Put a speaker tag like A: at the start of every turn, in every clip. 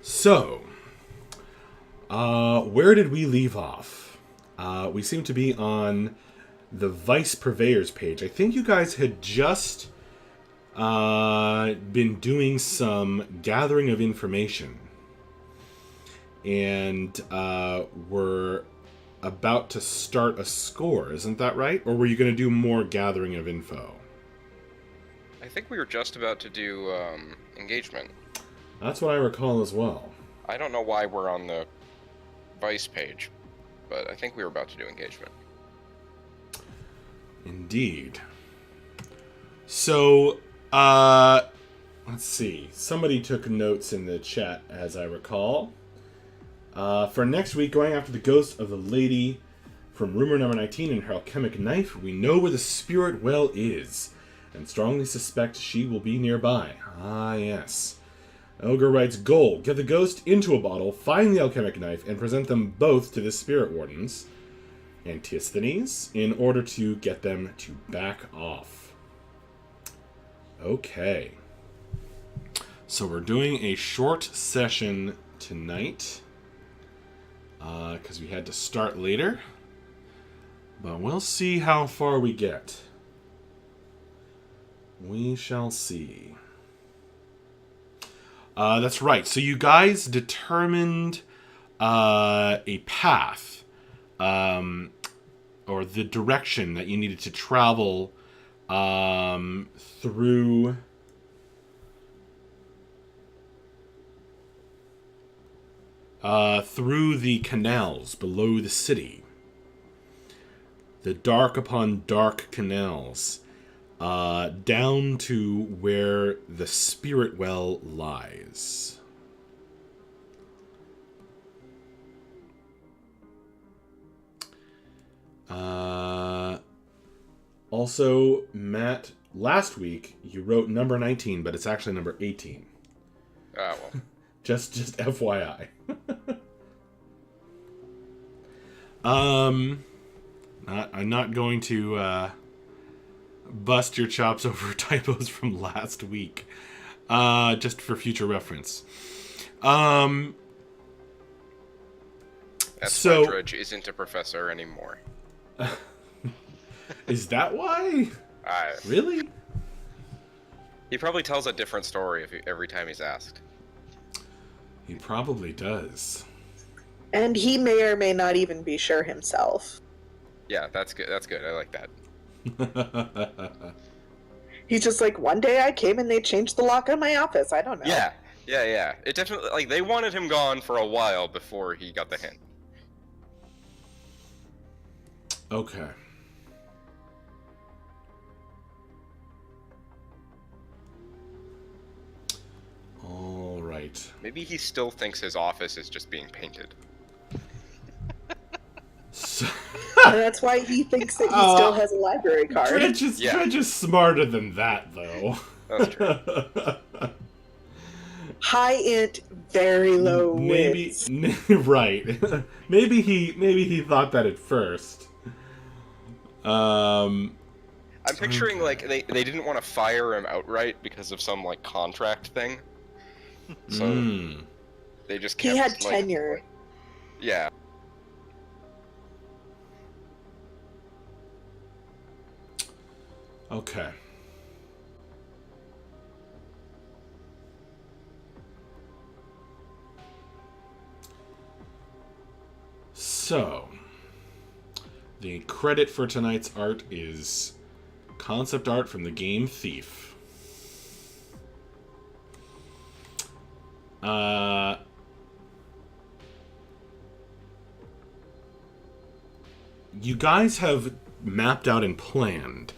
A: So, where did we leave off? We seem to be on the Vice Purveyors page. I think you guys had just been doing some gathering of information. And were about to start a score, isn't that right? Or were you going to do more gathering of info?
B: I think we were just about to do engagement.
A: That's what I recall as well.
B: I don't know why we're on the Vice page, but I think we were about to do engagement.
A: Indeed. So, let's see. Somebody took notes in the chat, as I recall. For next week, going after the ghost of the lady from rumor number 19 in her alchemic knife, we know where the spirit well is, and strongly suspect she will be nearby. Ah, yes. Ogre writes, goal, get the ghost into a bottle, find the alchemic knife, and present them both to the spirit wardens, Antisthenes, in order to get them to back off. Okay. So we're doing a short session tonight, because we had to start later, but we'll see how far we get. We shall see. That's right. So you guys determined a path, or the direction that you needed to travel through the canals below the city. The dark upon dark canals. Down to where the spirit well lies. Also, Matt, last week you wrote number 19, but it's actually number 18.
B: Ah, well.
A: just FYI. I'm not going to bust your chops over typos from last week, just for future reference.
B: That's
A: so,
B: why Dredge isn't a professor anymore.
A: Is that why? Really?
B: He probably tells a different story every time he's asked.
A: He probably does.
C: And he may or may not even be sure himself.
B: Yeah, that's good. That's good. I like that.
C: He's just like, one day I came and they changed the lock on my office. I don't know.
B: Yeah. It definitely, like, they wanted him gone for a while before he got the hint.
A: Okay. All right.
B: Maybe he still thinks his office is just being painted.
A: So,
C: And that's why he thinks that he still has a library card.
A: Dredge is smarter than that, though.
B: That's true.
C: High int, very low wits.
A: Right. maybe he thought that at first.
B: I'm picturing, like, they didn't want to fire him outright because of some, like, contract thing. So they just kept,
C: He had
B: like,
C: tenure.
B: Yeah.
A: Okay. So, the credit for tonight's art is concept art from the game Thief. You guys have mapped out and planned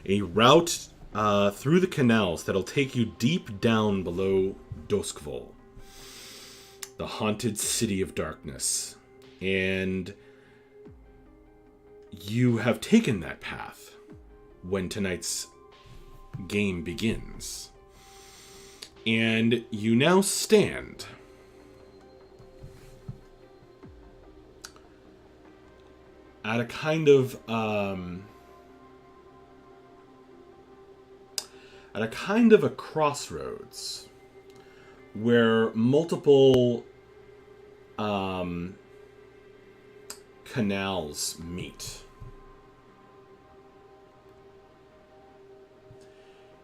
A: a route through the canals that'll take you deep down below Doskvol, the haunted city of darkness. And you have taken that path when tonight's game begins. And you now stand at a kind of a crossroads where multiple canals meet.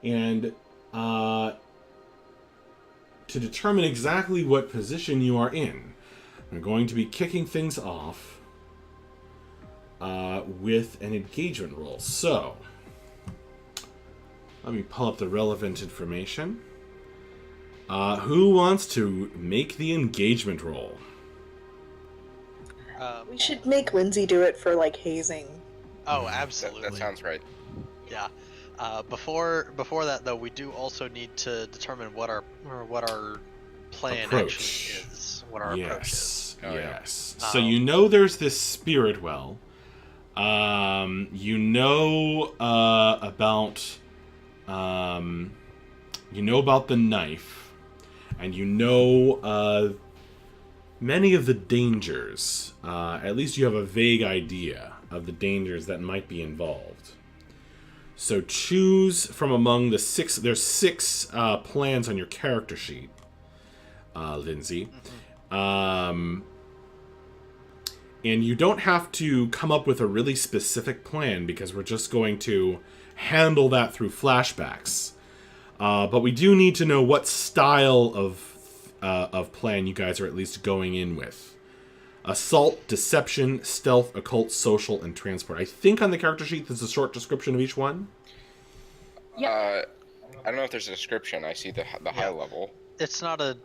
A: And to determine exactly what position you are in, I'm going to be kicking things off with an engagement roll. So, let me pull up the relevant information. Who wants to make the engagement roll?
C: We should make Lindsay do it for like hazing.
D: Oh, absolutely.
B: That sounds right.
D: Yeah. Before that though, we do also need to determine what our plan actually is. What our approach is.
A: Yes. So you know there's this spirit well. You know about the knife, and you know many of the dangers. At least you have a vague idea of the dangers that might be involved. So choose from among the six. There's 6 plans on your character sheet, Lindsay. And you don't have to come up with a really specific plan because we're just going to handle that through flashbacks. But we do need to know what style of plan you guys are at least going in with. Assault, deception, stealth, occult, social, and transport. I think on the character sheet there's a short description of each one.
B: I don't know if there's a description. I see the high level.
D: It's not a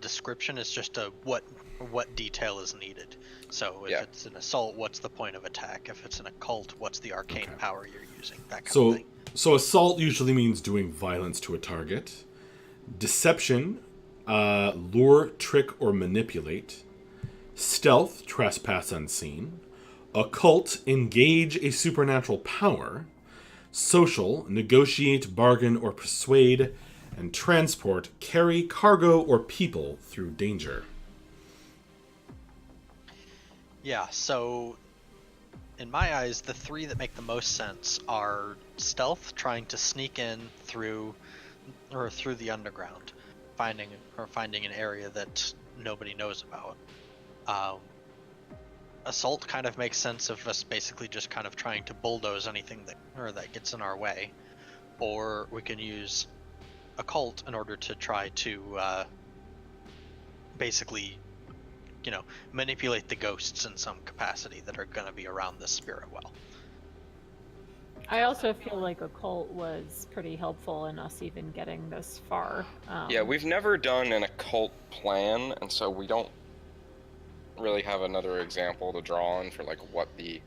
D: description. It's just a what detail is needed. So if it's an assault, what's the point of attack? If it's an occult, what's the arcane power you're using? That kind of thing.
A: So assault usually means doing violence to a target. Deception, lure, trick, or manipulate. Stealth, trespass unseen. Occult, engage a supernatural power. Social, negotiate, bargain, or persuade. And transport, carry cargo or people through danger.
D: Yeah, so in my eyes, the 3 that make the most sense are stealth, trying to sneak in through the underground, finding an area that nobody knows about. Assault kind of makes sense of us basically just kind of trying to bulldoze anything that gets in our way, or we can use occult in order to try to basically, manipulate the ghosts in some capacity that are going to be around the spirit well.
E: I also feel like occult was pretty helpful in us even getting this far.
B: Yeah, we've never done an occult plan, and so we don't really have another example to draw on for like what the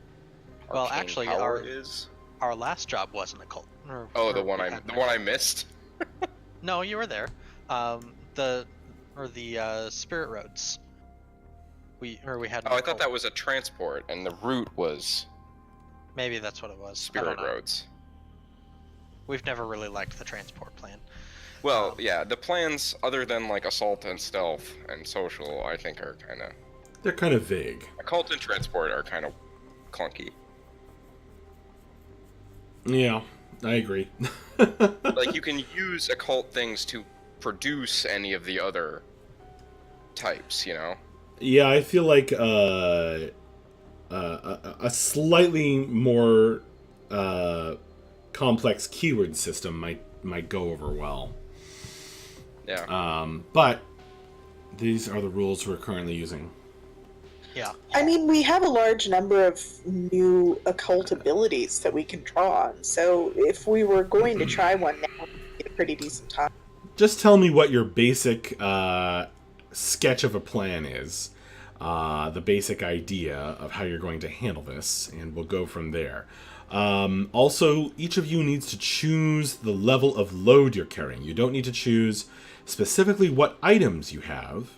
B: arcane power is.
D: Our last job was an occult.
B: The one I missed.
D: No, you were there. The spirit roads. We had.
B: I thought that was a transport, and the route was.
D: Maybe that's what it was.
B: Spirit roads.
D: We've never really liked the transport plan.
B: Well, yeah, the plans other than like assault and stealth and social, I think are kind of.
A: They're kind of vague.
B: Occult and transport are kind of clunky.
A: Yeah, I agree.
B: Like, you can use occult things to produce any of the other types, you know?
A: Yeah, I feel like a slightly more complex keyword system might go over well.
B: Yeah.
A: But these are the rules we're currently using.
D: Yeah.
C: I mean, we have a large number of new occult abilities that we can draw on, so if we were going to try one now, we'd get a pretty decent time.
A: Just tell me what your basic sketch of a plan is, the basic idea of how you're going to handle this, and we'll go from there. Also, each of you needs to choose the level of load you're carrying. You don't need to choose specifically what items you have.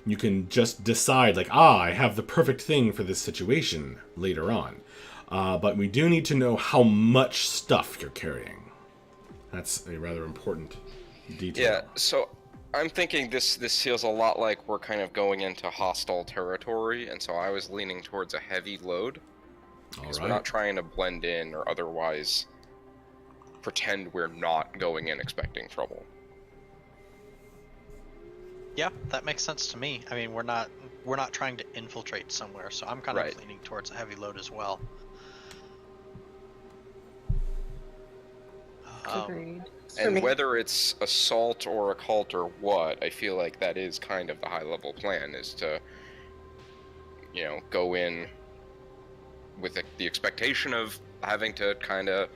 A: You can just decide, like, I have the perfect thing for this situation later on. But we do need to know how much stuff you're carrying. That's a rather important detail.
B: Yeah, so I'm thinking this feels a lot like we're kind of going into hostile territory, and so I was leaning towards a heavy load. Because we're not trying to blend in or otherwise pretend we're not going in expecting trouble.
D: Yeah, that makes sense to me. I mean, we're not trying to infiltrate somewhere, so I'm kind
B: Right.
D: of leaning towards a heavy load as well.
E: Agreed.
C: For
B: And
C: me.
B: whether it's assault or occult or what, I feel like that is kind of the high-level plan, is to, go in with the expectation of having to kind of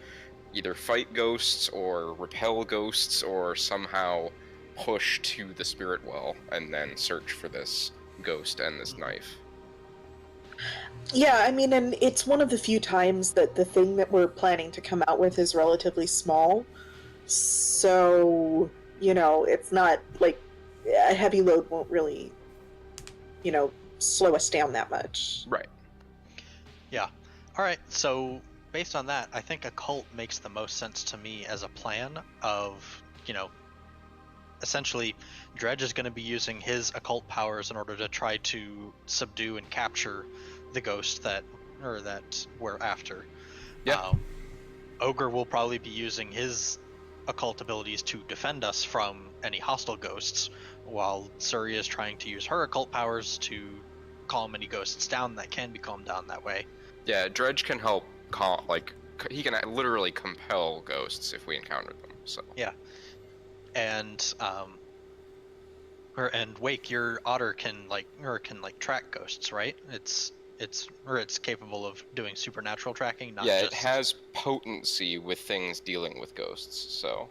B: either fight ghosts or repel ghosts or somehow push to the spirit well and then search for this ghost and this knife.
C: Yeah, I mean, and it's one of the few times that the thing that we're planning to come out with is relatively small. So, it's not like a heavy load won't really, slow us down that much.
B: Right.
D: Yeah. All right. So based on that, I think occult makes the most sense to me as a plan of, essentially Dredge is going to be using his occult powers in order to try to subdue and capture the ghost that we're after.
B: Yeah.
D: Ogre will probably be using his occult abilities to defend us from any hostile ghosts, while Suri is trying to use her occult powers to calm any ghosts down that can be calmed down that way.
B: Yeah, Dredge can help he can literally compel ghosts if we encounter them. So
D: Yeah. And and Wake, your otter can track ghosts, right? It's capable of doing supernatural tracking, not
B: yeah,
D: just...
B: it has potency with things dealing with ghosts. So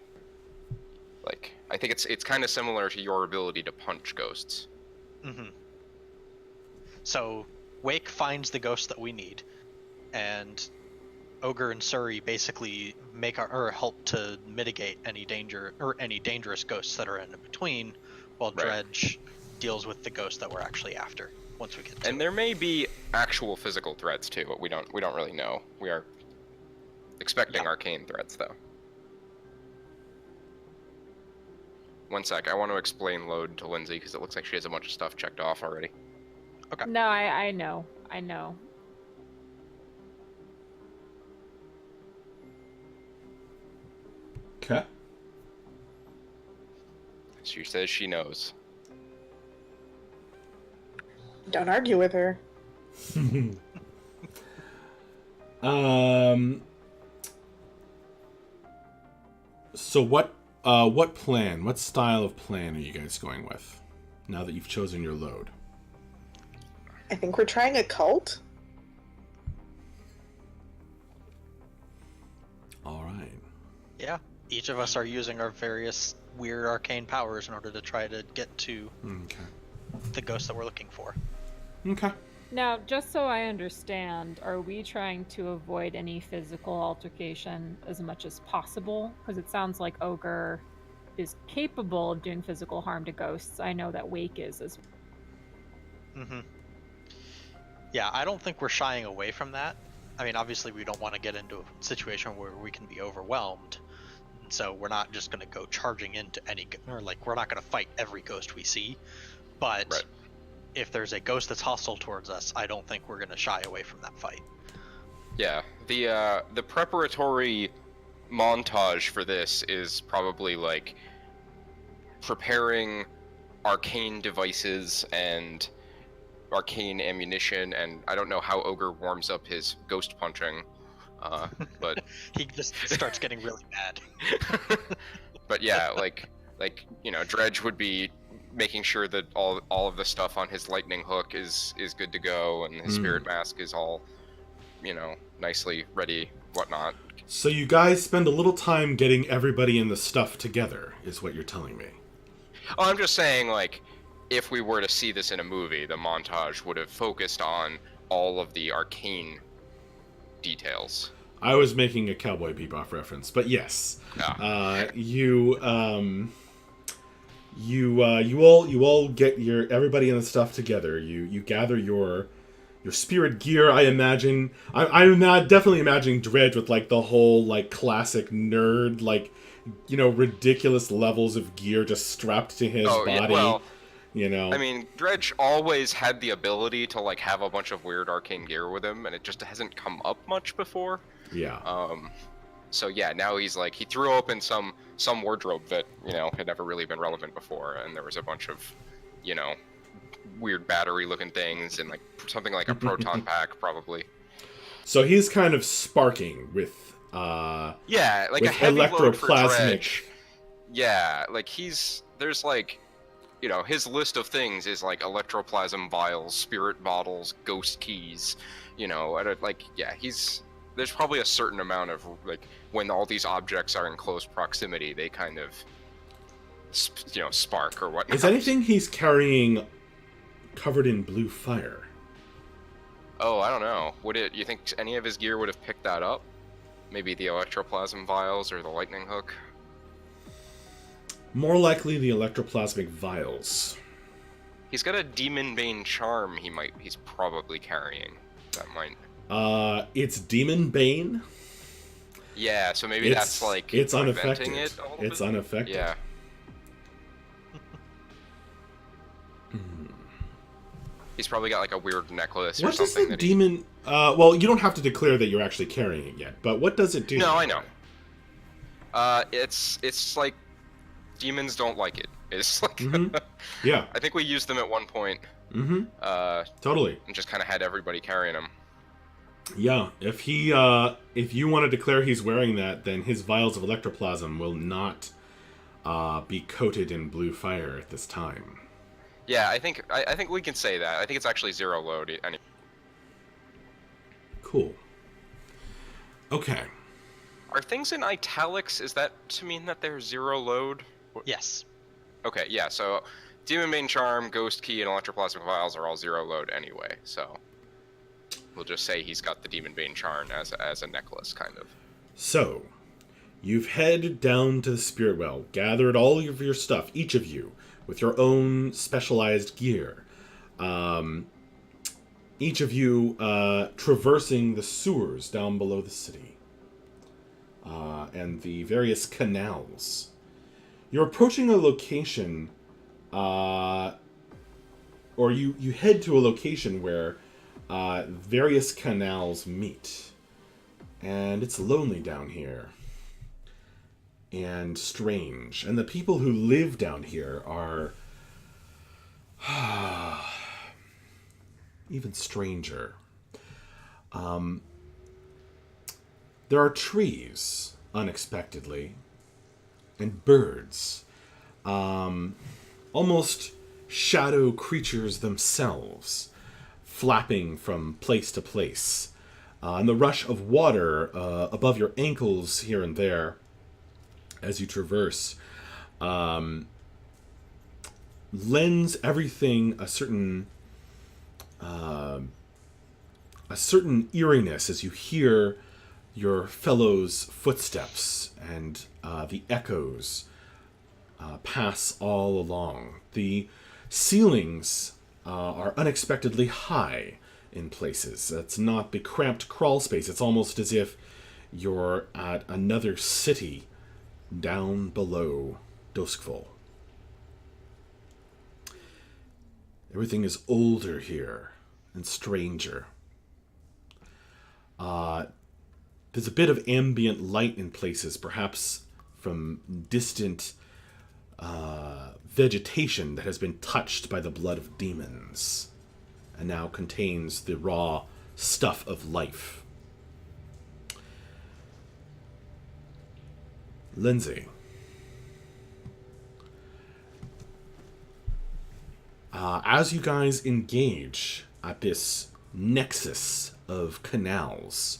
B: I think it's kind of similar to your ability to punch ghosts.
D: Mm-hmm. So Wake finds the ghost that we need, and Ogre and Suri basically help to mitigate any danger or any dangerous ghosts that are in between, while
B: Right.
D: Dredge deals with the ghost that we're actually after once we get to
B: And
D: it.
B: there may be actual physical threats too, but we don't really know. We are expecting arcane threats though. One sec, I want to explain load to Lindsay because it looks like she has a bunch of stuff checked off already.
D: Okay.
E: No, I know.
A: Okay.
B: She says she knows.
C: Don't argue with her.
A: So what plan, what style of plan are you guys going with now that you've chosen your load?
C: I think we're trying a cult.
A: All right.
D: Yeah, each of us are using our various weird arcane powers in order to try to get to
A: Okay.
D: the ghost that we're looking for.
A: Okay.
E: Now, just so I understand, are we trying to avoid any physical altercation as much as possible? Because it sounds like Ogre is capable of doing physical harm to ghosts. I know that Wake is as well.
D: Mm-hmm. Yeah, I don't think we're shying away from that. I mean, obviously we don't want to get into a situation where we can be overwhelmed. So we're not just going to go charging into we're not going to fight every ghost we see. But
B: Right.
D: if there's a ghost that's hostile towards us, I don't think we're going to shy away from that fight.
B: Yeah, the preparatory montage for this is probably preparing arcane devices and arcane ammunition, and I don't know how Ogre warms up his ghost punching, but
D: He just starts getting really mad.
B: but yeah, Dredge would be making sure that all of the stuff on his lightning hook is good to go, and his spirit mask is all, nicely ready, whatnot.
A: So you guys spend a little time getting everybody in the stuff together, is what you're telling me.
B: Oh, I'm just saying, if we were to see this in a movie, the montage would have focused on all of the arcane details.
A: I was making a Cowboy Bebop reference, but yes, you all get everybody in the stuff together. You gather your spirit gear. I imagine I'm not definitely imagining Dredge with the whole classic nerd ridiculous levels of gear just strapped to his body.
B: Yeah, well,
A: I
B: mean, Dredge always had the ability to have a bunch of weird arcane gear with him, and it just hasn't come up much before.
A: Yeah.
B: So yeah, now he's he threw open some wardrobe that had never really been relevant before, and there was a bunch of you know, weird battery-looking things, and like something like a proton pack, probably.
A: So he's kind of sparking with
B: Yeah, like
A: with
B: a heavy load for
A: electroplasmic.
B: Dredge. Yeah, like there's like, you know, his list of things is like electroplasm vials, spirit bottles, ghost keys, you know, there's probably a certain amount of, like, when all these objects are in close proximity, they kind of, spark or whatnot.
A: Is anything he's carrying covered in blue fire?
B: Oh, I don't know. You think any of his gear would have picked that up? Maybe the electroplasm vials or the lightning hook?
A: More likely the electroplasmic vials.
B: He's got a Demon Bane charm he's probably carrying. That might...
A: It's Demon Bane.
B: Yeah, so maybe that's like
A: it's
B: preventing
A: unaffected.
B: it a little
A: It's
B: bit?
A: unaffected.
B: Yeah. He's probably got like a weird necklace or
A: What does
B: something
A: the
B: that he...
A: demon? Well, you don't have to declare that you're actually carrying it yet. But what does it do?
B: No, I know. It's like demons don't like it. It's like
A: Mhm. Yeah.
B: I think we used them at one point.
A: Mm-hmm. Totally.
B: And just kind of had everybody carrying them.
A: Yeah. If you want to declare he's wearing that, then his vials of electroplasm will not be coated in blue fire at this time.
B: Yeah, I think we can say that. I think it's actually 0 load.
A: Cool. Okay.
B: Are things in italics? Is that to mean that they're 0 load?
D: Yes.
B: Okay, yeah. So Demon Bane Charm, Ghost Key, and Electroplasmic Vials are all 0 load anyway. So we'll just say he's got the Demon Bane Charm as a necklace, kind of.
A: So, you've headed down to the Spirit Well, gathered all of your stuff, each of you, with your own specialized gear. Each of you traversing the sewers down below the city. And the various canals. You're approaching a location, or you head to a location where various canals meet. And it's lonely down here. And strange. And the people who live down here are even stranger. There are trees, unexpectedly, and birds. Almost shadow creatures themselves, flapping from place to place. And the rush of water above your ankles here and there as you traverse lends everything a certain eeriness as you hear your fellows' footsteps and the echoes pass all along. The ceilings are unexpectedly high in places. It's not the cramped crawl space. It's almost as if you're at another city down below Duskfall. Everything is older here and stranger. There's a bit of ambient light in places, perhaps from distant vegetation that has been touched by the blood of demons and now contains the raw stuff of life. Lindsay. As you guys engage at this nexus of canals,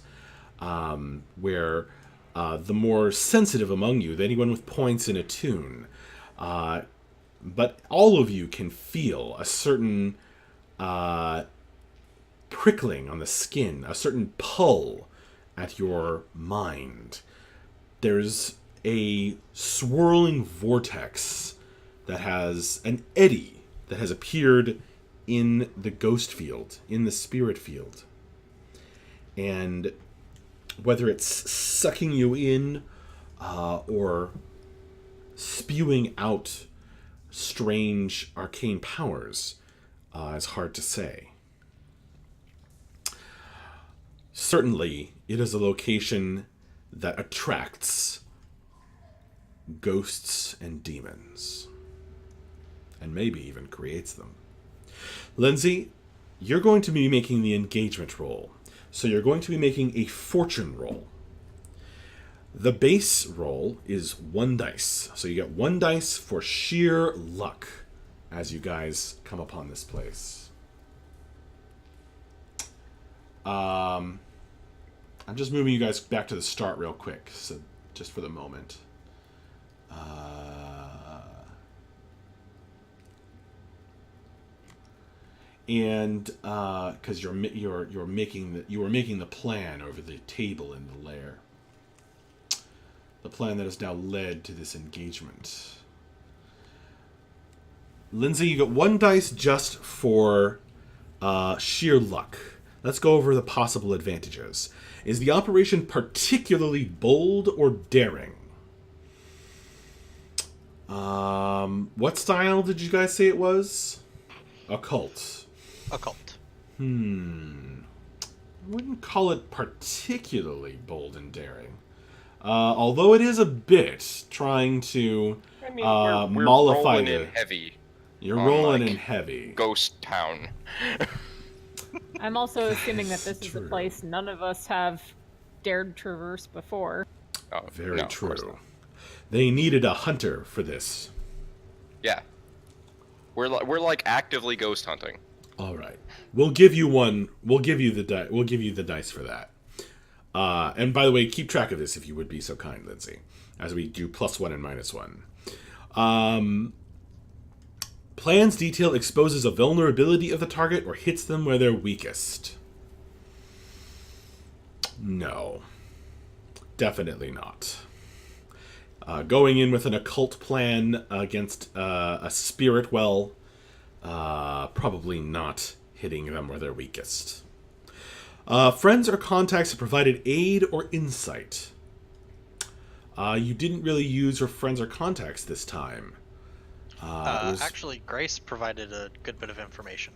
A: where the more sensitive among you, anyone with points in attune, but all of you can feel a certain prickling on the skin, a certain pull at your mind. There's a swirling vortex that has an eddy that has appeared in the ghost field, in the spirit field. And whether it's sucking you in or spewing out strange arcane powers is hard to say. Certainly, it is a location that attracts ghosts and demons. and maybe even creates them. Lindsay, you're going to be making the engagement roll. So you're going to be making a fortune roll. The base roll is 1 dice. So you get 1 dice for sheer luck as you guys come upon this place. I'm just moving you guys back to the start real quick, so just for the moment. And because you were making the plan over the table in the lair, the plan that has now led to this engagement. Lindsay, you get 1 dice just for sheer luck. Let's go over the possible advantages. Is the operation particularly bold or daring? What style did you guys say it was? Occult.
D: Occult.
A: I wouldn't call it particularly bold and daring. Although it is a bit trying to
B: I mean, we're
A: mollify
B: rolling
A: the...
B: in heavy.
A: You're
B: on,
A: rolling
B: like,
A: in heavy.
B: Ghost town.
E: I'm also assuming that this is
A: True.
E: a place none of us have dared traverse before.
B: Oh,
A: Very
B: no, of course
A: true.
B: not.
A: They needed a hunter for this.
B: Yeah. We're like actively ghost hunting.
A: All right, we'll give you one. We'll give you the die. We'll give you the dice for that. And by the way, keep track of this if you would be so kind, Lindsay, as we do +1 and -1. Plans detail exposes a vulnerability of the target or hits them where they're weakest. No, definitely not. Going in with an occult plan against a spirit well, probably not hitting them where they're weakest. Friends or contacts have provided aid or insight. You didn't really use your friends or contacts this time.
D: Actually, Grace provided a good bit of information.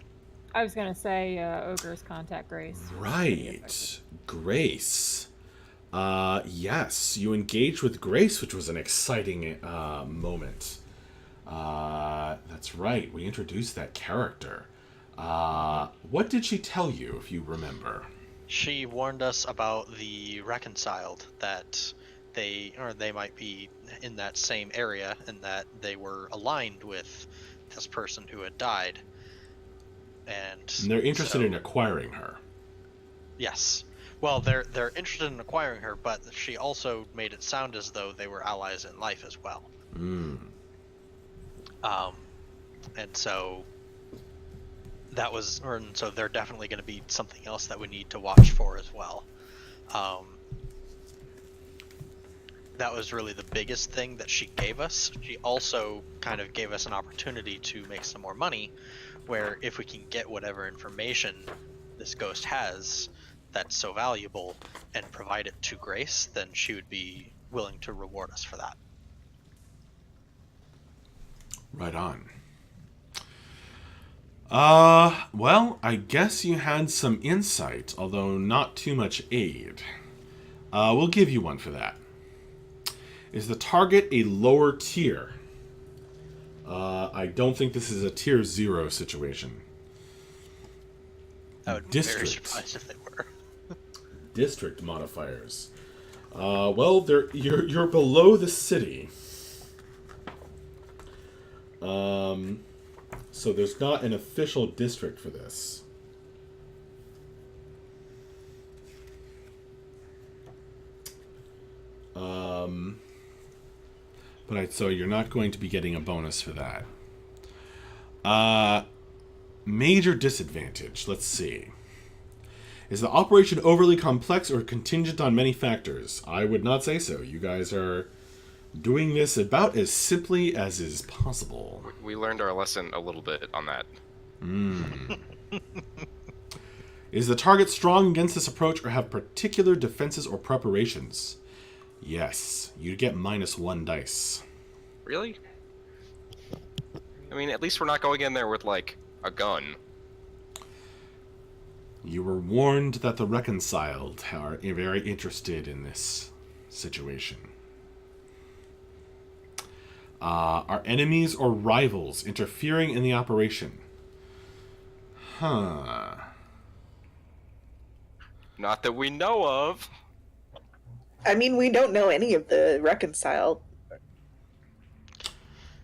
E: I was gonna say Ogre's contact Grace.
A: Right. Grace. Yes, you engaged with Grace, which was an exciting moment. That's right, we introduced that character. What did she tell you, if you remember?
D: She warned us about the reconciled, that they might be in that same area and that they were aligned with this person who had died. And
A: they're interested
D: so,
A: in acquiring her.
D: Yes. Well, they're interested in acquiring her, but she also made it sound as though they were allies in life as well. And so so they're definitely going to be something else that we need to watch for as well. That was really the biggest thing that she gave us. She also kind of gave us an opportunity to make some more money, where if we can get whatever information this ghost has that's so valuable and provide it to Grace, then she would be willing to reward us for that.
A: Right on. Well, I guess you had some insight, although not too much aid. We'll give you one for that. Is the target a lower tier? I don't think this is a tier 0 situation.
D: I would be very surprised if they were.
A: District modifiers. Well, you're below the city. So there's not an official district for this. So you're not going to be getting a bonus for that. Major disadvantage. Let's see. Is the operation overly complex or contingent on many factors? I would not say so. You guys are doing this about as simply as is possible.
B: We learned our lesson a little bit on that.
A: Is the target strong against this approach or have particular defenses or preparations? Yes. You get -1 dice.
B: Really? I mean, at least we're not going in there with, like, a gun.
A: You were warned that the reconciled are very interested in this situation. Are enemies or rivals interfering in the operation? Huh.
B: Not that we know of.
C: I mean, we don't know any of the reconcile.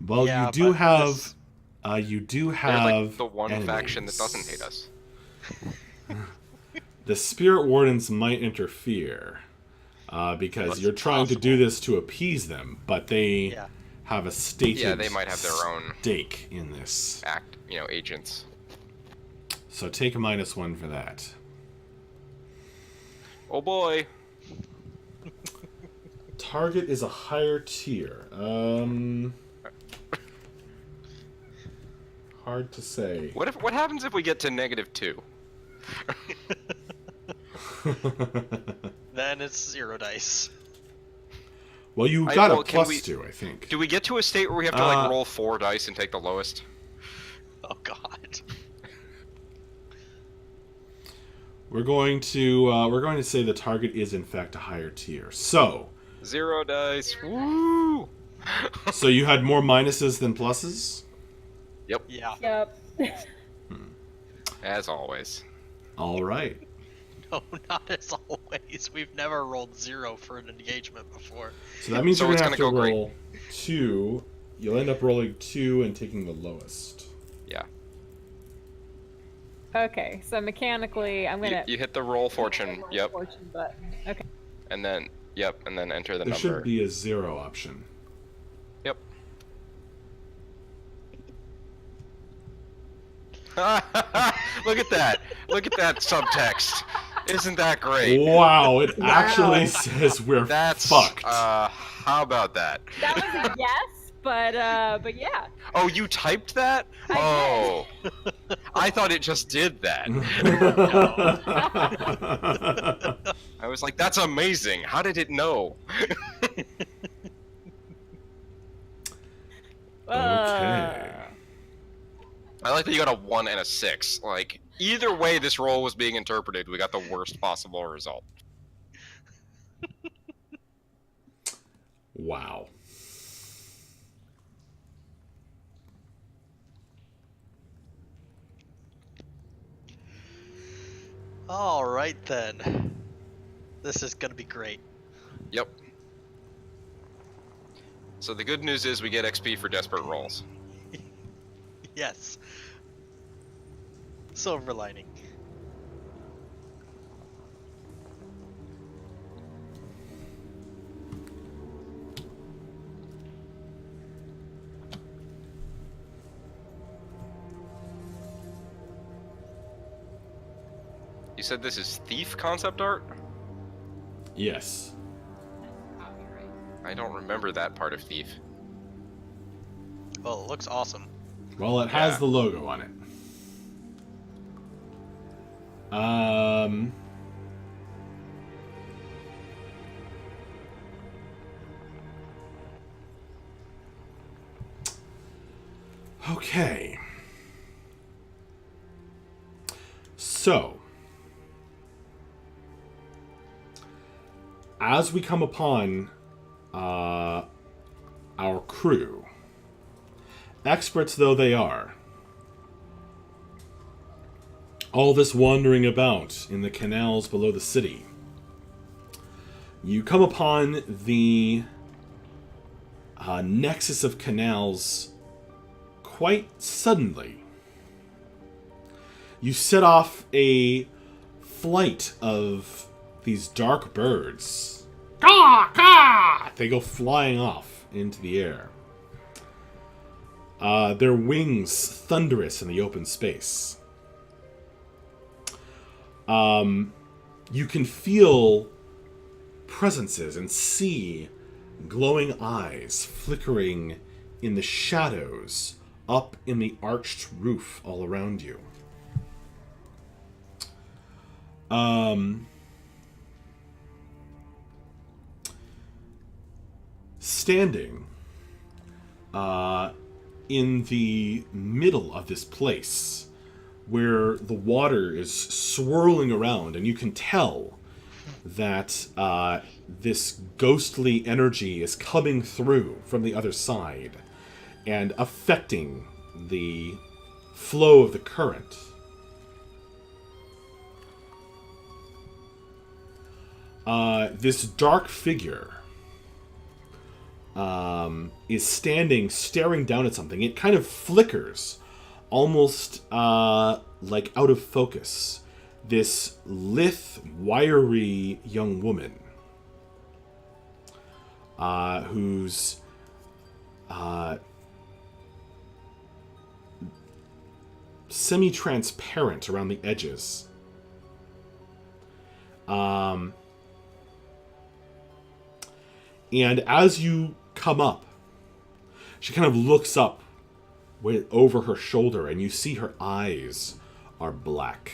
A: Well,
D: Yeah,
A: you do
D: but
A: have.
D: this-
A: You do
B: They're
A: have
B: like the one
A: enemies.
B: faction that doesn't hate us.
A: The Spirit Wardens might interfere because
D: That's
A: you're trying to do
D: possible.
A: this to appease them, but they
D: Yeah.
A: have a stated
B: Yeah, they might have their own
A: stake in this.
B: agents.
A: So take a -1 for that.
B: Oh boy.
A: Target is a higher tier. Hard to say.
B: What happens if we get to -2?
D: Then it's 0 dice.
A: Well, you got
B: well,
A: a
B: can we-
A: +2, I think.
B: Do we get to a state where we have to roll 4 dice and take the lowest?
D: Oh god.
A: We're going to say the target is in fact a higher tier. So
B: 0 dice. Woo!
A: so you had more minuses than pluses?
D: Yeah.
E: Yep.
B: As always.
A: All right.
D: No, not as always. We've never rolled 0 for an engagement before.
A: So that means
B: So
A: you're
B: it's
A: going to have to
B: gonna go great.
A: roll 2. You'll end up rolling 2 and taking the lowest.
B: Yeah.
E: Okay, so mechanically, I'm gonna.
B: You hit the roll fortune.
E: roll
B: Yep.
E: Fortune button. Okay.
B: And then enter the
A: There
B: number.
A: should be a 0 option.
B: Yep. Look at that. Look at that subtext. Isn't that great?
A: Wow, it actually says we're
B: That's
A: fucked.
B: how about that?
E: That was a guess, but yeah.
B: Oh, you typed that?
E: I
B: Oh. I thought it just did that. I was like, that's amazing. How did it know?
A: Okay.
B: I like that you got a 1 and a 6. Like, either way this roll was being interpreted, we got the worst possible result.
A: Wow.
D: Alright then. This is gonna be great.
B: Yep. So the good news is we get XP for desperate rolls.
D: Yes. Silver lining.
B: You said this is Thief concept art?
A: Yes.
B: I don't remember that part of Thief.
D: Well, it looks awesome.
A: Well, it has
B: Yeah.
A: the logo on it. Okay. So, as we come upon our crew, experts though they are, all this wandering about in the canals below the city, you come upon the nexus of canals quite suddenly. You set off a flight of these dark birds. Caw, caw! They go flying off into the air. Their wings thunderous in the open space. You can feel presences and see glowing eyes flickering in the shadows up in the arched roof all around you. Standing in the middle of this place, where the water is swirling around, and you can tell that this ghostly energy is coming through from the other side. and affecting the flow of the current. This dark figure is standing, staring down at something. It kind of flickers, almost like out of focus. This lithe, wiry young woman who's semi-transparent around the edges. And as you come up, she kind of looks up over her shoulder, and you see her eyes are black.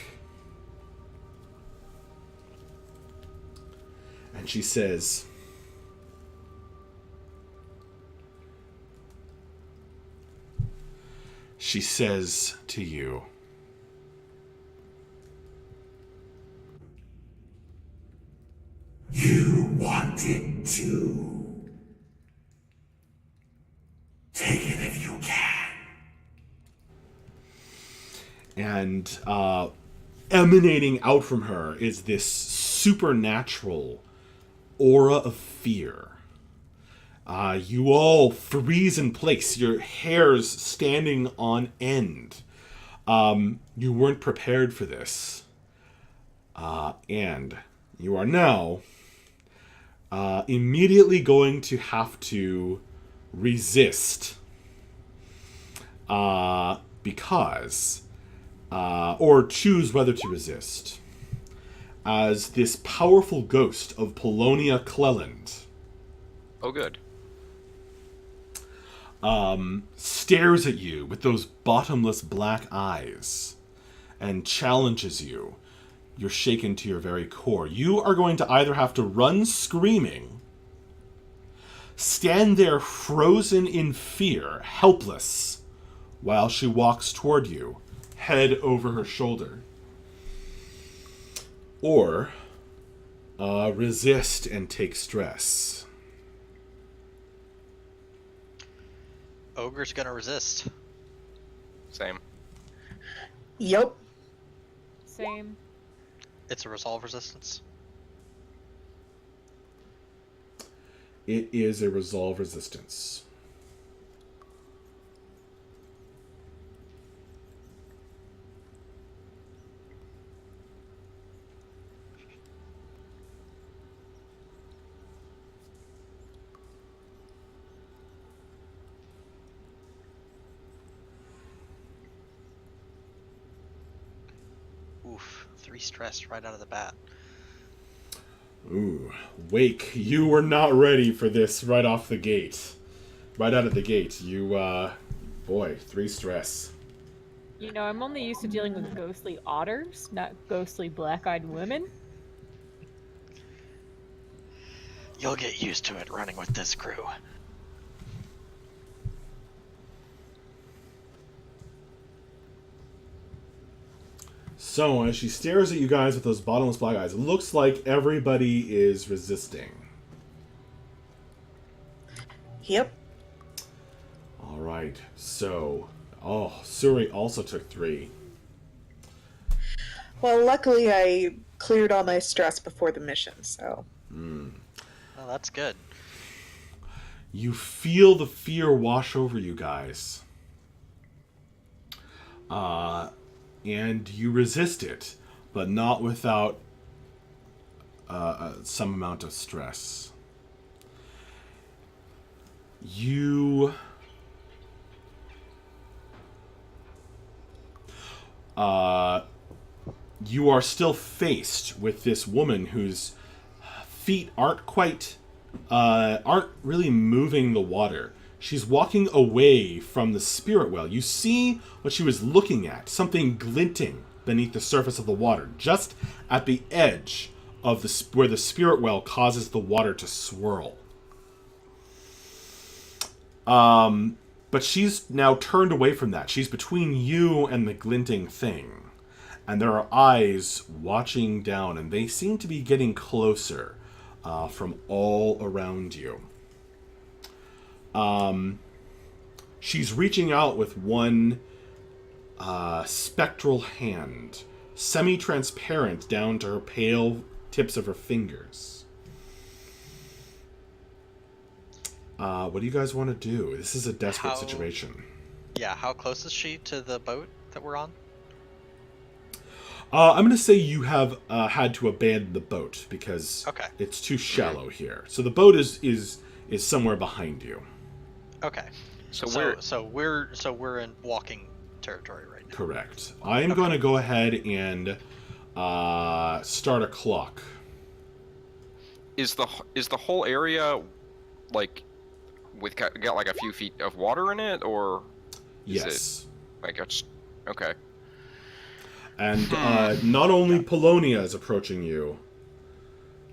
A: And she says, to you,
F: "You wanted to. Take it if you can."
A: And emanating out from her is this supernatural aura of fear. You all freeze in place, your hairs standing on end. You weren't prepared for this. And you are now immediately going to have to resist. Because... or choose whether to resist. As this powerful ghost of Polonia Cleland...
B: Oh, good.
A: stares at you with those bottomless black eyes and challenges you. You're shaken to your very core. You are going to either have to run screaming, stand there frozen in fear, helpless, while she walks toward you, head over her shoulder, or resist and take stress.
D: Ogre's gonna resist.
B: Same.
C: Yep.
E: Same.
D: It's a resolve resistance.
A: It is a resolve resistance.
D: Oof, 3 stress right out of the bat.
A: Ooh, Wake, you were not ready for this right off the gate. Right out of the gate, you, boy, 3 stress.
E: You know, I'm only used to dealing with ghostly otters, not ghostly black-eyed women.
D: You'll get used to it running with this crew.
A: So, as she stares at you guys with those bottomless black eyes, it looks like everybody is resisting.
C: Yep.
A: Alright, so... Oh, Suri also took 3.
C: Well, luckily I cleared all my stress before the mission, so...
D: Well, that's good.
A: You feel the fear wash over you guys. And you resist it, but not without some amount of stress. You are still faced with this woman whose feet aren't really moving the water. She's walking away from the spirit well. You see what she was looking at, something glinting beneath the surface of the water, just at the edge of where the spirit well causes the water to swirl. But she's now turned away from that. She's between you and the glinting thing. And there are eyes watching down, and they seem to be getting closer from all around you. she's reaching out with one spectral hand, semi-transparent down to her pale tips of her fingers. What do you guys want to do? This is a desperate situation.
D: Yeah, how close is she to the boat that we're on?
A: I'm going to say you have had to abandon the boat because
D: Okay.
A: it's too shallow here. So the boat is somewhere behind you.
D: Okay.
B: So
D: we're in walking territory right now.
A: Correct. I am going to go ahead and start a clock.
B: Is the whole area like got like a few feet of water in it, or is
A: Yes.
B: it like okay?
A: And not only Polonia is approaching you,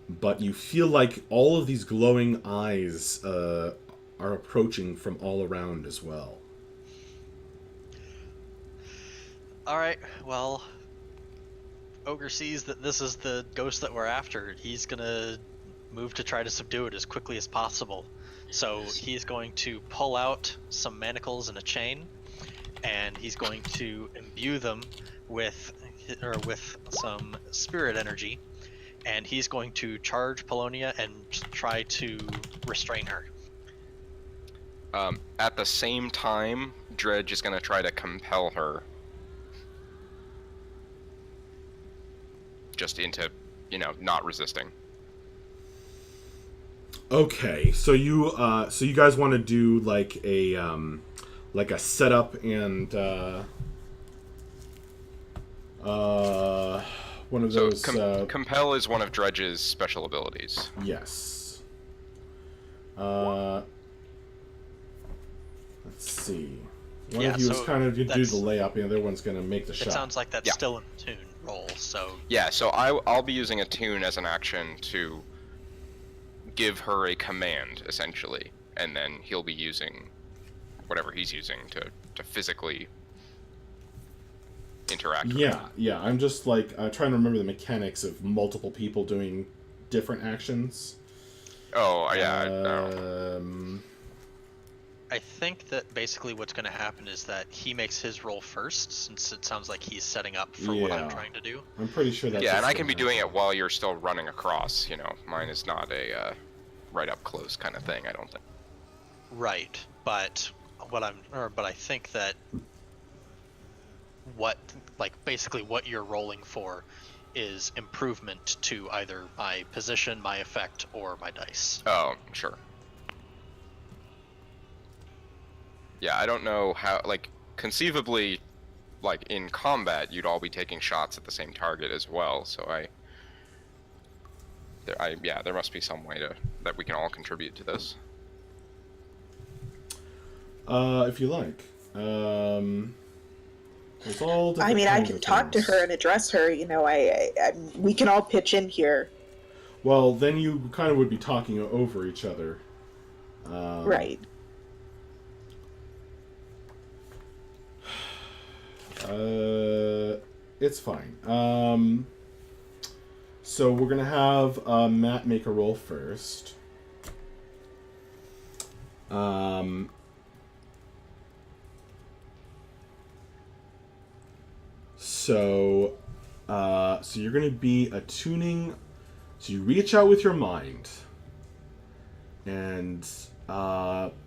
A: but you feel like all of these glowing eyes are approaching from all around as well.
D: Alright, well, Ogre sees that this is the ghost that we're after. He's gonna move to try to subdue it as quickly as possible. So he's going to pull out some manacles and a chain, and he's going to imbue them with some spirit energy, and he's going to charge Polonia and try to restrain her.
B: At the same time, Dredge is going to try to compel her just into, not resisting.
A: Okay, so you guys want to do like a setup and one of those.
B: Compel is one of Dredge's special abilities.
A: Yes. Let's see. One of you is kind of do the layup, and the other one's going to make the shot.
D: It sounds like that's still in tune roll. So
B: yeah, so I'll be using a tune as an action to give her a command, essentially, and then he'll be using whatever he's using to physically interact with her.
A: Yeah. I'm just like trying to remember the mechanics of multiple people doing different actions.
B: Oh, yeah.
D: I think that basically what's going to happen is that he makes his roll first, since it sounds like he's setting up for what I'm trying to do.
A: I'm pretty sure that's...
B: Yeah, and I can be doing it while you're still running across, Mine is not a right up close kind of thing, I don't think.
D: Right, but I think that basically what you're rolling for is improvement to either my position, my effect, or my dice.
B: Oh, sure. Yeah, I don't know how, conceivably, in combat, you'd all be taking shots at the same target as well, so there must be some way that we can all contribute to this.
A: If you like. There's all different
C: I mean, I can talk to
A: things.
C: her and address her. We can all pitch in here.
A: Well, then you kind of would be talking over each other.
C: Right.
A: It's fine. So we're gonna have Matt make a roll first. So you're gonna be attuning. So you reach out with your mind and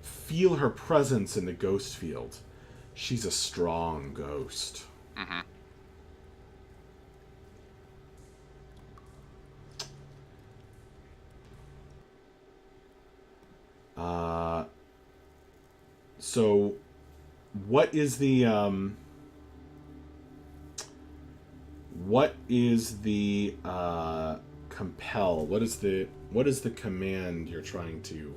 A: feel her presence in the ghost field. She's a strong ghost.
B: Mm-hmm.
A: So what is the compel? What is the command you're trying to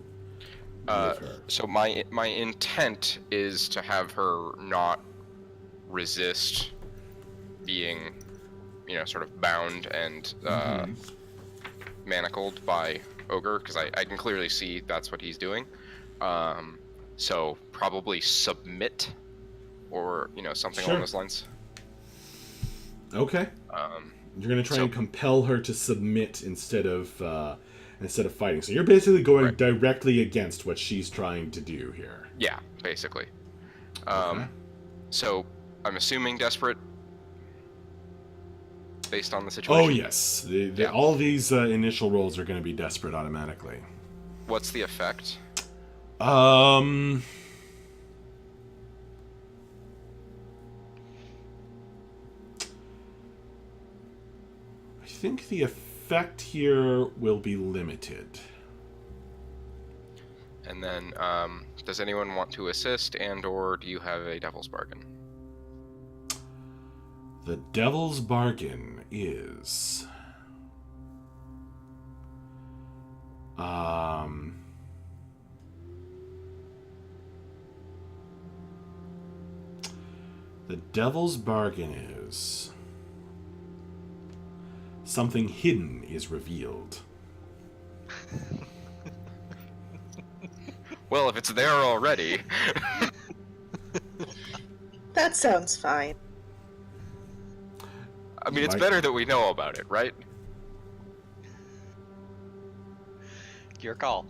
A: give her?
B: So my intent is to have her not resist being, sort of bound and manacled by Ogre, because I can clearly see that's what he's doing. So probably submit, or something along those lines.
A: Okay. You're gonna try and compel her to submit instead of fighting. So you're basically going directly against what she's trying to do here.
B: Yeah, basically.
A: Okay.
B: So I'm assuming desperate, based on the situation.
A: Oh yes,
B: Yeah.
A: all these initial rolls are going to be desperate automatically.
B: What's the effect?
A: Um, I think the effect here will be limited.
B: And then, does anyone want to assist, and/or do you have a devil's bargain?
A: The devil's bargain is the devil's bargain is something hidden is revealed.
B: Well, if it's there already.
C: That sounds fine.
B: I mean, it's
A: Right.
B: better that we know about it, right?
D: Your call.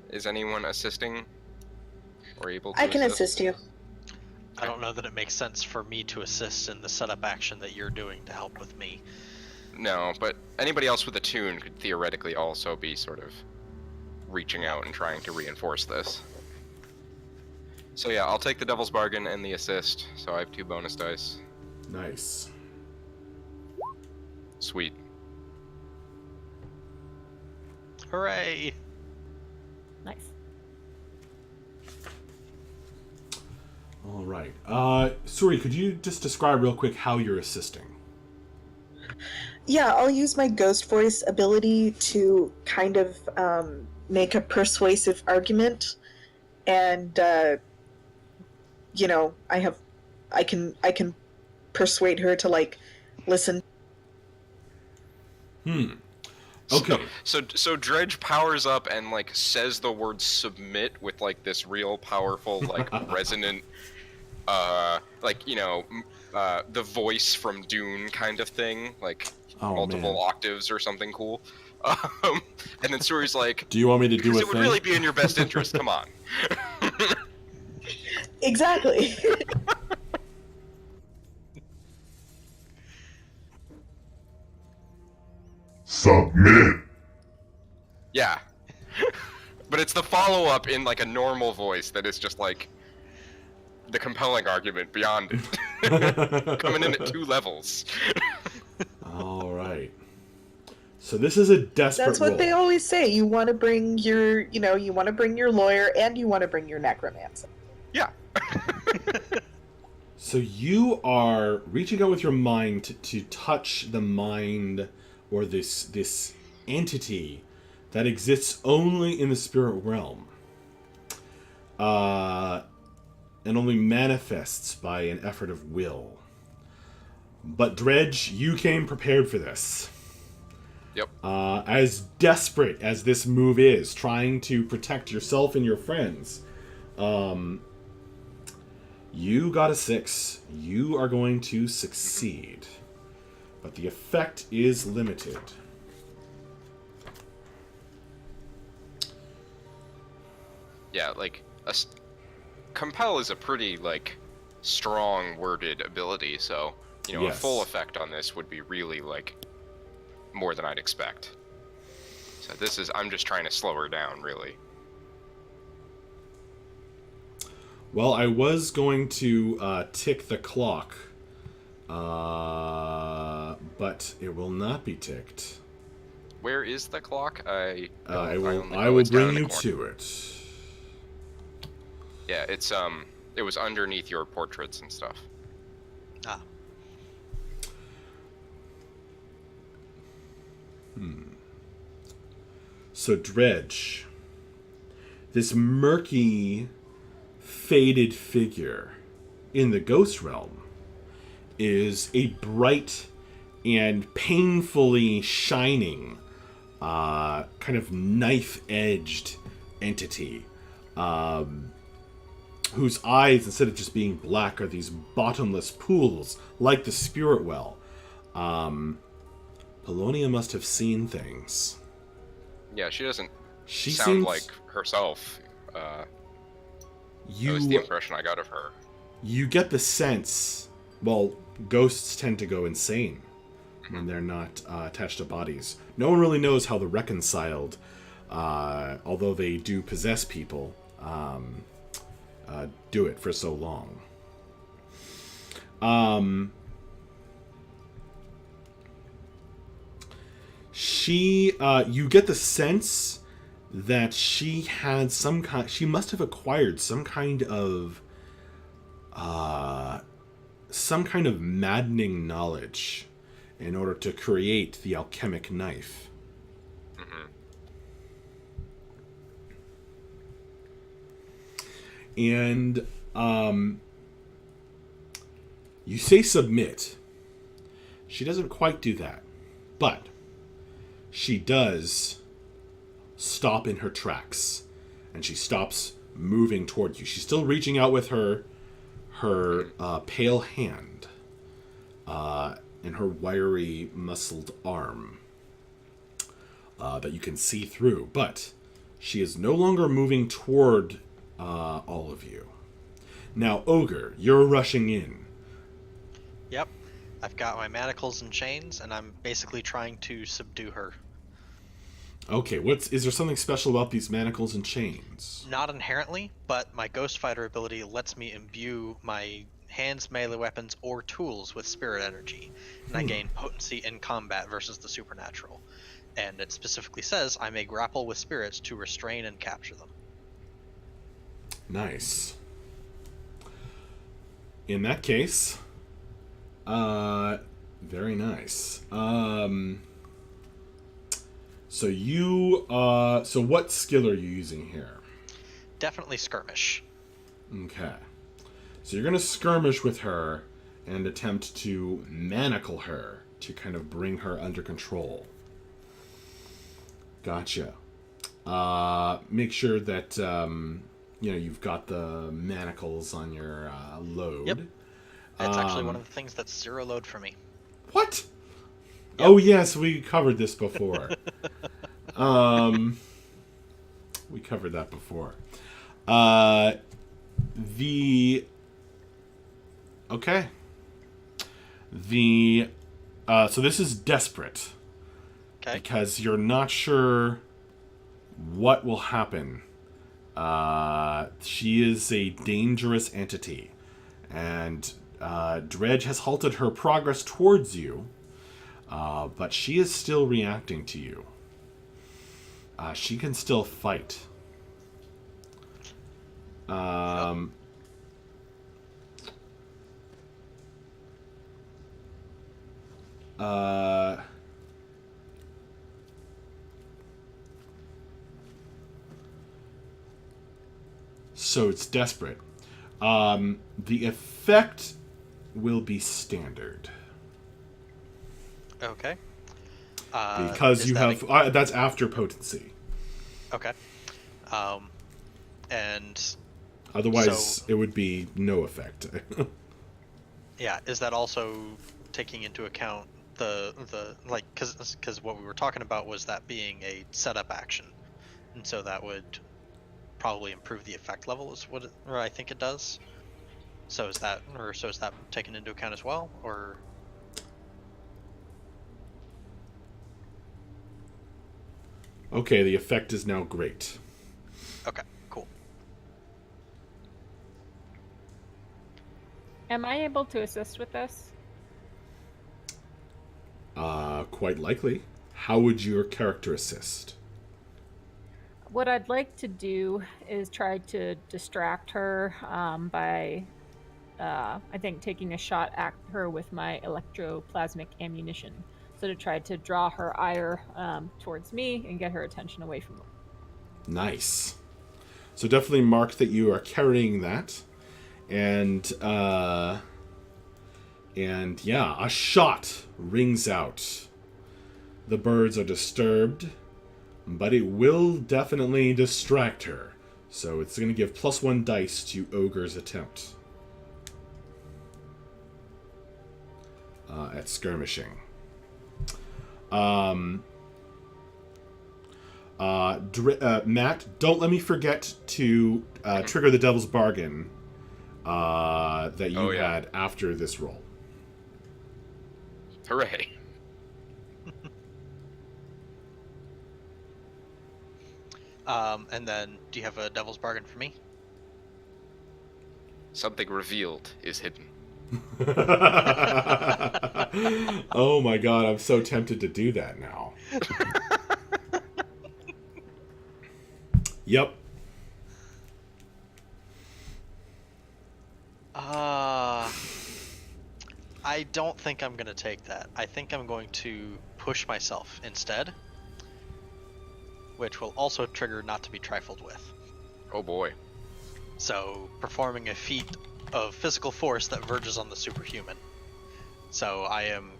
B: Is anyone assisting or able to
C: I can assist you.
D: I don't know that it makes sense for me to assist in the setup action that you're doing to help with me.
B: No, but anybody else with a tune could theoretically also be sort of reaching out and trying to reinforce this. So yeah, I'll take the devil's bargain and the assist, so I have 2 bonus dice.
A: Nice.
B: Sweet.
D: Hooray!
E: Nice.
A: All right. Suri, could you just describe real quick how you're assisting?
C: Yeah, I'll use my ghost voice ability to kind of make a persuasive argument, and you know, I can persuade her to like listen.
A: Okay.
B: So Dredge powers up and like says the word submit with like this real powerful like resonant like, you know, the voice from Dune kind of thing, like
A: Oh,
B: multiple
A: man.
B: octaves or something cool. And then Suri's like,
A: Do you want me to do
B: because
A: a
B: it would
A: thing?
B: really be in your best interest, come on.
C: Exactly.
F: Submit.
B: Yeah. But it's the follow-up in like a normal voice that is just like the compelling argument beyond it. Coming in at 2 levels.
A: All right. So this is a desperate
C: That's what
A: roll.
C: they always say. You want to bring your, you want to bring your lawyer and you want to bring your necromancer.
B: Yeah.
A: So you are reaching out with your mind to touch the mind or this entity that exists only in the spirit realm. And only manifests by an effort of will. But Dredge, you came prepared for this.
B: Yep.
A: As desperate as this move is, trying to protect yourself and your friends, you got a 6. You are going to succeed. But the effect is limited.
B: Yeah, like compel is a pretty like strong worded ability, so you know,
A: Yes.
B: a full effect on this would be really like more than I'd expect. So this is, I'm just trying to slow her down, really.
A: Well, I was going to tick the clock, but it will not be ticked.
B: Where is the clock? I
A: I will
B: only know
A: bring
B: it's down in the
A: you
B: corner.
A: to it.
B: Yeah, it's it was underneath your portraits and stuff.
D: Ah,
A: So Dredge, this murky, faded figure in the ghost realm is a bright and painfully shining, kind of knife-edged entity, whose eyes, instead of just being black, are these bottomless pools, like the spirit well. Polonia must have seen things.
B: Yeah, she doesn't
A: She
B: sound
A: seems
B: like herself. That was the
A: You
B: impression I got of her.
A: you get the sense, well, ghosts tend to go insane when they're not attached to bodies. No one really knows how they're reconciled, although they do possess people, do it for so long. You get the sense that she had she must have acquired some kind of maddening knowledge in order to create the alchemic knife. And you say submit. She doesn't quite do that, but she does stop in her tracks, and she stops moving toward you. She's still reaching out with her pale hand and her wiry, muscled arm that you can see through, but she is no longer moving toward all of you. Now, Ogre, you're rushing in.
D: Yep. I've got my manacles and chains, and I'm basically trying to subdue her.
A: Okay, is there something special about these manacles and chains?
D: Not inherently, but my Ghost Fighter ability lets me imbue my hands, melee weapons, or tools with spirit energy, and I gain potency in combat versus the supernatural. And it specifically says I may grapple with spirits to restrain and capture them.
A: Nice. In that case, very nice. So what skill are you using here?
D: Definitely skirmish.
A: Okay. So you're going to skirmish with her and attempt to manacle her to kind of bring her under control. Gotcha. Make sure that you've got the manacles on your load.
D: Yep. That's actually one of the things that's zero load for me.
A: What?
D: Yep.
A: Oh yes, we covered this before. We covered that before. Okay. So this is desperate.
D: Okay.
A: Because you're not sure what will happen. She is a dangerous entity, and Dredge has halted her progress towards you, but she is still reacting to you. She can still fight. So it's desperate. The effect will be standard.
D: Okay.
A: Because you have... that's after potency.
D: Okay. And...
A: Otherwise, it would be no effect.
D: Yeah, is that also taking into account because what we were talking about was that being a setup action, and so that would probably improve the effect level, is what I think it does. So is that taken into account as well, or?
A: Okay, the effect is now great.
D: Okay, cool.
E: Am I able to assist with this?
A: Quite likely. How would your character assist?
E: What I'd like to do is try to distract her by, I think, taking a shot at her with my electroplasmic ammunition. So to try to draw her ire towards me and get her attention away from me.
A: Nice. So definitely mark that you are carrying that. And yeah, a shot rings out. The birds are disturbed, but it will definitely distract her. So it's going to give +1 dice to Ogre's attempt at skirmishing. Matt, don't let me forget to trigger the Devil's Bargain that you had after this roll.
B: Hooray.
D: And then, do you have a Devil's Bargain for me?
B: Something revealed is hidden.
A: Oh my god, I'm so tempted to do that now. Yep.
D: I don't think I'm going to take that. I think I'm going to push myself instead, which will also trigger not to be trifled with.
B: Oh boy.
D: So, performing a feat of physical force that verges on the superhuman. So I am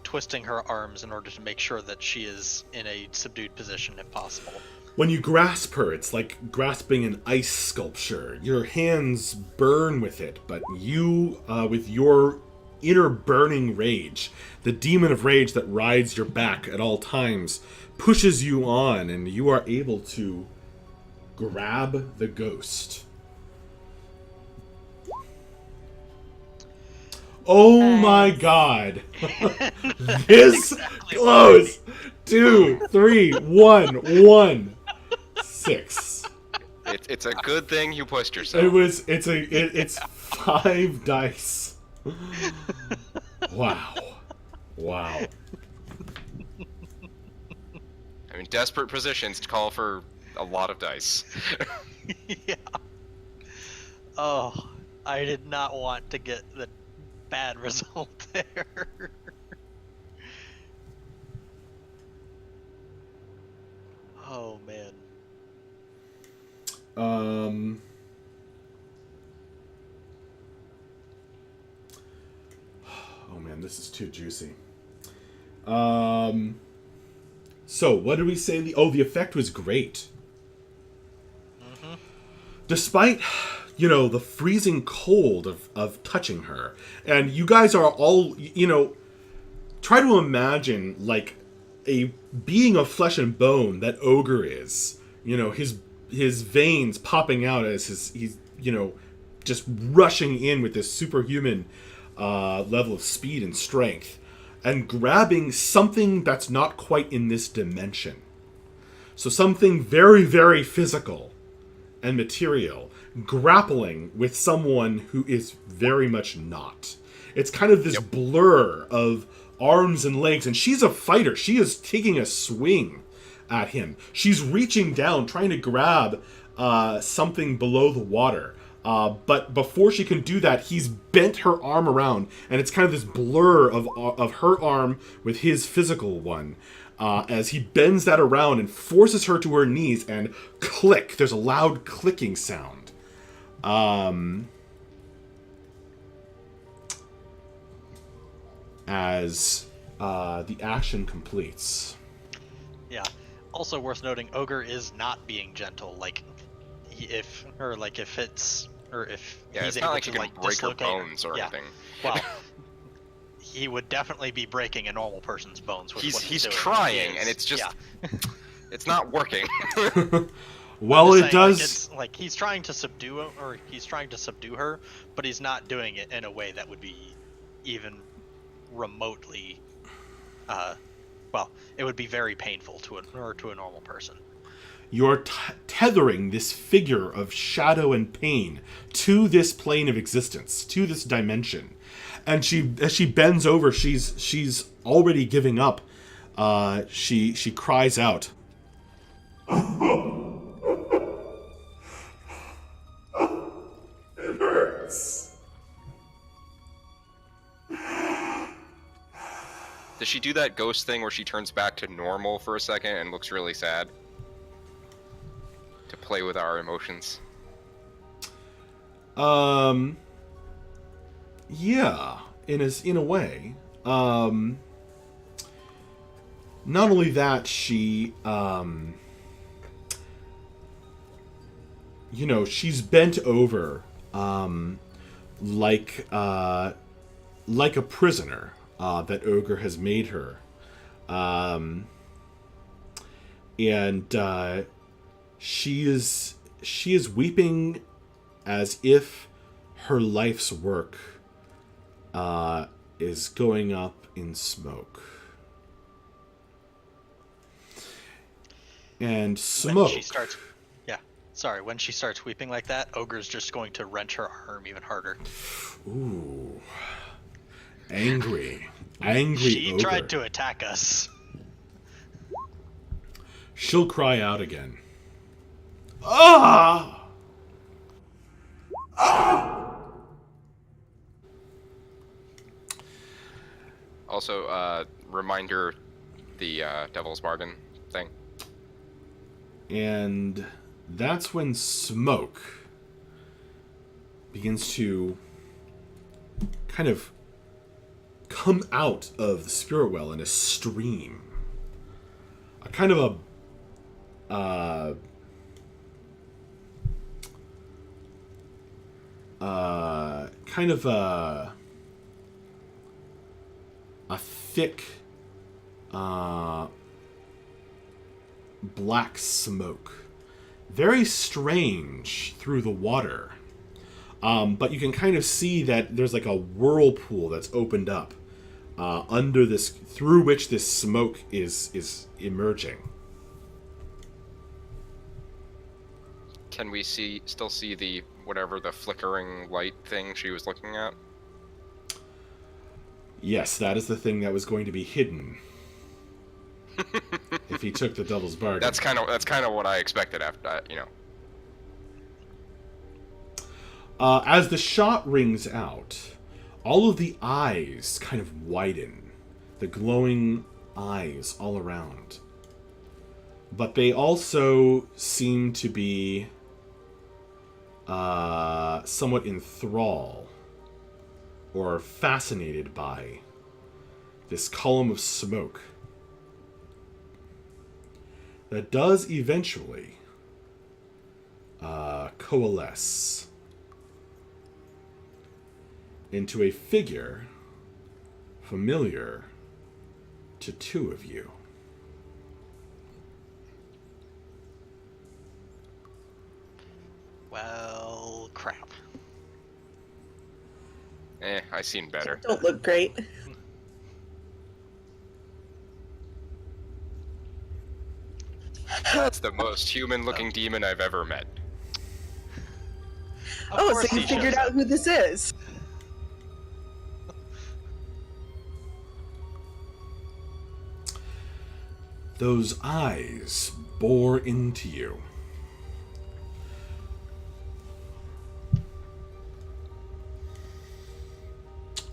D: twisting her arms in order to make sure that she is in a subdued position if possible.
A: When you grasp her, it's like grasping an ice sculpture. Your hands burn with it, but you, with your inner burning rage, the demon of rage that rides your back at all times, pushes you on, and you are able to grab the ghost. Oh my god. This close. 2, 3, 1, 1. 6.
B: It's a good thing you pushed yourself.
A: It's 5 dice. Wow.
B: I mean, desperate positions call for a lot of dice.
D: Yeah. Oh, I did not want to get the bad result there. Oh man.
A: Oh man, this is too juicy. So what did we say? The effect was great.
D: Mm-hmm.
A: Despite, the freezing cold of touching her. And you guys are all, try to imagine, like, a being of flesh and bone that Ogre is. His veins popping out as he's just rushing in with this superhuman level of speed and strength. And grabbing something that's not quite in this dimension. So something very, very physical and material, grappling with someone who is very much not. It's kind of this blur of arms and legs, and she's a fighter. She is taking a swing at him. She's reaching down, trying to grab something below the water. But before she can do that, he's bent her arm around, and it's kind of this blur of her arm with his physical one. As he bends that around and forces her to her knees, and click, there's a loud clicking sound. As the action completes.
D: Yeah. Also worth noting, Ogre is not being gentle. If
B: Yeah,
D: he's
B: it's
D: able
B: not like
D: to
B: you can break her
D: dislocate her.
B: bones or
D: Yeah.
B: anything.
D: Well, he would definitely be breaking a normal person's bones with what
B: He's
D: doing.
B: trying,
D: He is-
B: and it's just
D: yeah.
B: it's not working.
A: Well,
D: I'm
A: it
D: just saying,
A: does.
D: he's trying to subdue her, but he's not doing it in a way that would be even remotely. It would be very painful to a normal person.
A: You're tethering this figure of shadow and pain to this plane of existence, to this dimension. And as she bends over, she's already giving up. She cries out. It hurts.
B: Does she do that ghost thing where she turns back to normal for a second and looks really sad? To play with our emotions.
A: Yeah, in a way. Not only that, she, she's bent over, like a prisoner, that Ogre has made her. and she is weeping as if her life's work is going up in smoke. And smoke.
D: When she starts, when she starts weeping like that, Ogre's just going to wrench her arm even harder.
A: Ooh. Angry
D: She
A: ogre.
D: tried to attack us.
A: She'll cry out again. Ah!
B: Also, reminder, the Devil's Bargain thing.
A: And that's when smoke begins to kind of come out of the spirit well in a stream. A kind of a thick black smoke. Very strange through the water. But you can kind of see that there's like a whirlpool that's opened up under this, through which this smoke is emerging.
B: Can we still see the whatever the flickering light thing she was looking at?
A: Yes, that is the thing that was going to be hidden if he took the Devil's Bargain.
B: That's kind of what I expected after that, you know.
A: As the shot rings out, all of the eyes kind of widen. The glowing eyes all around. But they also seem to be somewhat enthralled or fascinated by this column of smoke that does eventually coalesce into a figure familiar to two of you.
D: Well, crap.
B: I seen better.
C: Don't look great.
B: That's the most human-looking demon I've ever met.
D: Of
C: Oh,
D: course
C: so you
D: he
C: figured
D: shows
C: out who this is.
A: Those eyes bore into you.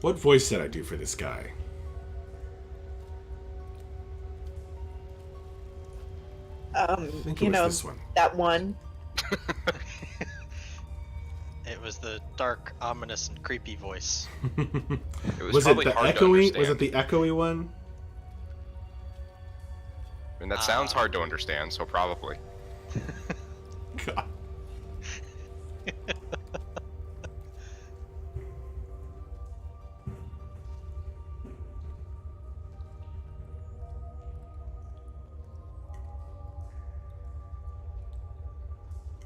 A: What voice did I do for this guy? I think it was this one.
C: That one.
D: It was the dark, ominous, and creepy voice.
B: It
A: Was it
B: probably
A: the
B: hard to
A: echoey?
B: understand.
A: Was it the echoey one?
B: I mean, that sounds hard to understand, so probably.
A: God.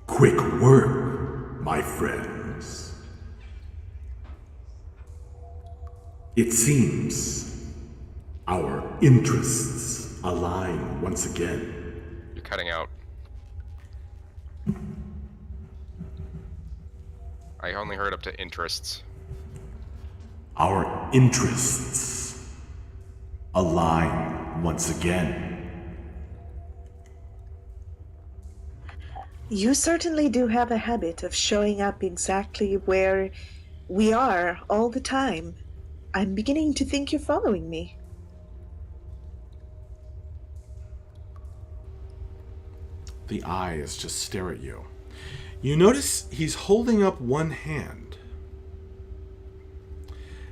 F: Quick work, my friends. It seems our interests align once again.
B: You're cutting out. I only heard up to interests.
F: Our interests align once again.
C: You certainly do have a habit of showing up exactly where we are all the time. I'm beginning to think you're following me.
A: The eyes just stare at you. You notice he's holding up one hand.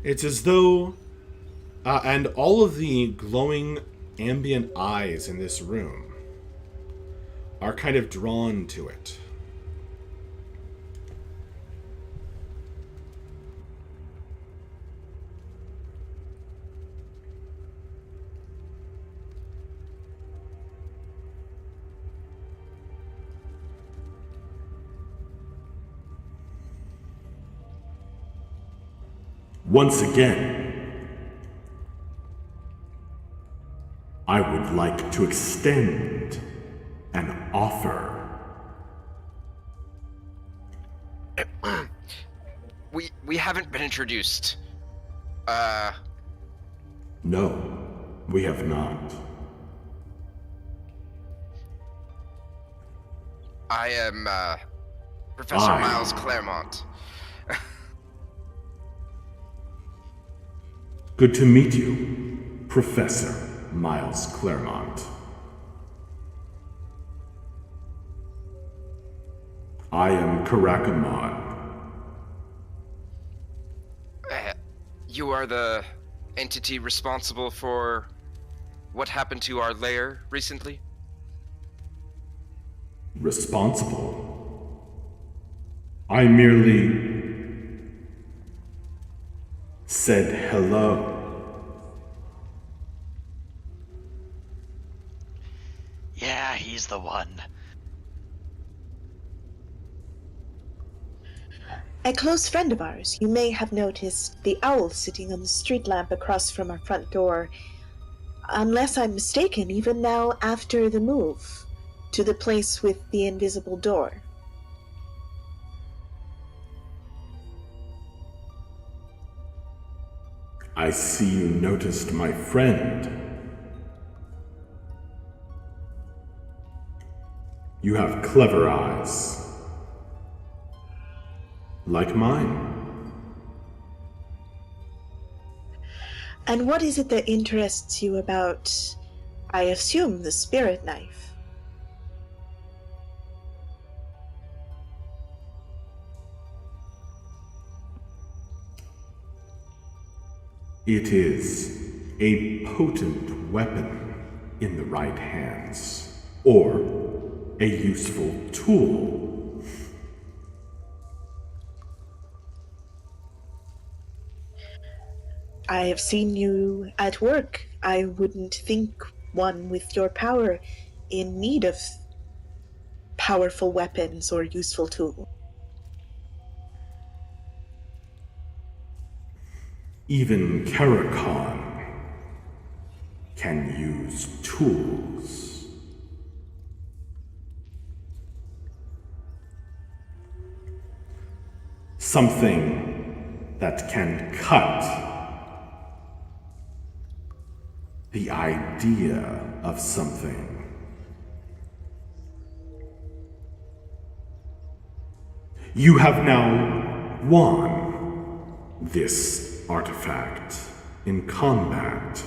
A: It's as though, and all of the glowing ambient eyes in this room are kind of drawn to it.
F: once again, I would like to extend an offer.
B: We haven't been introduced.
F: No, we have not.
B: I am, Professor Miles Claremont.
F: Good to meet you, Professor Miles Claremont. I am Karakamon.
B: You are the entity responsible for what happened to our lair recently?
F: Responsible? I merely said hello.
D: Yeah, he's the one.
C: A close friend of ours, you may have noticed the owl sitting on the street lamp across from our front door. Unless I'm mistaken, even now after the move to the place with the invisible door.
F: I see you noticed my friend. You have clever eyes. Like mine.
C: And what is it that interests you about, I assume, the spirit knife?
F: It is a potent weapon in the right hands, or a useful tool.
C: I have seen you at work. I wouldn't think one with your power in need of powerful weapons or useful tools.
F: Even Karakhan can use tools. Something that can cut the idea of something. You have now won this artifact in combat.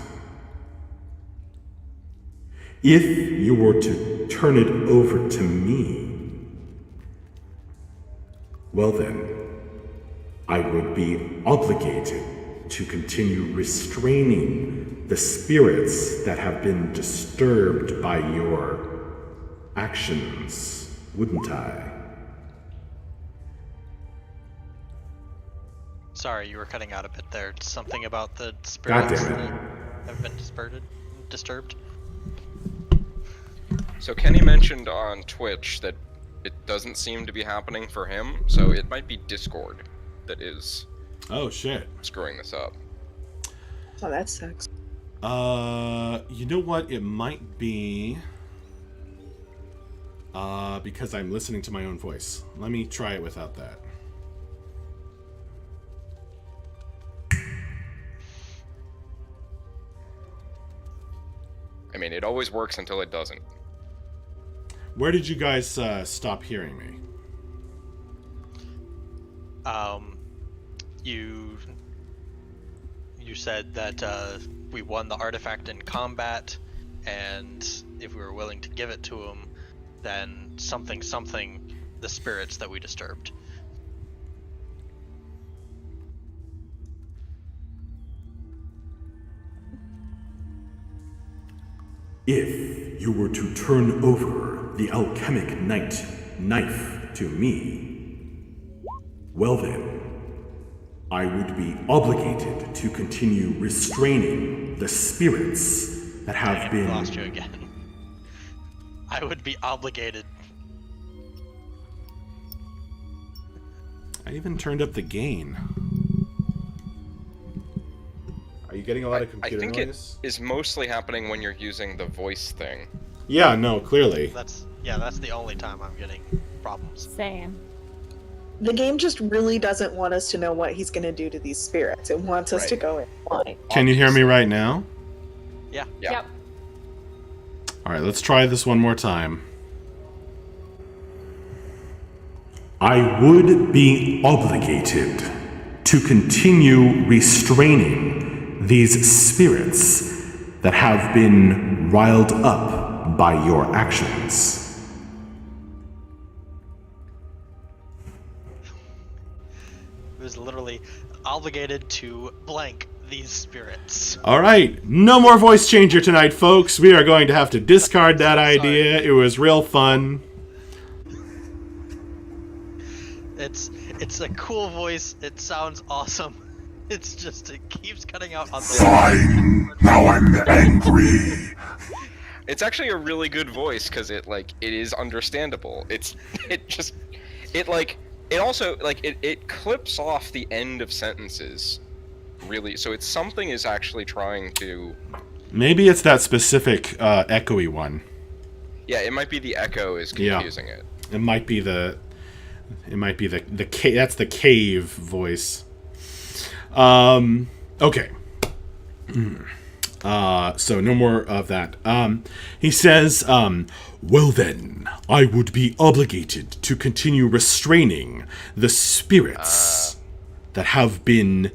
F: If you were to turn it over to me, well then, I would be obligated to continue restraining the spirits that have been disturbed by your actions, wouldn't I?
D: Sorry, you were cutting out a bit there. Something about the spirits
F: God
D: that
F: damn it.
D: have been disturbed.
B: So Kenny mentioned on Twitch that it doesn't seem to be happening for him, so it might be Discord that is
A: Oh shit.
B: screwing this up.
C: Oh, that sucks.
A: You know what? It might be because I'm listening to my own voice. Let me try it without that.
B: I mean, it always works until it doesn't.
A: Where did you guys stop hearing me?
D: You said that we won the artifact in combat, and if we were willing to give it to him, then something the spirits that we disturbed.
F: If you were to turn over the alchemic knife to me, well then, I would be obligated to continue restraining the spirits that have
D: Dang it,
F: been...
D: I lost you again. I would be obligated.
A: I even turned up the gain. Are you getting a lot of
B: I
A: computer
B: think
A: noise?
B: it is mostly happening when you're using the voice thing.
A: Yeah, no, clearly.
D: That's the only time I'm getting problems.
E: Same.
C: The game just really doesn't want us to know what he's going to do to these spirits. It wants us to
B: Right.
C: go in blind.
A: Can you hear me right now?
D: Yeah.
B: Yeah.
E: Yep.
A: All right, let's try this one more time.
F: I would be obligated to continue restraining these spirits that have been riled up by your actions.
D: It was literally obligated to blank these spirits.
A: All right, no more voice changer tonight, folks. We are going to have to discard that idea. It was real fun.
D: It's a cool voice. It sounds awesome. It's just it keeps cutting out on the.
F: Fine, now I'm angry.
B: It's actually a really good voice because it is understandable. It also it clips off the end of sentences. Really, so it's something is actually trying to.
A: Maybe it's that specific echoey one.
B: Yeah, it might be the echo is confusing it.
A: It might be the that's the cave voice. Okay. So no more of that. He says, well then, I would be obligated to continue restraining the spirits that have been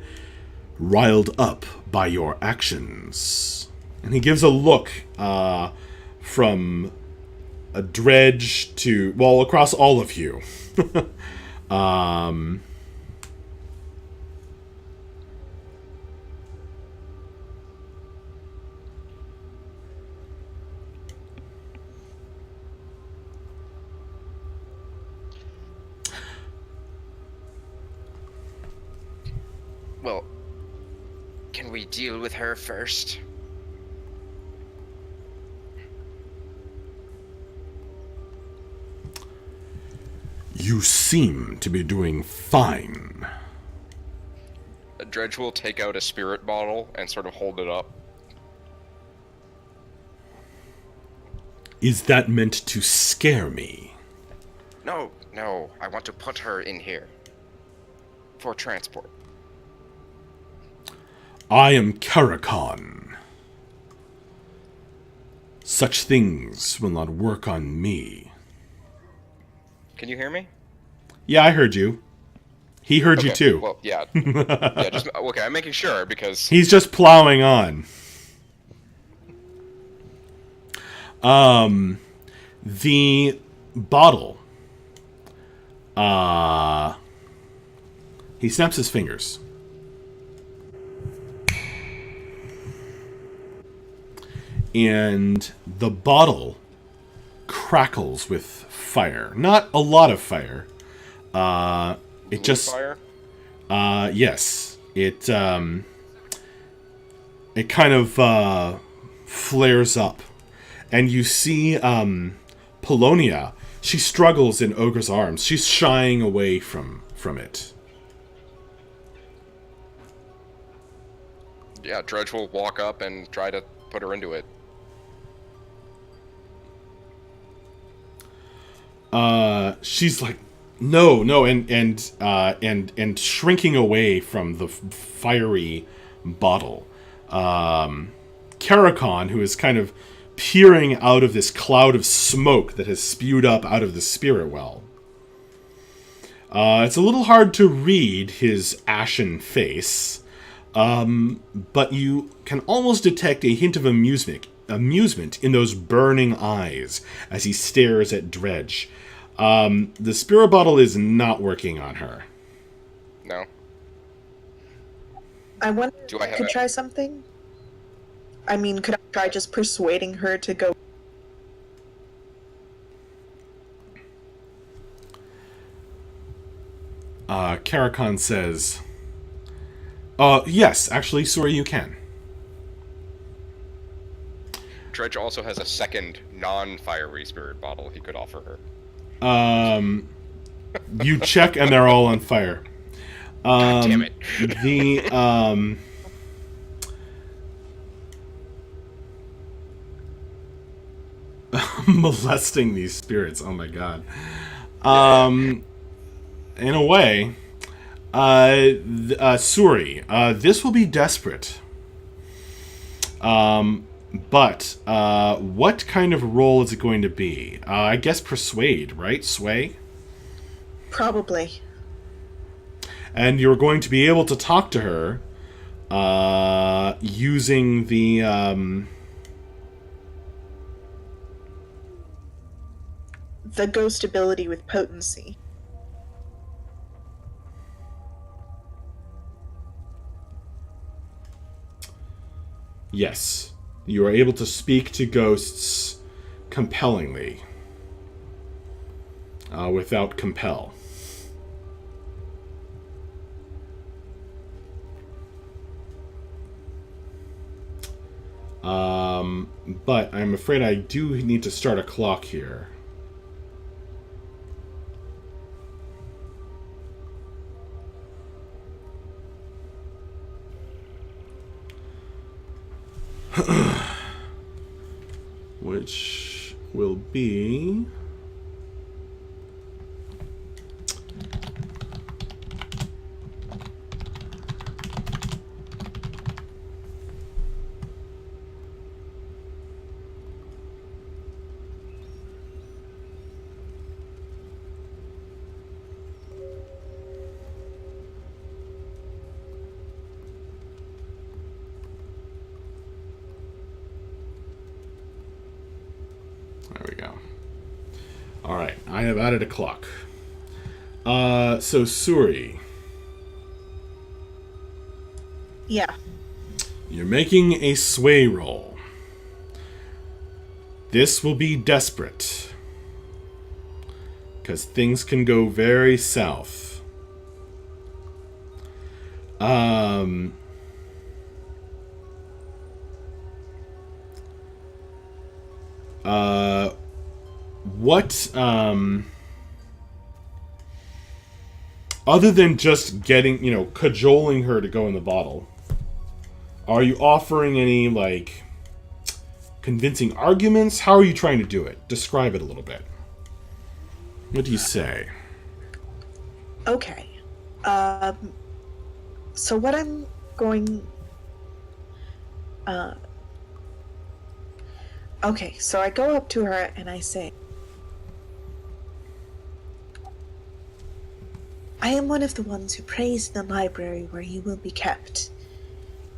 A: riled up by your actions. And he gives a look from a Dredge to, well, across all of you.
B: Well, can we deal with her first?
F: You seem to be doing fine.
B: Dredge will take out a spirit bottle and sort of hold it up.
F: Is that meant to scare me?
B: No, I want to put her in here. For transport.
F: I am Karakhan. Such things will not work on me.
B: Can you hear me?
A: Yeah, I heard you. He heard you too.
B: Well, yeah. Yeah, just okay, I'm making sure because
A: He's just plowing on. The bottle. He snaps his fingers. And the bottle crackles with fire. Not a lot of fire. It just
B: fire.
A: yes. It kind of flares up. And you see Polonia. She struggles in Ogre's arms. She's shying away from it.
B: Yeah, Dredge will walk up and try to put her into it.
A: She's like, no, and shrinking away from the fiery bottle. Karakhan, who is kind of peering out of this cloud of smoke that has spewed up out of the spirit well. It's a little hard to read his ashen face, but you can almost detect a hint of amusement in those burning eyes as he stares at Dredge. The spirit bottle is not working on her.
B: No.
C: I wonder
B: Do
C: if
B: I
C: I
B: have
C: could
B: a-
C: try something. I mean, could I try just persuading her to go?
A: Karakhan says, yes, actually, Suri, you can.
B: Dredge also has a second non-fiery spirit bottle he could offer her.
A: You check and they're all on fire.
B: God damn it.
A: molesting these spirits. Oh my god. In a way, Suri, this will be desperate. But what kind of role is it going to be? I guess persuade, right? Sway?
C: Probably.
A: And you're going to be able to talk to her using the
C: ghost ability with potency.
A: Yes. You are able to speak to ghosts compellingly. Without compel. But I'm afraid I do need to start a clock here. Which will be... There we go. Alright, I have added a clock. So Suri.
C: Yeah.
A: You're making a sway roll. This will be desperate. Because things can go very south. What, other than just getting, cajoling her to go in the bottle, are you offering any, convincing arguments? How are you trying to do it? Describe it a little bit. What do you say?
C: Okay. So what I'm going... Okay, so I go up to her and I say, I am one of the ones who prays in the library where you will be kept.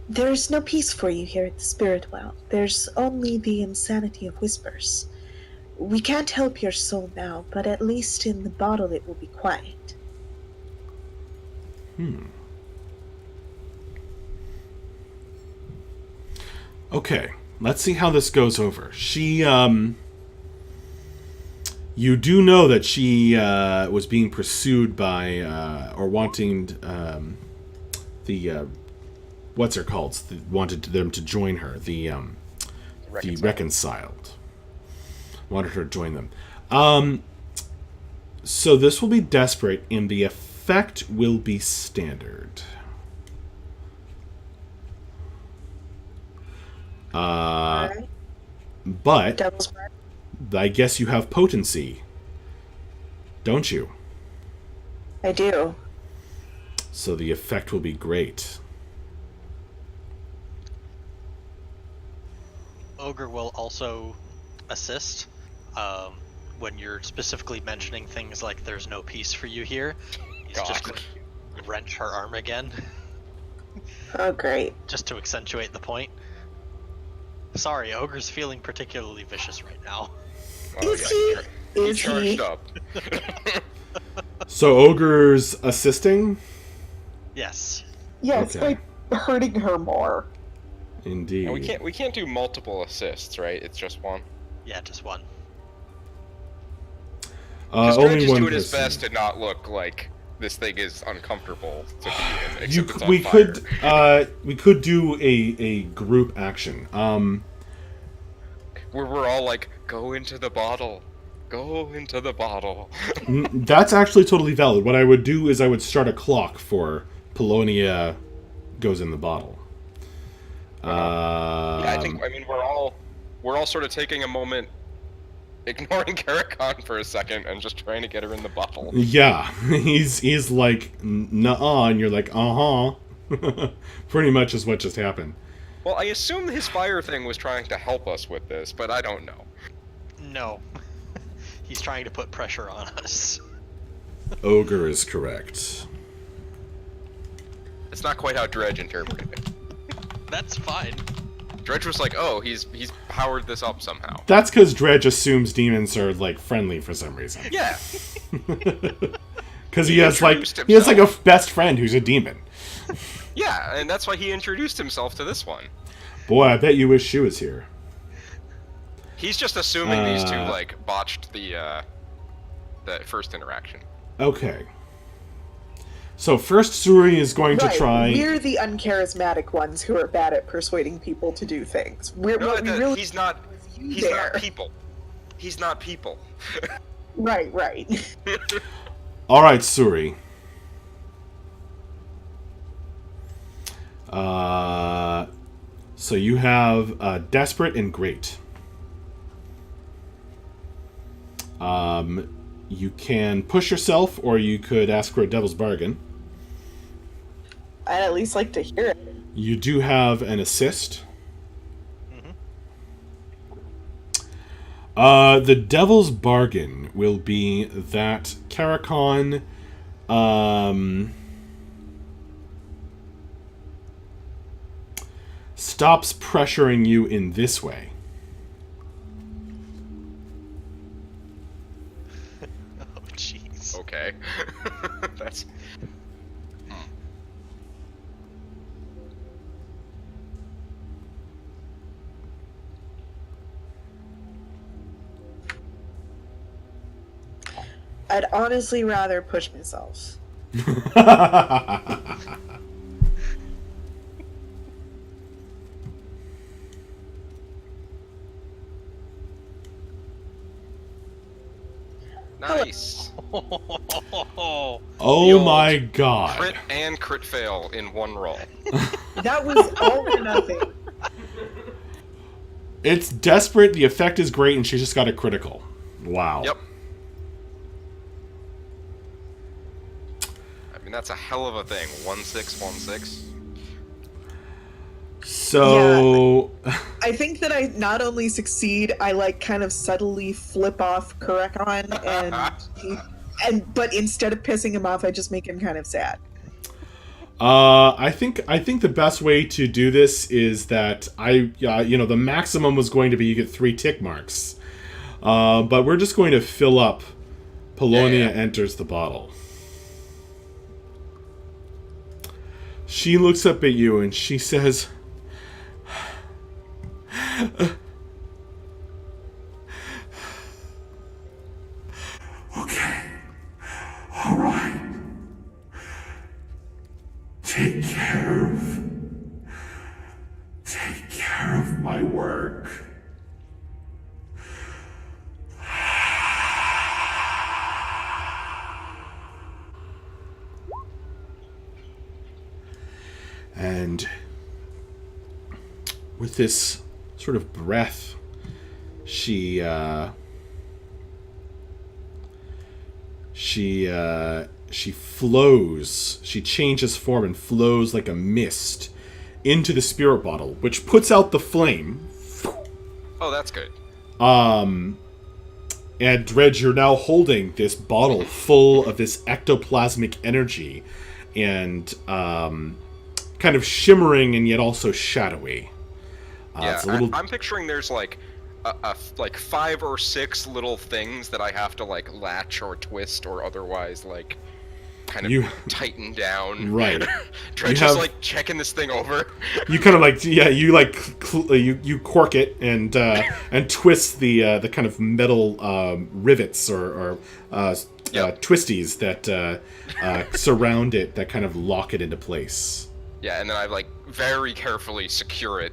C: There is no peace for you here at the Spirit Well. There's only the insanity of whispers. We can't help your soul now, but at least in the bottle it will be quiet.
A: Okay, let's see how this goes over. She, you do know that she was being pursued by, or wanting the, what's her called? Wanted them to join her. The Reconciled. Wanted her to join them. So this will be desperate, and the effect will be standard.
C: Alright.
A: But
C: Devil's breath.
A: I guess you have potency, don't you?
C: I do.
A: So the effect will be great.
D: Ogre will also assist when you're specifically mentioning things like there's no peace for you here. He's just
B: God.
D: going to wrench her arm again,
C: Oh, great.
D: just to accentuate the point. Sorry, Ogre's feeling particularly vicious right now.
B: Oh,
C: Is
B: yeah,
C: he?
B: he
C: Is
B: charged
C: he?
B: up.
A: So Ogre's assisting?
D: Yes.
C: Yeah, it's
A: Okay.
C: by hurting her more.
A: Indeed.
B: And we can't do multiple assists, right? It's just one.
D: Yeah, just one.
B: Because
A: only
B: is
A: one
B: doing his
A: person.
B: best to not look like this thing is uncomfortable to be in.
A: You,
B: Except it's on
A: we
B: fire.
A: we could do a group action.
B: Where we're all like, go into the bottle. Go into the bottle.
A: That's actually totally valid. What I would do is I would start a clock for Polonia goes in the bottle.
B: Yeah, I mean we're all sort of taking a moment ignoring Karakhan for a second and just trying to get her in the bottle.
A: Yeah, he's like, nuh-uh, and you're like, uh-huh. Pretty much is what just happened.
B: Well, I assume his fire thing was trying to help us with this, but I don't know.
D: No. He's trying to put pressure on us.
A: Ogre is correct.
B: It's not quite how Dredge interpreted it.
D: That's fine.
B: Dredge was like, oh, he's powered this up somehow.
A: That's because Dredge assumes demons are, like, friendly for some reason.
B: Yeah.
A: Because
B: He
A: he has like
B: introduced
A: a best friend who's a demon.
B: Yeah, and that's why he introduced himself to this one.
A: Boy, I bet you wish she was here.
B: He's just assuming these two like botched the first interaction.
A: Okay. So first, Suri is going to
C: Right,
A: try.
C: we're the uncharismatic ones who are bad at persuading people to do things.
B: He's not
C: there.
B: people. He's not people.
C: Right.
A: All right, Suri. So you have desperate and great. You can push yourself, or you could ask for a devil's bargain.
C: I'd at least like to hear it.
A: You do have an assist. The devil's bargain will be that Karakhan stops pressuring you in this way.
D: Oh, jeez.
B: Okay. That's
C: I'd honestly rather push myself.
B: nice.
A: Oh
B: old
A: my god.
B: Crit and crit fail in one roll.
C: That was all or nothing.
A: It's desperate, the effect is great, and she just got a critical. Wow.
B: Yep. I mean, that's a hell of a thing. 1-6, 1-6.
A: So...
C: I think that I not only succeed, I like kind of subtly flip off Karakhan, but instead of pissing him off, I just make him kind of sad.
A: I think the best way to do this is that the maximum was going to be you get 3 tick marks. But we're just going to fill up Polonia enters the bottle. She looks up at you and she says,
F: Okay. All right. Take care of my work.
A: and with this sort of breath, she flows. She changes form and flows like a mist into the spirit bottle, which puts out the flame.
B: Oh, that's good.
A: And Dredge, you're now holding this bottle full of this ectoplasmic energy, and kind of shimmering and yet also shadowy.
B: Yeah,
A: it's a little...
B: I'm picturing there's like like 5 or 6 little things that I have to like latch or twist or otherwise like kind of tighten down.
A: Right.
B: Dredge is like checking this thing over.
A: You kind of like you cork it and twist the kind of metal rivets or twisties that surround it that kind of lock it into place.
B: Yeah, and then I like very carefully secure it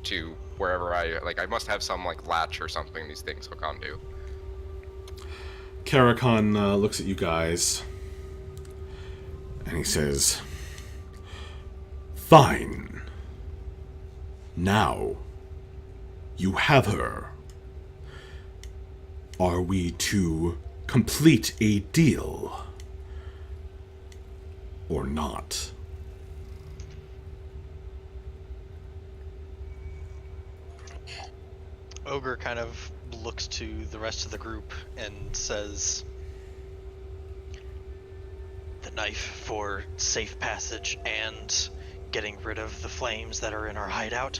B: to wherever I must have some like latch or something these things hook onto.
A: Karakhan looks at you guys and he says, "Fine. Now you have her.
F: Are we to complete a deal? Or not?
D: Ogre kind of looks to the rest of the group and says, "The knife for safe passage and getting rid of the flames that are in our hideout.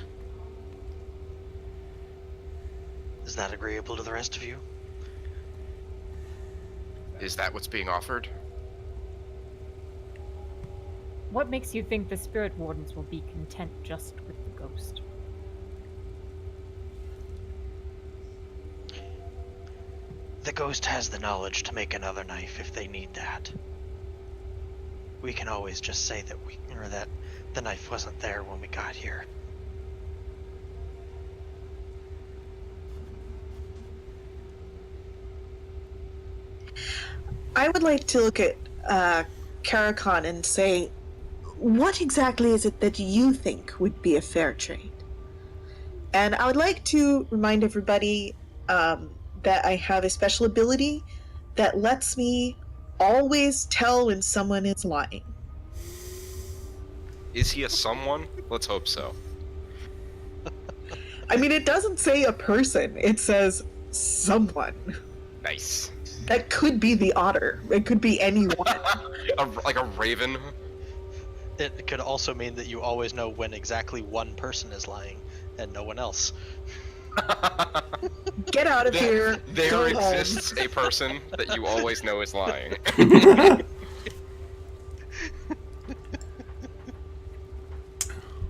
D: Is that agreeable to the rest of you?"
B: Is that what's being offered?
E: What makes you think the spirit wardens will be content just with the ghost?
D: The ghost has the knowledge to make another knife if they need that. We can always just say that that the knife wasn't there when we got here.
C: I would like to look at Karakhan and say, what exactly is it that you think would be a fair trade? And I would like to remind everybody that I have a special ability that lets me always tell when someone is lying.
B: Is he a someone? Let's hope so.
C: I mean, it doesn't say a person, it says someone.
B: Nice.
C: That could be the otter. It could be anyone.
B: Like a raven?
D: It could also mean that you always know when exactly one person is lying and no one else.
C: Get out of here.
B: There
C: Go
B: exists
C: home.
B: a person that you always know is lying.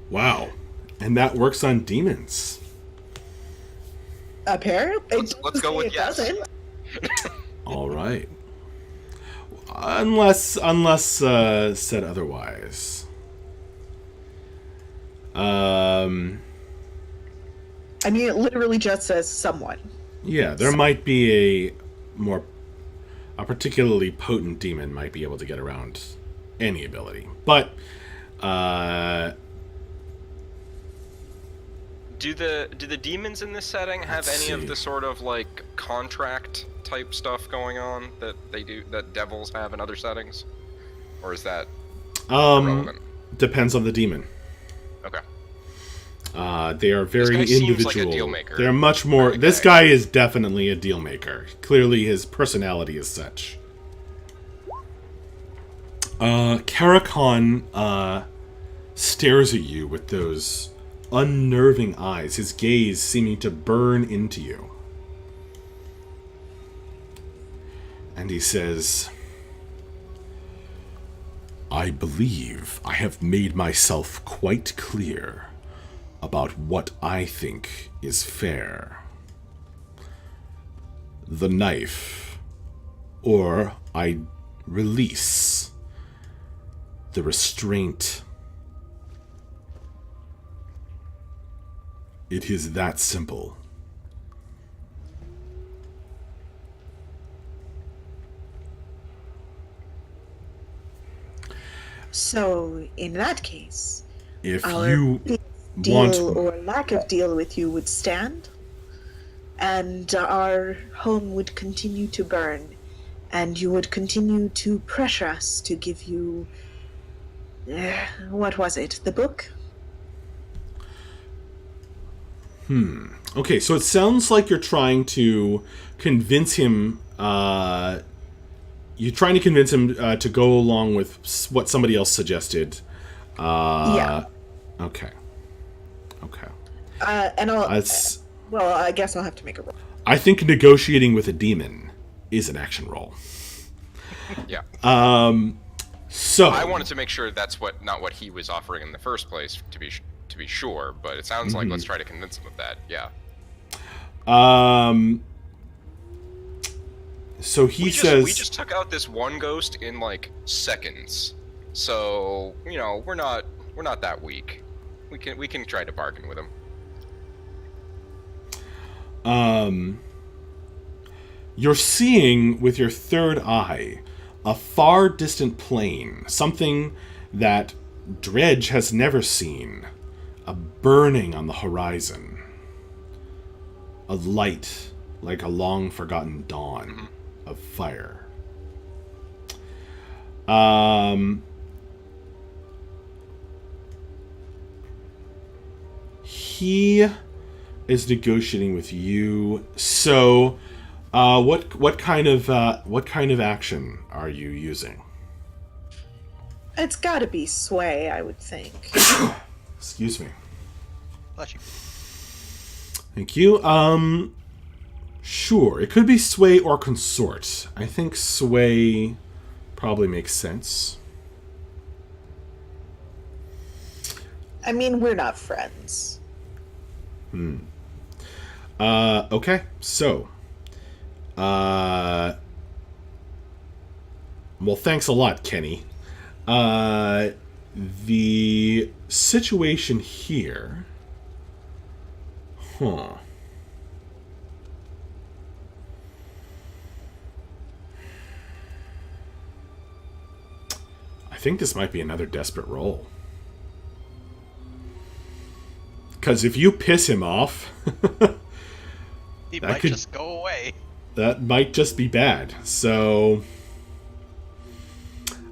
A: Wow. And that works on demons.
C: Apparently,
B: Let's go with
C: it
B: yes.
C: doesn't.
A: All right. Unless said otherwise.
C: I mean, it literally just says someone.
A: Yeah, there might be a particularly potent demon might be able to get around any ability. But
B: Do the demons in this setting have
A: Let's
B: any of
A: see.
B: the sort of like contract type stuff going on that devils have in other settings? Or is that irrelevant?
A: depends on the demon.
B: Okay.
A: They are very
B: guy seems
A: individual.
B: like a deal maker.
A: They're much more.
B: Very
A: This
B: good.
A: guy is definitely a deal maker. Clearly, his personality is such. Karakhan stares at you with those unnerving eyes, his gaze seeming to burn into you. And he says, "I believe I have made myself quite clear about what I think is fair. The knife, or I release the restraint. It is that simple."
C: So, in that case,
A: If
C: our
A: you
C: deal
A: want,
C: or lack of deal with you would stand, and our home would continue to burn, and you would continue to pressure us to give you. What was it? The book?
A: okay, so it sounds like you're trying to convince him. You're trying to convince him to go along with what somebody else suggested.
C: Yeah.
A: Okay. Okay.
C: And I'll.
A: It's,
C: Well, I guess I'll have to make a roll.
A: I think negotiating with a demon is an action roll.
B: Yeah.
A: So
B: I wanted to make sure that's not what he was offering in the first place to be sure, but it sounds like let's try to convince him of that. Yeah.
A: So he
B: we
A: says,
B: just took out this one ghost in like seconds. So, we're not that weak. We can try to bargain with him.
A: you're seeing with your third eye a far distant plane, something that Dredge has never seen, a burning on the horizon. A light like a long forgotten dawn of fire. He is negotiating with you. So, what kind of action are you using?
C: It's got to be sway, I would think.
A: Excuse me.
D: Bless you.
A: Thank you. Sure. It could be sway or consort. I think sway probably makes sense.
C: I mean, we're not friends.
A: Okay. So, well, thanks a lot, Kenny. The situation here... Huh. I think this might be another desperate roll. Because if you piss him off...
D: He
A: That
D: might
A: could-
D: just go away.
A: that might just be bad. So...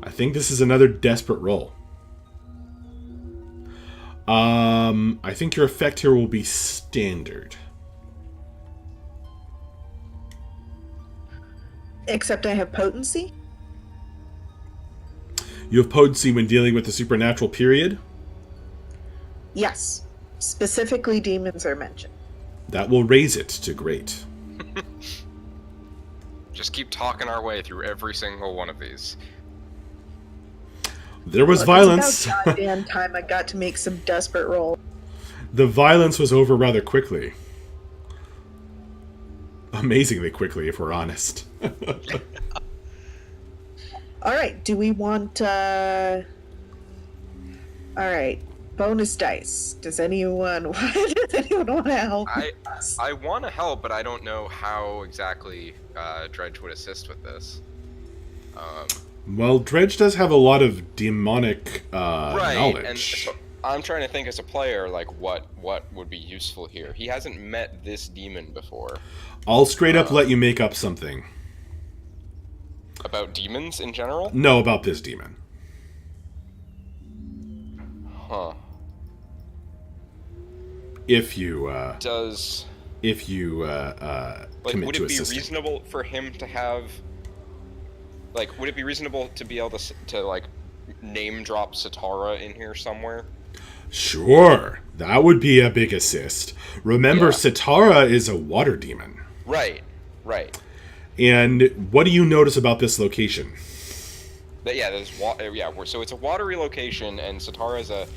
A: I think this is another desperate roll. I think your effect here will be standard.
C: Except I have potency?
A: You have potency when dealing with the supernatural period.
C: Yes. Specifically, demons are mentioned.
A: That will raise it to great.
B: Just keep talking our way through every single one of these.
A: There was
C: Look,
A: violence.
C: It's about goddamn time I got to make some desperate rolls.
A: The violence was over rather quickly. Amazingly quickly, if we're honest.
C: Alright, do we want, Alright, bonus dice. Does anyone want to help?
B: I want to help, but I don't know how exactly Dredge would assist with this.
A: Well, Dredge does have a lot of demonic
B: Right,
A: knowledge.
B: and so I'm trying to think as a player, like, what would be useful here. He hasn't met this demon before.
A: I'll straight up let you make up something.
B: About demons in general?
A: No, about this demon.
B: Huh.
A: If you
B: Does...
A: commit
B: would
A: to
B: it be
A: assisting.
B: reasonable for him to have... Like, would it be reasonable to be able to like, name drop Satara in here somewhere?
A: Sure, that would be a big assist. Remember,
B: Yeah.
A: Satara is a water demon.
B: Right.
A: And what do you notice about this location?
B: But yeah, so it's a watery location, and Satara is a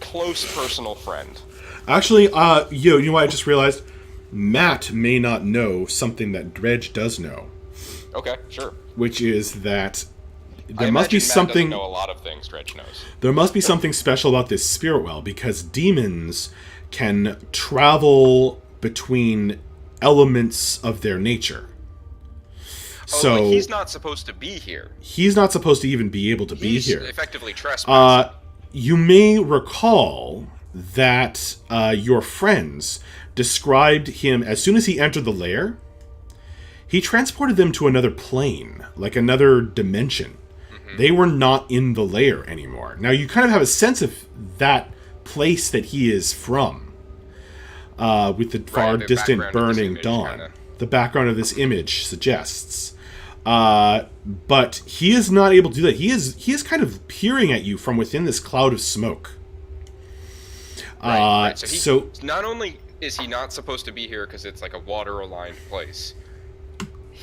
B: close personal friend.
A: Actually, you know what I just realized? Matt may not know something that Dredge does know,
B: Okay, sure.
A: which is that
B: I
A: there must be
B: imagine Matt
A: something.
B: doesn't know a lot of things Dredge knows.
A: There must be something special about this spirit well, because demons can travel between elements of their nature. So
B: like he's not supposed to be here.
A: he's not supposed to even be able to
B: He's
A: be here.
B: effectively trespassing.
A: You may recall that your friends described him as soon as he entered the lair. He transported them to another plane, like another dimension. They were not in the lair anymore. Now you kind of have a sense of that place that he is from, with the far
B: the
A: distant
B: background of this
A: burning
B: image,
A: dawn.
B: kinda.
A: The background of this image suggests. But he is not able to do that. He is kind of peering at you from within this cloud of smoke.
B: Right.
A: So
B: not only is he not supposed to be here because it's like a water-aligned place,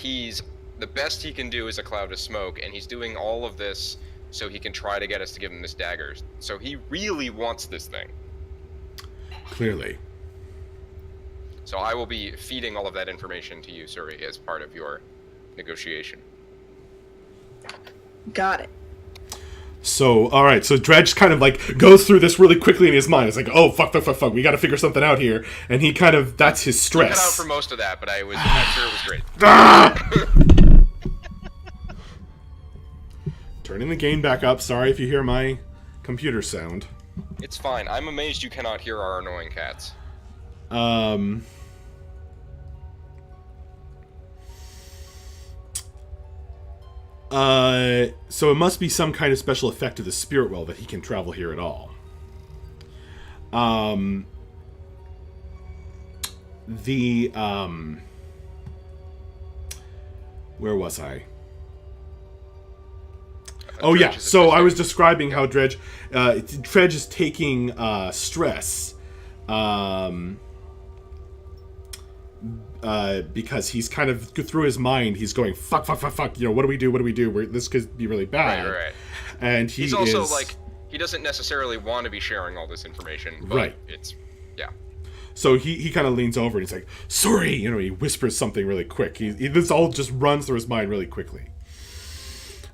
B: the best he can do is a cloud of smoke, and he's doing all of this so he can try to get us to give him this dagger. So he really wants this thing.
A: clearly.
B: So I will be feeding all of that information to you, Suri, as part of your negotiation.
C: Got it.
A: So, alright, so Dredge kind of like goes through this really quickly in his mind. It's like, oh, fuck, we gotta figure something out here. And he kind of, that's his
B: Cut out
A: stress.
B: for most of that, but I'm sure it was great.
A: Turning the game back up. Sorry if you hear my computer sound.
B: It's fine. I'm amazed you cannot hear our annoying cats.
A: So it must be some kind of special effect of the spirit well that he can travel here at all. Where was I? Oh yeah, so I was describing how Dredge is taking stress, because he's kind of through his mind. He's going fuck. You know, what do we do? This could be really bad.
B: Right.
A: And
B: he's also like, he doesn't necessarily want to be sharing all this information. But
A: right.
B: Yeah.
A: So he kind of leans over and he's like, sorry, you know, he whispers something really quick. This all just runs through his mind really quickly.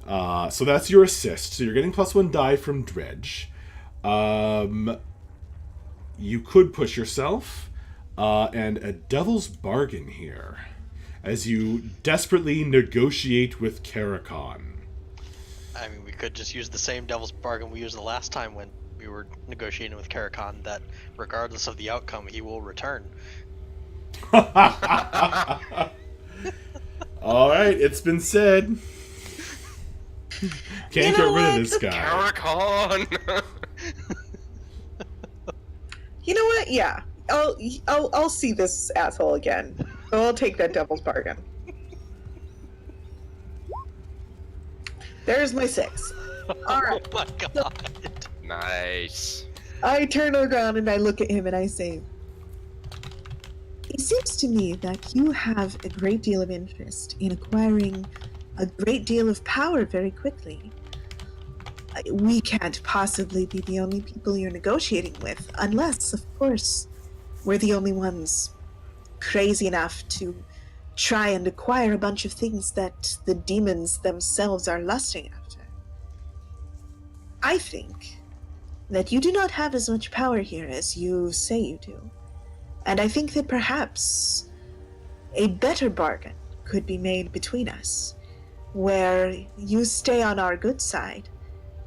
A: So that's your assist. So you're getting +1 die from Dredge. You could push yourself, and a devil's bargain here, as you desperately negotiate with Karakon.
D: I mean, we could just use the same devil's bargain we used the last time when we were negotiating with Karakon, that regardless of the outcome, he will return.
A: All right, it's been said. Can't get rid of this guy.
B: Karakon!
C: You know what? Yeah, I'll see this asshole again. So I'll take that devil's bargain. There's my 6. All right.
D: Oh my god.
B: Nice.
C: I turn around and I look at him and I say, it seems to me that you have a great deal of interest in acquiring a great deal of power very quickly. We can't possibly be the only people you're negotiating with, unless, of course, we're the only ones crazy enough to try and acquire a bunch of things that the demons themselves are lusting after. I think that you do not have as much power here as you say you do. And I think that perhaps a better bargain could be made between us, where you stay on our good side,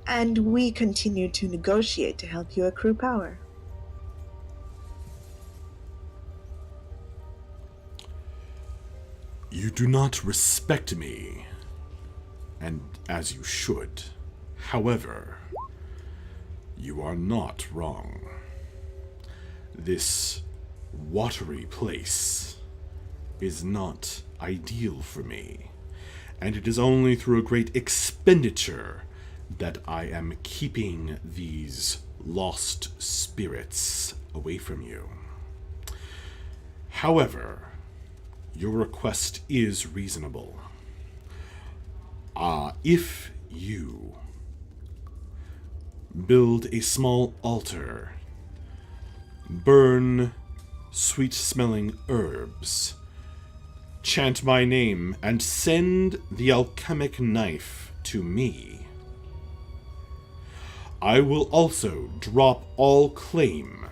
C: and we continue to negotiate to help you accrue power.
F: You do not respect me, and as you should. However, you are not wrong. This watery place is not ideal for me, and it is only through a great expenditure that I am keeping these lost spirits away from you. However, your request is reasonable. If you build a small altar, burn sweet-smelling herbs, chant my name, and send the alchemic knife to me, I will also drop all claim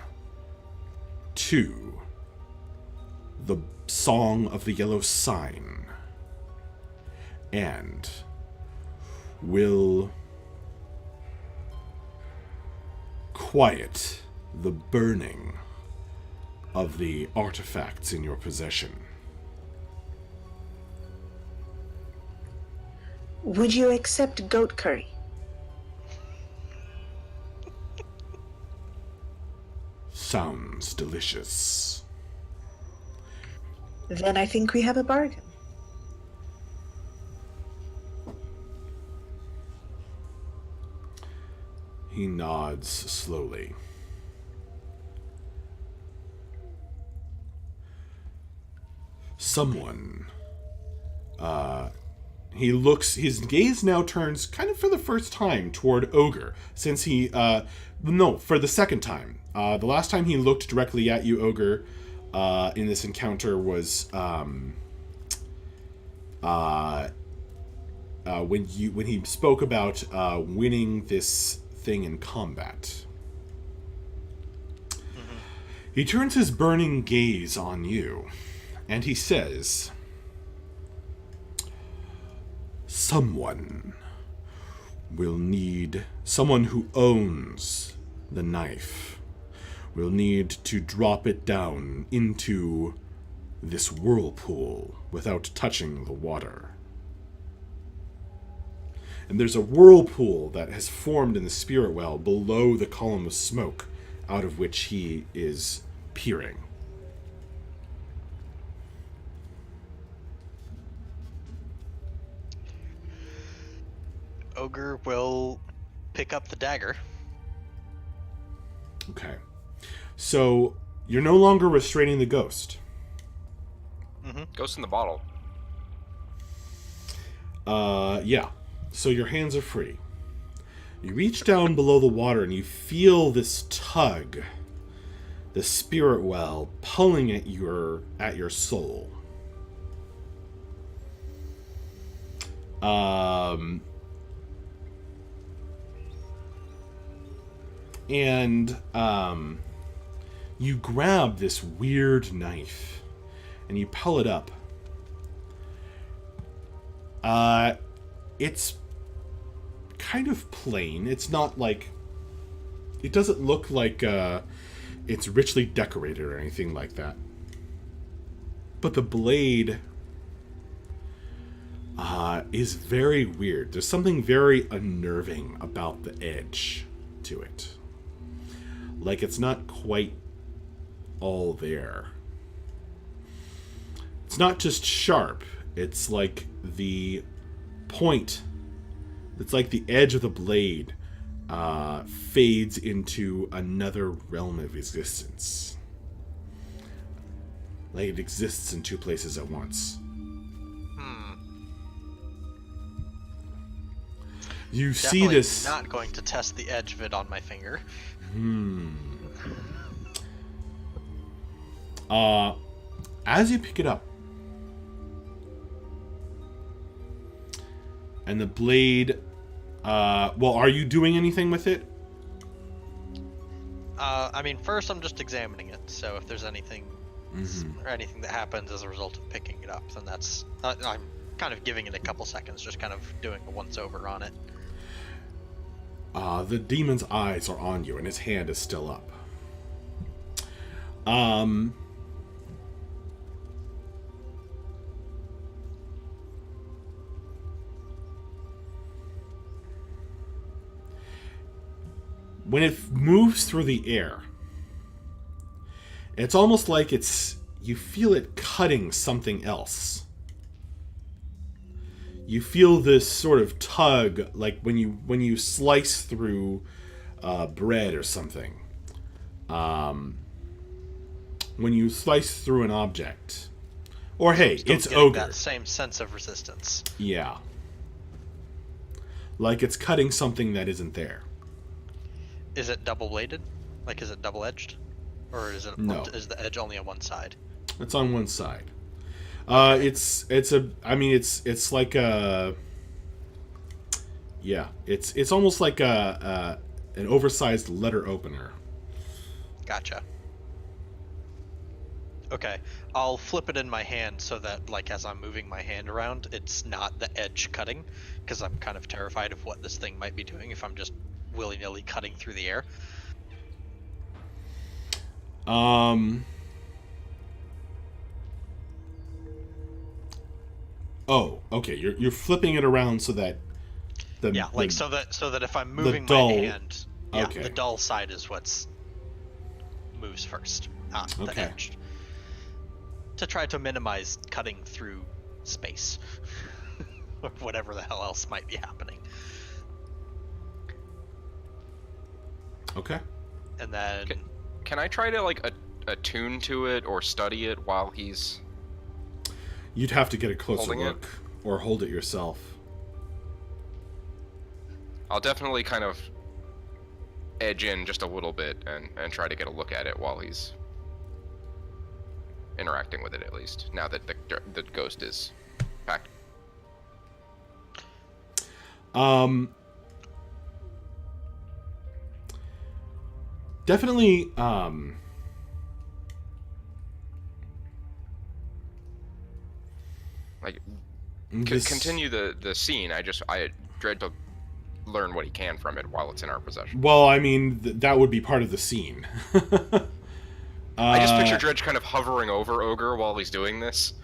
F: to the Song of the Yellow Sign, and will quiet the burning of the artifacts in your possession.
C: Would you accept goat curry?
F: Sounds delicious.
C: Then I think we have a bargain.
F: He nods slowly. Someone,
A: he looks, his gaze now turns kind of for the first time toward Ogre, since he, no, for the second time. The last time he looked directly at you, Ogre, in this encounter was, when he spoke about, winning this thing in combat.
D: Mm-hmm.
A: He turns his burning gaze on you, and he says, someone who owns the knife will need to drop it down into this whirlpool without touching the water. And there's a whirlpool that has formed in the spirit well below the column of smoke out of which he is peering.
D: Ogre will pick up the dagger.
A: Okay. So, you're no longer restraining the ghost.
B: Ghost in the bottle.
A: Yeah. So your hands are free. You reach down below the water and you feel this tug, the spirit well pulling at your soul. You grab this weird knife and you pull it up. It's kind of plain. It's not like... It doesn't look like it's richly decorated or anything like that. But the blade is very weird. There's something very unnerving about the edge to it. Like it's not quite all there. It's not just sharp. It's like the point. It's like the edge of the blade fades into another realm of existence. Like it exists in two places at once. You see
D: Definitely
A: this...
D: not going to test the edge of it on my finger.
A: As you pick it up, and the blade... well, are you doing anything with it?
D: I mean, first I'm just examining it, so if there's anything or anything that happens as a result of picking it up, then that's... I'm kind of giving it a couple seconds, just kind of doing a once-over on it.
A: The demon's eyes are on you, and his hand is still up. When it moves through the air, it's almost like you feel it cutting something else. You feel this sort of tug, like when you slice through bread or something. When you slice through an object. Or hey,
D: Still
A: it's
D: getting
A: ogre.
D: that same sense of resistance.
A: Yeah. Like it's cutting something that isn't there.
D: Is it double-bladed? Like, is it double-edged? Or is it
A: No.
D: is the edge only on one side?
A: It's on one side. It's like a... Yeah, it's almost like an oversized letter opener.
D: Gotcha. Okay, I'll flip it in my hand so that, like, as I'm moving my hand around, it's not the edge cutting, because I'm kind of terrified of what this thing might be doing if I'm just willy-nilly cutting through the air.
A: Oh, okay. You're flipping it around so that
D: so that if I'm moving
A: dull-
D: my hand,
A: okay.
D: the dull side is what's moves first, not the
A: Okay.
D: edge. To try to minimize cutting through space, or whatever the hell else might be happening.
A: Okay.
D: And then
B: Can I try to like attune to it or study it while he's...
A: You'd have to get a closer
B: Holding it?
A: look or hold it yourself.
B: I'll definitely kind of edge in just a little bit and try to get a look at it while he's interacting with it, at least, now that the ghost is packed.
A: Definitely,
B: Like,
A: this-
B: continue the scene. I dread to learn what he can from it while it's in our possession.
A: Well, I mean, that would be part of the scene.
B: I just picture Dredge kind of hovering over Ogre while he's doing this.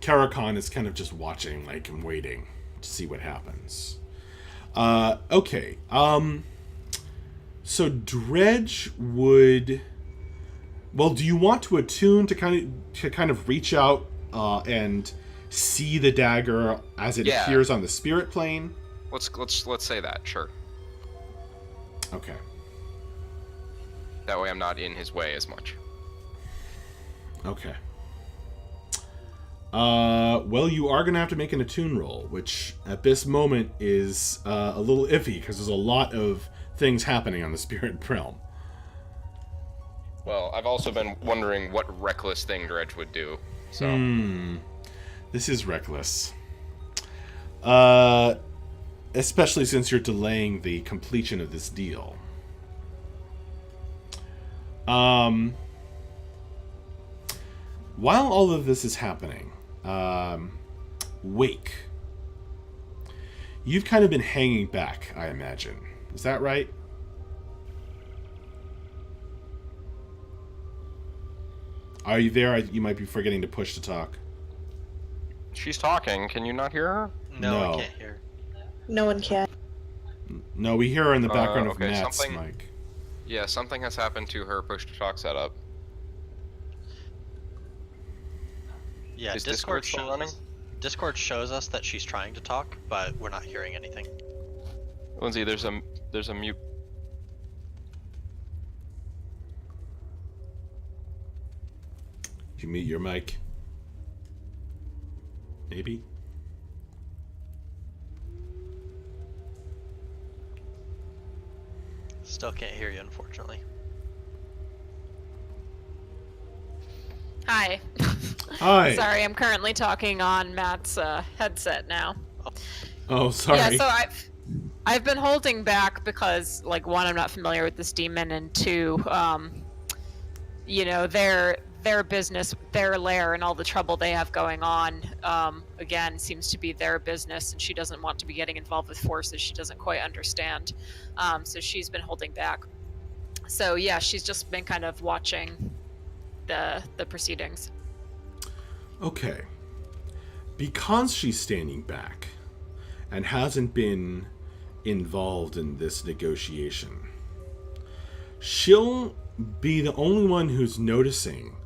A: Karakon is kind of just watching, like, and waiting to see what happens. Okay. So Dredge would... Well, do you want to attune to kind of reach out and see the dagger as it appears on the spirit plane?
B: Let's say that, sure.
A: Okay.
B: That way I'm not in his way as much.
A: Okay. Well, you are going to have to make an attune roll, which at this moment is a little iffy because there's a lot of things happening on the spirit realm.
B: Well, I've also been wondering what reckless thing Dredge would do, so...
A: This is reckless. Especially since you're delaying the completion of this deal. While all of this is happening, Wake. You've kind of been hanging back, I imagine. Is that right? Are you there? You might be forgetting to push to talk.
B: She's talking. Can you not hear her?
D: No, I can't hear.
C: No one can.
A: No, we hear her in the background of
B: okay,
A: Matt's
B: something-
A: mic.
B: Yeah, something has happened to her push-to-talk setup.
D: Yeah,
B: Is Discord still running?
D: Discord shows us that she's trying to talk, but we're not hearing anything.
B: Lindsay, there's a mute.
A: Did you mute your mic? Maybe?
D: Still can't hear you, unfortunately.
E: Hi.
A: Hi.
E: Sorry, I'm currently talking on Matt's headset now.
A: Oh, sorry.
E: Yeah, so I've been holding back because, like, one, I'm not familiar with this demon, and two, you know, their business, their lair, and all the trouble they have going on, again, seems to be their business, and she doesn't want to be getting involved with forces she doesn't quite understand. So she's been holding back. So yeah, she's just been kind of watching the proceedings.
A: Okay. Because she's standing back and hasn't been involved in this negotiation, she'll be the only one who's noticing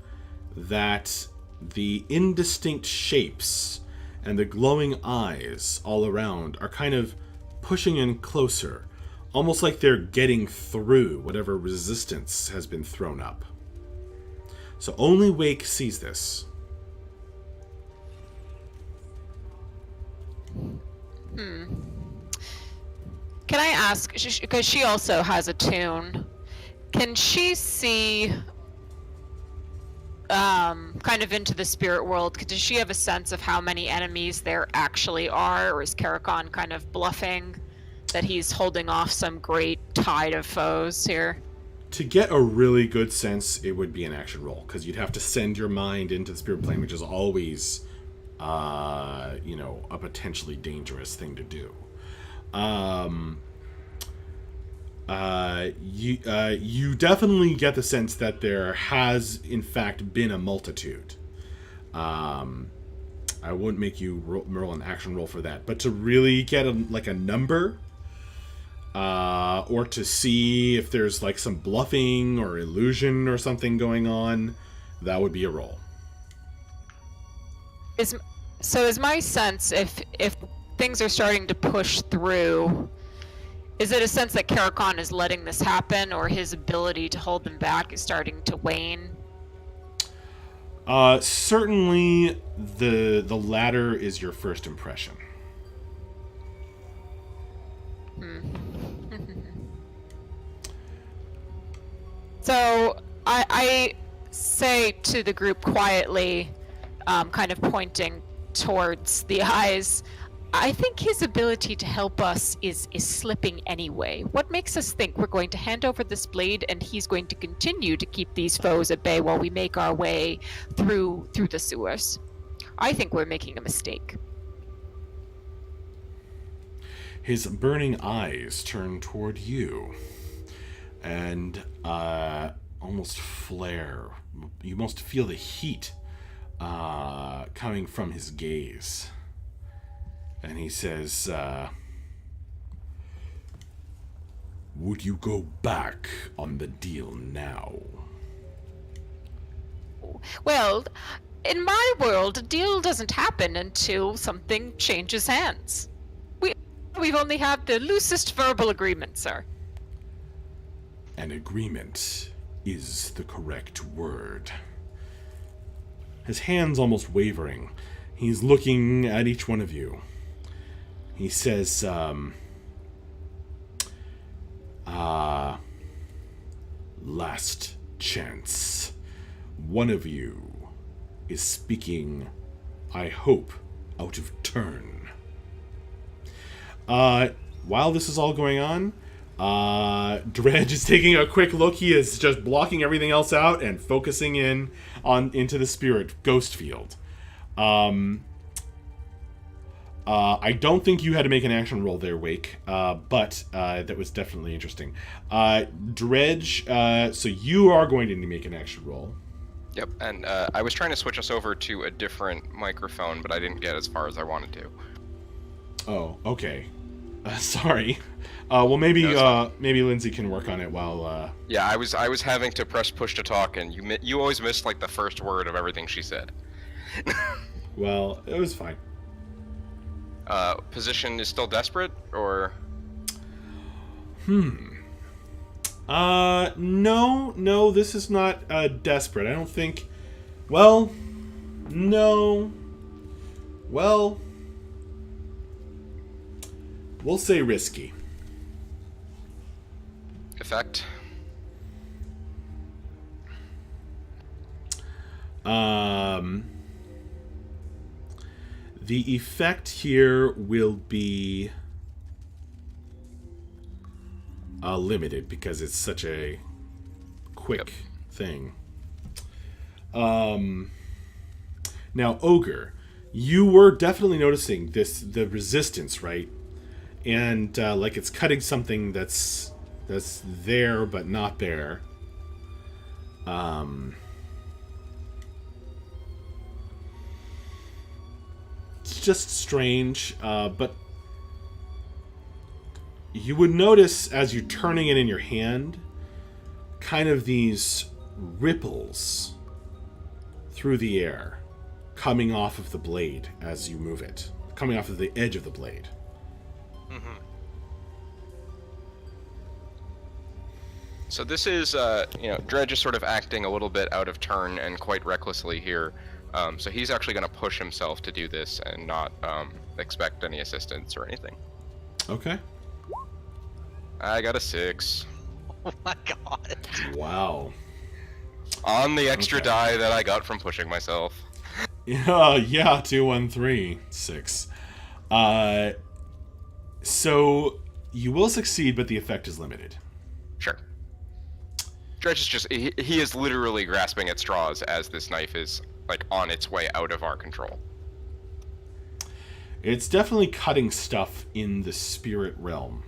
A: that the indistinct shapes and the glowing eyes all around are kind of pushing in closer, almost like they're getting through whatever resistance has been thrown up. So only Wake sees this.
E: Can I ask, because she also has a tune, can she see kind of into the spirit world? Does she have a sense of how many enemies there actually are, or is Karakon kind of bluffing that he's holding off some great tide of foes here?
A: To get a really good sense, it would be an action roll, because you'd have to send your mind into the spirit plane, which is always, you know, a potentially dangerous thing to do. You definitely get the sense that there has, in fact, been a multitude. I wouldn't make you roll an action roll for that, but to really get a number, or to see if there's like some bluffing or illusion or something going on, that would be a roll.
E: Is my sense, if things are starting to push through, is it a sense that Karakon is letting this happen, or his ability to hold them back is starting to wane?
A: Certainly the latter is your first impression.
E: So I say to the group quietly, kind of pointing towards the eyes, I think his ability to help us is slipping anyway. What makes us think we're going to hand over this blade and he's going to continue to keep these foes at bay while we make our way through the sewers? I think we're making a mistake.
A: His burning eyes turn toward you and almost flare. You must feel the heat coming from his gaze. And he says, would you go back on the deal now?
G: Well, in my world, a deal doesn't happen until something changes hands. We've only had the loosest verbal agreement, sir.
A: An agreement is the correct word. His hand's almost wavering. He's looking at each one of you. He says, last chance. One of you is speaking, I hope, out of turn. While this is all going on, Dredge is taking a quick look. He is just blocking everything else out and focusing into the spirit ghost field. I don't think you had to make an action roll there, Wake, but that was definitely interesting. Dredge, so you are going to need to make an action roll.
B: Yep, and I was trying to switch us over to a different microphone, but I didn't get as far as I wanted to.
A: Oh, okay. Sorry. Well, maybe
B: No,
A: maybe Lindsay can work on it while.
B: Yeah, I was having to press push to talk, and you always missed like the first word of everything she said.
A: Well, it was fine.
B: Position is still desperate, or?
A: No, this is not desperate. I don't think. Well, no. Well, we'll say risky.
B: Effect?
A: The effect here will be limited because it's such a quick thing. Now, Ogre, you were definitely noticing the resistance, right? And like it's cutting something that's there but not there. It's just strange, but you would notice as you're turning it in your hand, kind of these ripples through the air coming off of the blade as you move it, coming off of the edge of the blade.
B: Mm-hmm. So this is, Dredge is sort of acting a little bit out of turn and quite recklessly here. So he's actually going to push himself to do this and not expect any assistance or anything.
A: Okay.
B: I got a 6.
D: Oh my god.
A: Wow.
B: On the extra
A: Okay.
B: die that I got from pushing myself.
A: Yeah, 2, 1, 3, 6. So you will succeed, but the effect is limited.
B: Sure. Dredge is just, he is literally grasping at straws as this knife is, like, on its way out of our control.
A: It's definitely cutting stuff in the spirit realm.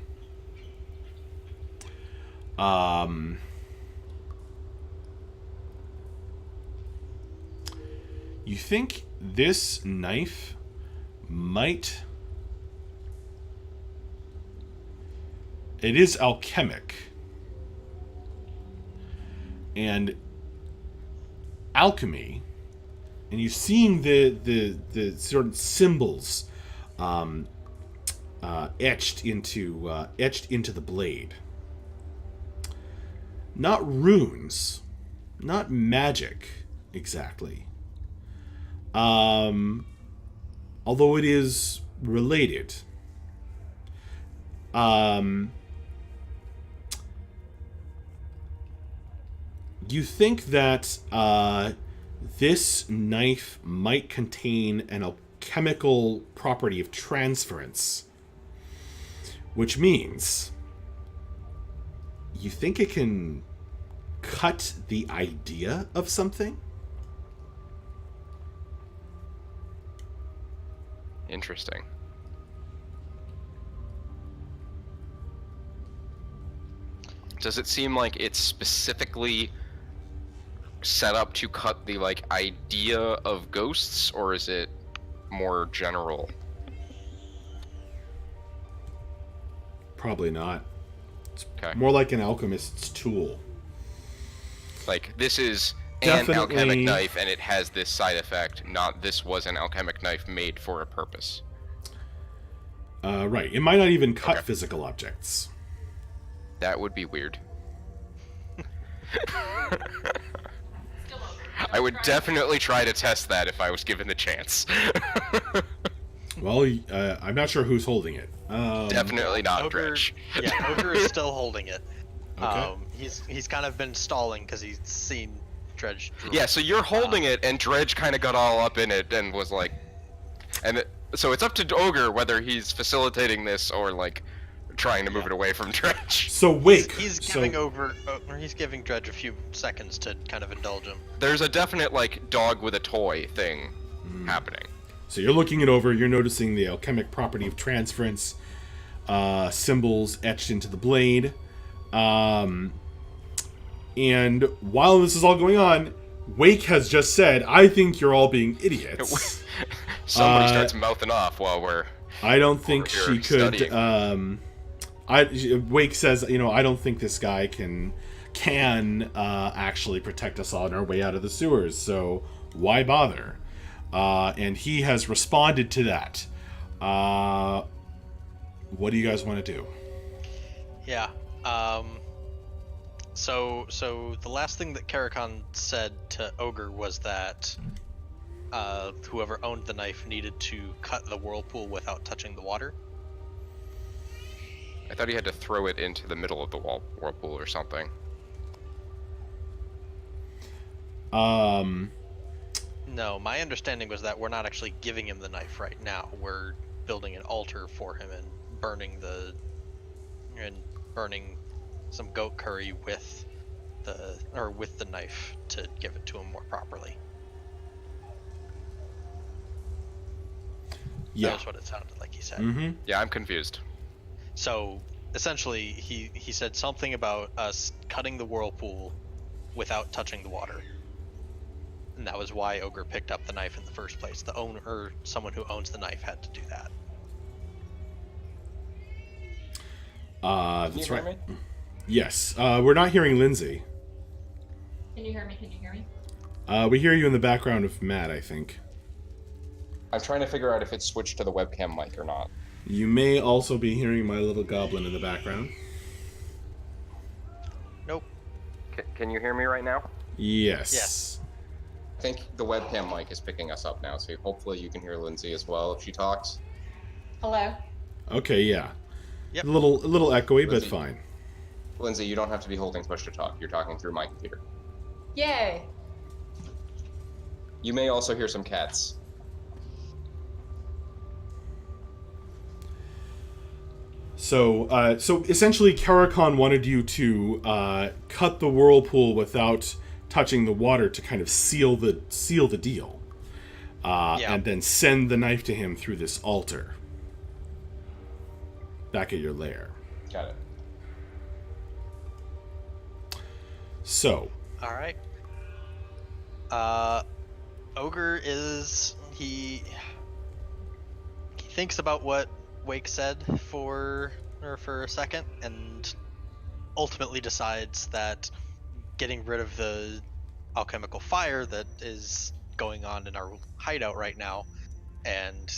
A: You think this knife might... It is alchemic. And alchemy, and you're seeing the sort of symbols etched into the blade. Not runes, not magic exactly. Although it is related. You think that this knife might contain an alchemical property of transference, which means you think it can cut the idea of something?
B: Interesting. Does it seem like it's specifically set up to cut the like idea of ghosts, or is it more general?
A: Probably not. It's
B: Okay.
A: more like an alchemist's tool.
B: Like, this is an
A: Definitely.
B: alchemic knife, and it has this side effect, not this was an alchemic knife made for a purpose.
A: Right. It might not even cut
B: Okay.
A: physical objects.
B: That would be weird. I would definitely try to test that if I was given the chance.
A: Well, I'm not sure who's holding it.
B: Definitely not
D: Ogre,
B: Dredge.
D: yeah, Ogre is still holding it.
A: Okay.
D: He's kind of been stalling because he's seen Dredge. Drool.
B: Yeah, so you're holding it, and Dredge kind of got all up in it and was like, so it's up to Ogre whether he's facilitating this or like trying to move it away from Dredge.
A: So Wake.
D: He's giving he's giving Dredge a few seconds to kind of indulge him.
B: There's a definite like dog with a toy thing happening.
A: So you're looking it over. You're noticing the alchemic property of transference, symbols etched into the blade. And while this is all going on, Wake has just said, "I think you're all being idiots."
B: Somebody starts mouthing off while we're.
A: I don't think
B: Over
A: she
B: here
A: could.
B: studying.
A: Wake says, I don't think this guy can actually protect us all on our way out of the sewers. So why bother? And he has responded to that. What do you guys want to do?
D: Yeah. So the last thing that Karakhan said to Ogre was that whoever owned the knife needed to cut the whirlpool without touching the water.
B: I thought he had to throw it into the middle of the whirlpool or something.
D: No, my understanding was that we're not actually giving him the knife right now. We're building an altar for him and burning some goat curry with the knife to give it to him more properly.
A: Yeah.
D: That's what it sounded like he said.
A: Mm-hmm.
B: Yeah, I'm confused.
D: So essentially, he said something about us cutting the whirlpool without touching the water, and that was why Ogre picked up the knife in the first place. The owner, or someone who owns the knife, had to do that.
A: That's right. Yes. We're not hearing Lindsay.
H: Can you hear me? Can you hear me?
A: We hear you in the background of Matt, I think.
B: I'm trying to figure out if it's switched to the webcam mic or not.
A: You may also be hearing my little goblin in the background.
D: Nope.
B: Can you hear me right now?
A: Yes.
D: Yes.
B: I think the webcam mic is picking us up now, so hopefully you can hear Lindsay as well if she talks.
H: Hello?
A: Okay, yeah.
D: Yep.
A: A little echoey, but
B: Lindsay.
A: fine.
B: Lindsay, you don't have to be holding push to talk. You're talking through my computer.
H: Yay!
B: You may also hear some cats.
A: So essentially, Karakhan wanted you to cut the whirlpool without touching the water to kind of seal the deal, and then send the knife to him through this altar back at your lair.
B: Got it.
D: All
A: So,
D: right. Ogre is he thinks about what Wake said for a second, and ultimately decides that getting rid of the alchemical fire that is going on in our hideout right now, and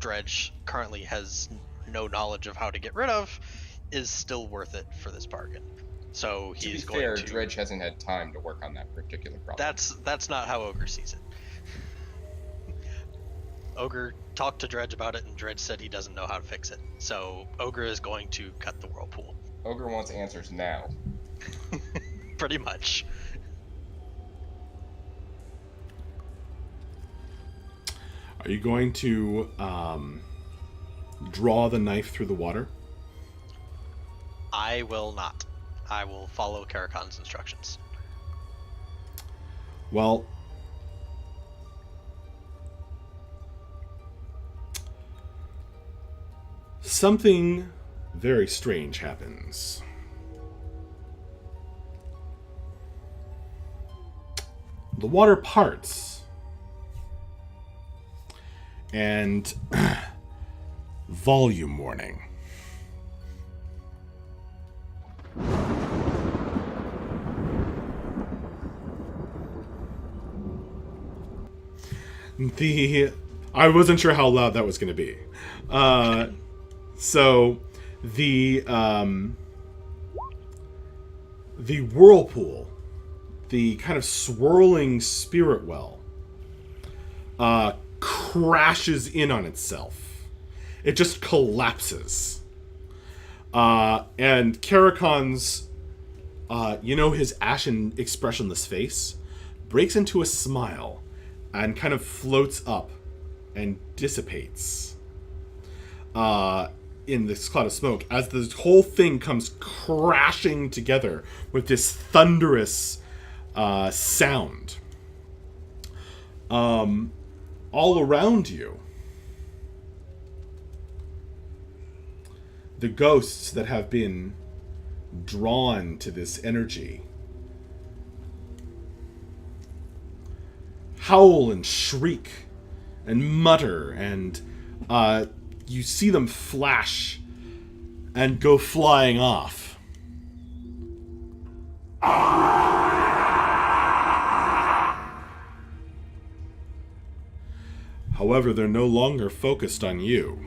D: Dredge currently has no knowledge of how to get rid of, is still worth it for this bargain. So
B: To be
D: he's going
B: fair,
D: to.
B: Dredge hasn't had time to work on that particular problem.
D: That's not how Ogre sees it. Ogre talked to Dredge about it, and Dredge said he doesn't know how to fix it. So Ogre is going to cut the whirlpool.
B: Ogre wants answers now.
D: Pretty much.
A: are you going to draw the knife through the water?
D: I will not. I will follow Karakhan's instructions.
A: Well, something very strange happens. the water parts. And volume warning. I wasn't sure how loud that was going to be. So the whirlpool, the kind of swirling spirit well, crashes in on itself. It just collapses. And Karakon's, his ashen, expressionless face breaks into a smile and kind of floats up and dissipates in this cloud of smoke as the whole thing comes crashing together with this thunderous sound. All around you, the ghosts that have been drawn to this energy howl and shriek and mutter, and you see them flash and go flying off. However, they're no longer focused on you.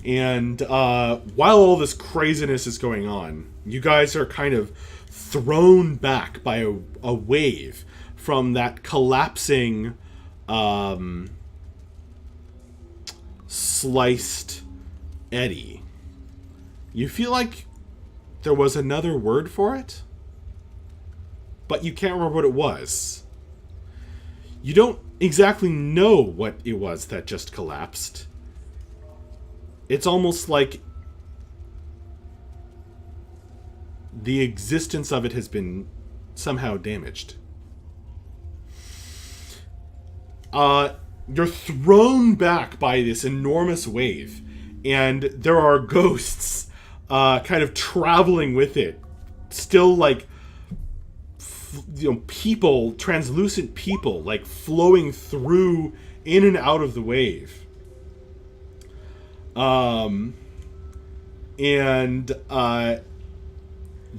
A: And while all this craziness is going on, you guys are kind of thrown back by a wave from that collapsing, sliced eddy. You feel like there was another word for it, but you can't remember what it was. You don't exactly know what it was that just collapsed. It's almost like the existence of it has been somehow damaged. You're thrown back by this enormous wave, and there are ghosts kind of traveling with it. Still, like, people, translucent people, like, flowing through, in and out of the wave.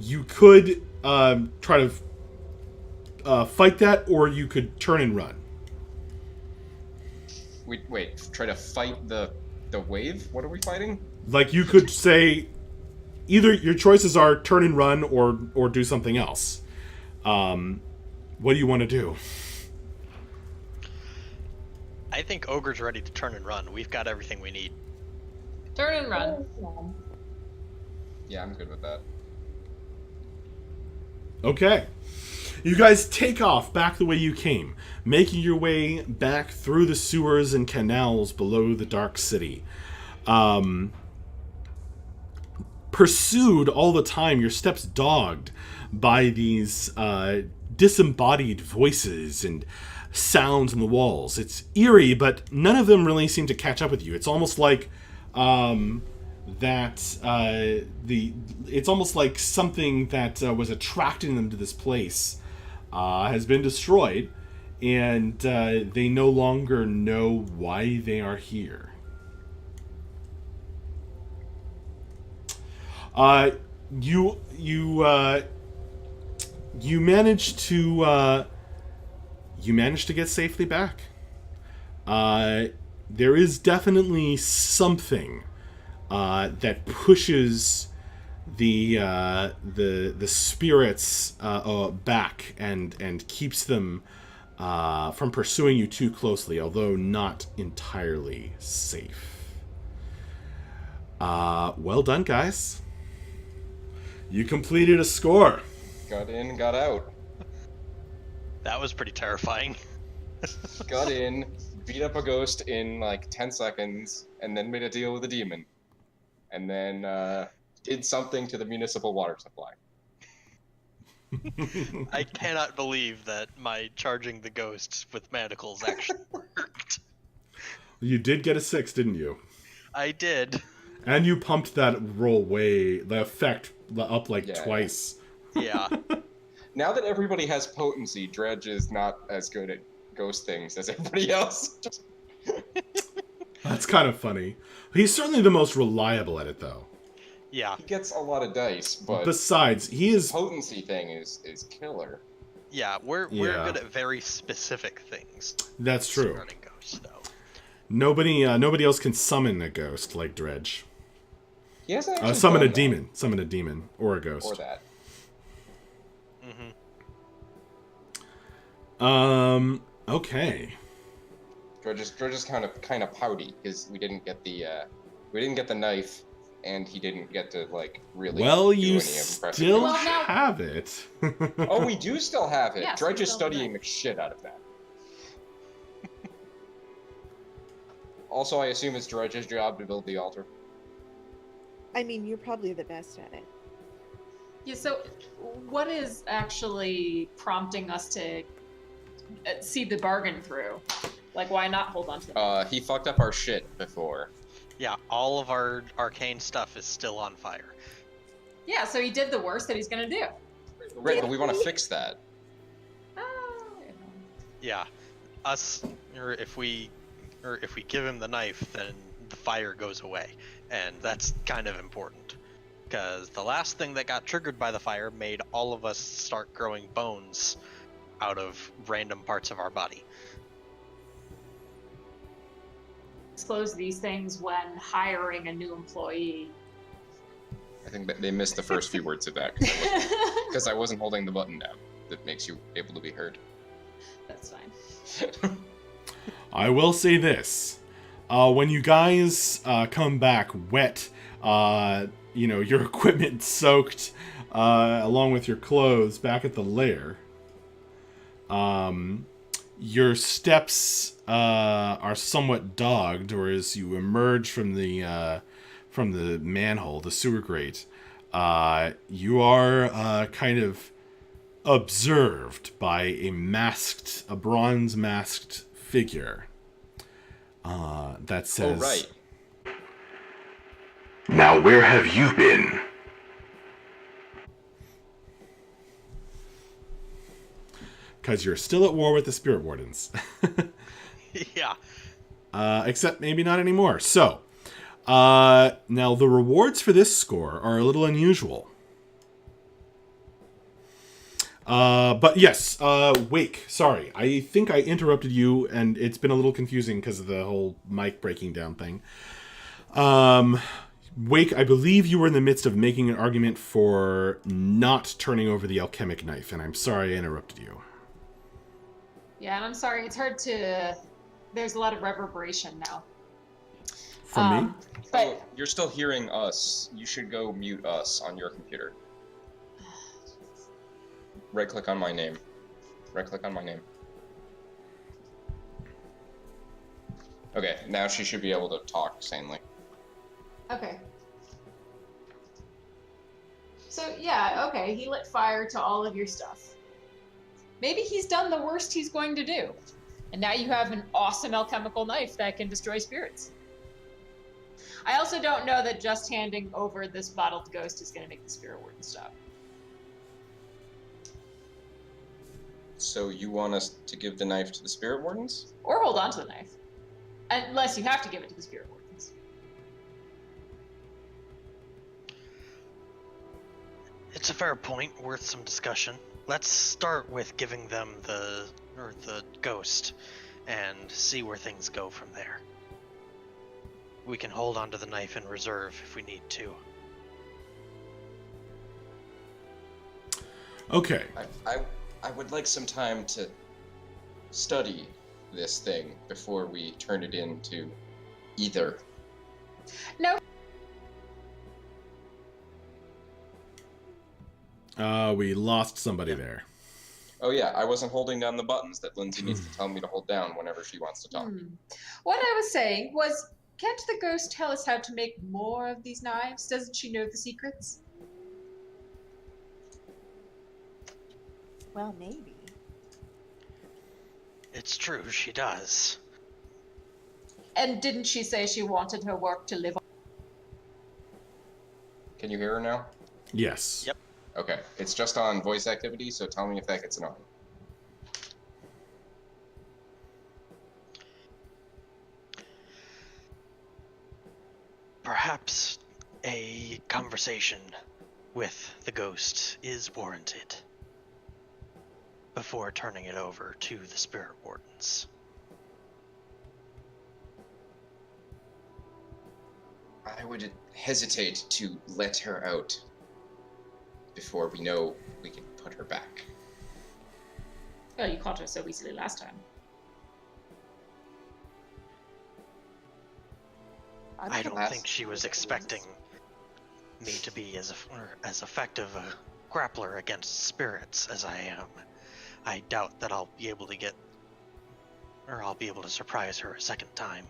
A: You could try to fight that, or you could turn and run.
B: Wait, try to fight the wave? What are we fighting?
A: Like, you could say, either your choices are turn and run, or do something else. What do you want to do?
D: I think Ogre's ready to turn and run. We've got everything we need.
H: Turn and run.
B: Yeah, I'm good with that.
A: Okay. You guys take off back the way you came, making your way back through the sewers and canals below the Dark City. Pursued all the time, your steps dogged by these disembodied voices and sounds on the walls. It's eerie, but none of them really seem to catch up with you. It's almost like it's almost like something that was attracting them to this place has been destroyed, and they no longer know why they are here. You managed to get safely back. There is definitely something that pushes the spirits back and keeps them from pursuing you too closely, although not entirely safe. Well done, guys. You completed a score.
B: Got in, got out.
D: That was pretty terrifying.
B: Got in, beat up a ghost in like 10 seconds, and then made a deal with a demon. And then did something to the municipal water supply.
D: I cannot believe that my charging the ghost with manacles actually worked.
A: You did get a 6, didn't you?
D: I did.
A: And you pumped that roll the effect up like
I: Yeah.
A: twice.
D: Yeah.
I: Now that everybody has potency, Dredge is not as good at ghost things as everybody else.
A: That's kind of funny. He's certainly the most reliable at it, though.
D: Yeah.
I: He gets a lot of dice, but
A: Besides, he is...
I: potency thing is killer.
D: Yeah, we're
A: Yeah.
D: good at very specific things.
A: That's true.
D: Running ghosts, though.
A: Nobody else can summon a ghost like Dredge.
I: He hasn't actually
A: Summon a
I: done that.
A: demon. Summon a demon. Or a ghost.
I: Or that.
A: Okay.
I: Dredge is kind of pouty because we didn't get the knife, and he didn't get to like really.
A: Well,
I: do
A: you
I: any impressive
A: still
I: things.
H: Well, now-
A: have it.
I: Oh, we do still have it.
H: Yes,
I: Dredge
H: we
I: is
H: still have
I: studying
H: it.
I: the shit out of that. Also, I assume it's Dredge's job to build the altar.
J: I mean, you're probably the best at it.
H: Yeah, so what is actually prompting us to see the bargain through? Like, why not hold on to it?
I: He fucked up our shit before.
D: Yeah, all of our arcane stuff is still on fire.
H: Yeah, so he did the worst that he's gonna do.
I: Right, but we want to fix that.
H: Oh, you know.
D: Yeah, if we give him the knife, then the fire goes away, and that's kind of important. Because the last thing that got triggered by the fire made all of us start growing bones out of random parts of our body.
H: Disclose these things when hiring a new employee.
I: I think that they missed the first few words of that because I wasn't holding the button down that makes you able to be heard.
H: That's fine.
A: I will say this. When you guys come back wet, your equipment soaked, along with your clothes back at the lair, your steps are somewhat dogged, or as you emerge from the manhole, the sewer grate, you are kind of observed by a bronze masked figure that says,
I: Oh, right.
F: Now where have you been?
A: because you're still at war with the Spirit Wardens.
D: Yeah.
A: Except maybe not anymore. So, now the rewards for this score are a little unusual. But yes, Wake, sorry. I think I interrupted you, and it's been a little confusing because of the whole mic breaking down thing. Wake, I believe you were in the midst of making an argument for not turning over the alchemic knife, and I'm sorry I interrupted you.
H: Yeah, and I'm sorry, it's hard to... There's a lot of reverberation now.
A: From me?
H: But
I: Oh, you're still hearing us. You should go mute us on your computer. Right-click on my name. Right-click on my name. Okay, now she should be able to talk sanely.
H: okay. So yeah, okay, he lit fire to all of your stuff. Maybe he's done the worst he's going to do. And now you have an awesome alchemical knife that can destroy spirits. I also don't know that just handing over this bottled ghost is going to make the Spirit Warden stop.
I: So you want us to give the knife to the Spirit Wardens?
H: Or hold on to the knife. Unless you have to give it to the Spirit Wardens.
D: It's a fair point, worth some discussion. Let's start with giving them the ghost and see where things go from there. We can hold onto the knife in reserve if we need to.
A: Okay.
I: I would like some time to study this thing before we turn it into either.
H: No.
A: We lost somebody there.
I: Oh yeah, I wasn't holding down the buttons that Lindsay needs to tell me to hold down whenever she wants to talk.
H: What I was saying was, can't the ghost tell us how to make more of these knives? Doesn't she know the secrets?
J: Well, maybe.
D: It's true, she does.
H: And didn't she say she wanted her work to live on?
I: Can you hear her now?
A: Yes.
D: Yep.
I: Okay, it's just on voice activity, so tell me if that gets annoying.
D: Perhaps a conversation with the ghost is warranted before turning it over to the spirit wardens.
I: I would hesitate to let her out before we know we can put her back.
H: Well, you caught her so easily last time.
D: I don't
I: Last-
D: think she was expecting me to be as effective a grappler against spirits as I am. I doubt that I'll be able to surprise her a second time.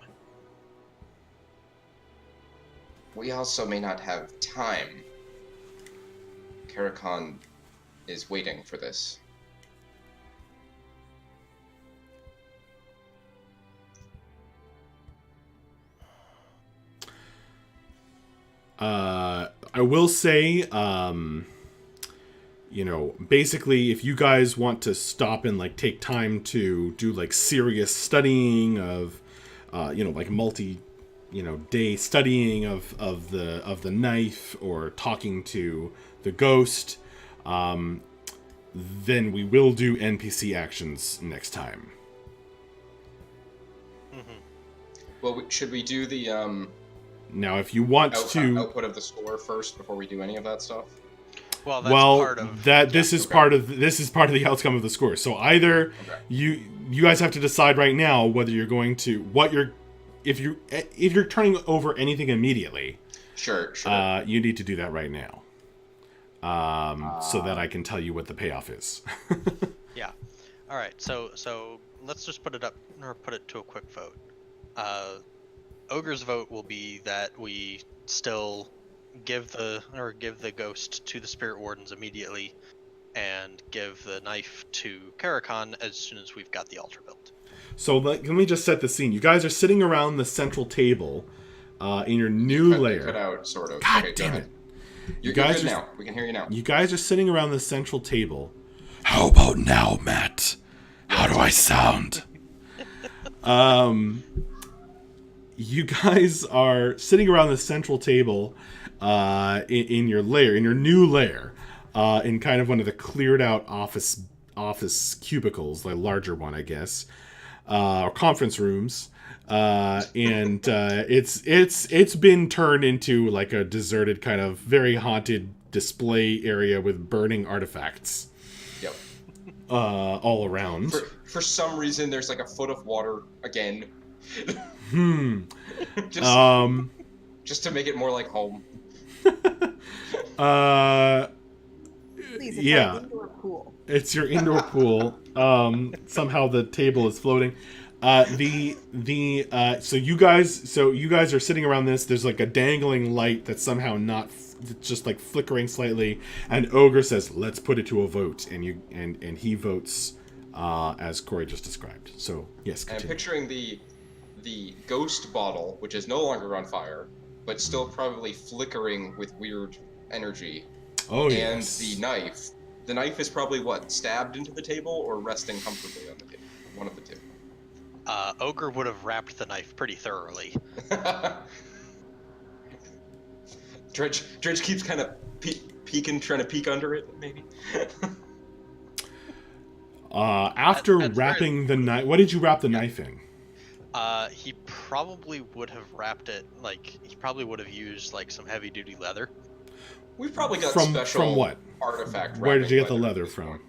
I: We also may not have time. Karakhan is waiting for this.
A: I will say, basically, if you guys want to stop and like take time to do like serious studying of, day studying of the knife or talking to the ghost, then we will do NPC actions next time.
I: Well, should we do the
A: Now, if you want to
I: output of the score first before we do any of that stuff?
D: Well, that's part of
A: this is part of the outcome of the score. So either you guys have to decide right now whether you're going to if you're turning over anything immediately.
I: Sure.
A: You need to do that right now. So that I can tell you what the payoff is.
D: Yeah. All right. So let's just put it to a quick vote. Ogre's vote will be that we still give the ghost to the spirit wardens immediately, and give the knife to Karakhan as soon as we've got the altar built.
A: So let me just set the scene. You guys are sitting around the central table in your new lair.
I: Cut out, sort of.
A: God
I: Okay,
A: damn
I: go
A: it!
I: ahead. You're good now. We can hear you now.
A: You guys are sitting around the central table. How about now, Matt? How do I sound? You guys are sitting around the central table in your lair, in your new lair, in kind of one of the cleared out office cubicles, the larger one, I guess, or conference rooms. And it's been turned into like a deserted kind of very haunted display area with burning artifacts.
I: Yep.
A: All around.
I: For some reason, there's like a foot of water again. Just to make it more like home.
J: Please, it's
A: yeah.
J: our indoor pool.
A: It's your indoor pool. Somehow the table is floating. So you guys are sitting around this. There's like a dangling light that's somehow not just like flickering slightly. And Ogre says, "Let's put it to a vote." And he votes as Corey just described. So yes, continue.
I: I'm picturing the ghost bottle, which is no longer on fire, but still probably flickering with weird energy.
A: Oh,
I: and
A: yes.
I: the knife. The knife is probably stabbed into the table or resting comfortably on the table. One of the two.
D: Ogre would have wrapped the knife pretty thoroughly.
I: Dredge keeps kind of peeking, trying to peek under it, maybe.
A: After wrapping the knife, what did you wrap the knife in?
D: He probably would have wrapped it, he probably would have used some heavy duty leather.
I: We've probably got
A: from what?
I: Artifact.
A: Where did you get the leather from?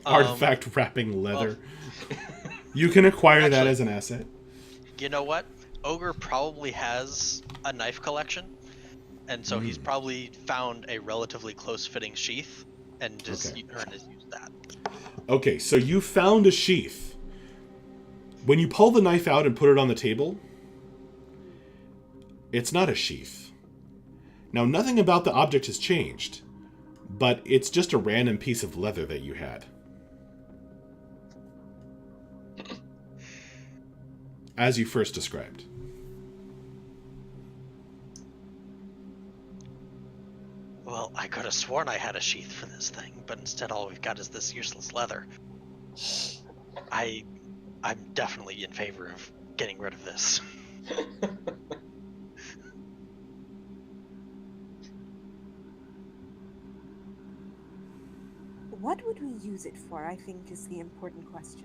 A: Artifact wrapping leather. You can acquire that as an asset.
D: You know what? Ogre probably has a knife collection, and so he's probably found a relatively close-fitting sheath and just used that.
A: Okay, so you found a sheath. When you pull the knife out and put it on the table, it's not a sheath. Now, nothing about the object has changed, but it's just a random piece of leather that you had. as you first described.
D: Well, I could have sworn I had a sheath for this thing, but instead all we've got is this useless leather. I'm definitely in favor of getting rid of this.
J: What would we use it for, I think, is the important question.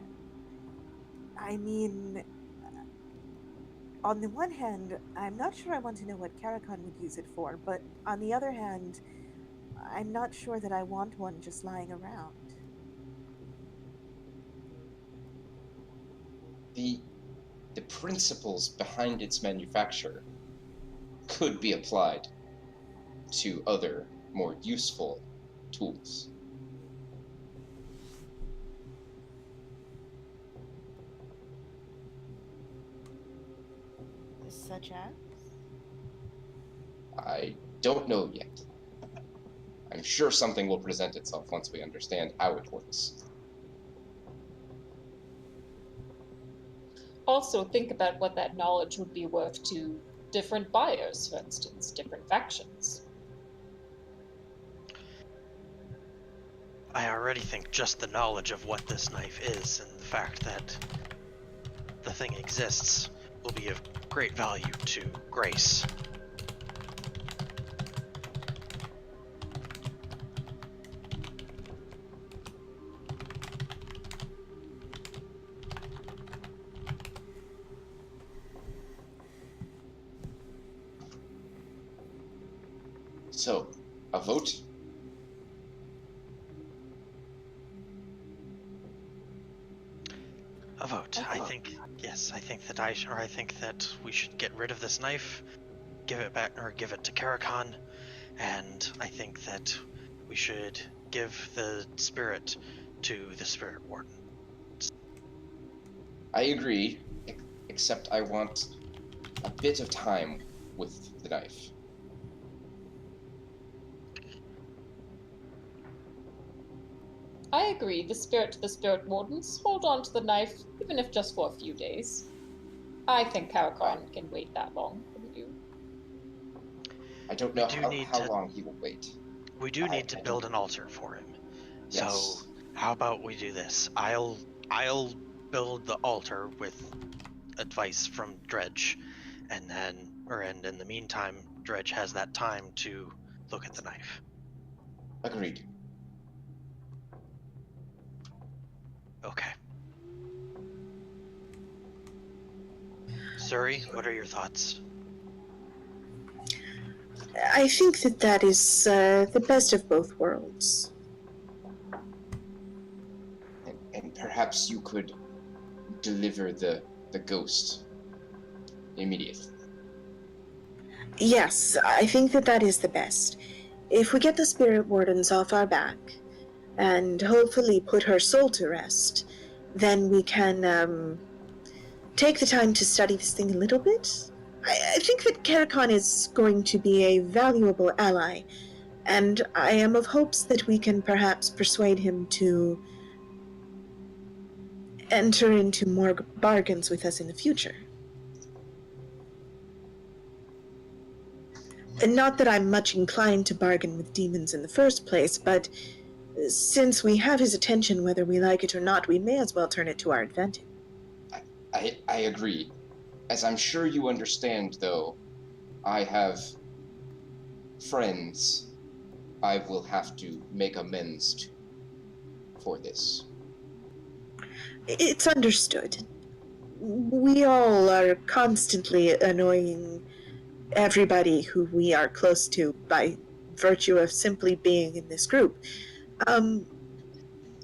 J: I mean, on the one hand, I'm not sure I want to know what Karakhan would use it for, but on the other hand, I'm not sure that I want one just lying around.
I: The principles behind its manufacture could be applied to other, more useful tools.
J: Such as?
I: I don't know yet. I'm sure something will present itself once we understand how it works.
H: Also, think about what that knowledge would be worth to different buyers, for instance, different factions.
D: I already think just the knowledge of what this knife is and the fact that the thing exists will be of great value to Grace.
I: So, a vote?
D: A vote. I think, yes, I think that I think that we should get rid of this knife, give it back, or give it to Karakhan, and I think that we should give the spirit to the Spirit Warden.
I: I agree, except I want a bit of time with the knife.
H: I agree, the spirit to the Spirit Wardens. Hold on to the knife, even if just for a few days. I think Karakhan can wait that long. Wouldn't you?
I: I don't know
D: need
I: how
D: to-
I: long he will wait.
D: We do need to build an altar for him.
I: Yes.
D: So how about we do this? I'll build the altar with advice from Dredge, and in the meantime, Dredge has that time to look at the knife.
I: Agreed.
D: Okay. Suri, what are your thoughts?
C: I think that is the best of both worlds.
I: And perhaps you could deliver the ghost immediately.
C: Yes, I think that is the best. If we get the Spirit Wardens off our back, and hopefully put her soul to rest, then we can take the time to study this thing a little bit. I think that Karakhan is going to be a valuable ally, and I am of hopes that we can perhaps persuade him to enter into more bargains with us in the future. And not that I'm much inclined to bargain with demons in the first place, but since we have his attention whether we like it or not, we may as well turn it to our advantage.
I: I agree. As I'm sure you understand, though, I have friends I will have to make amends to for this.
C: It's understood. We all are constantly annoying everybody who we are close to by virtue of simply being in this group.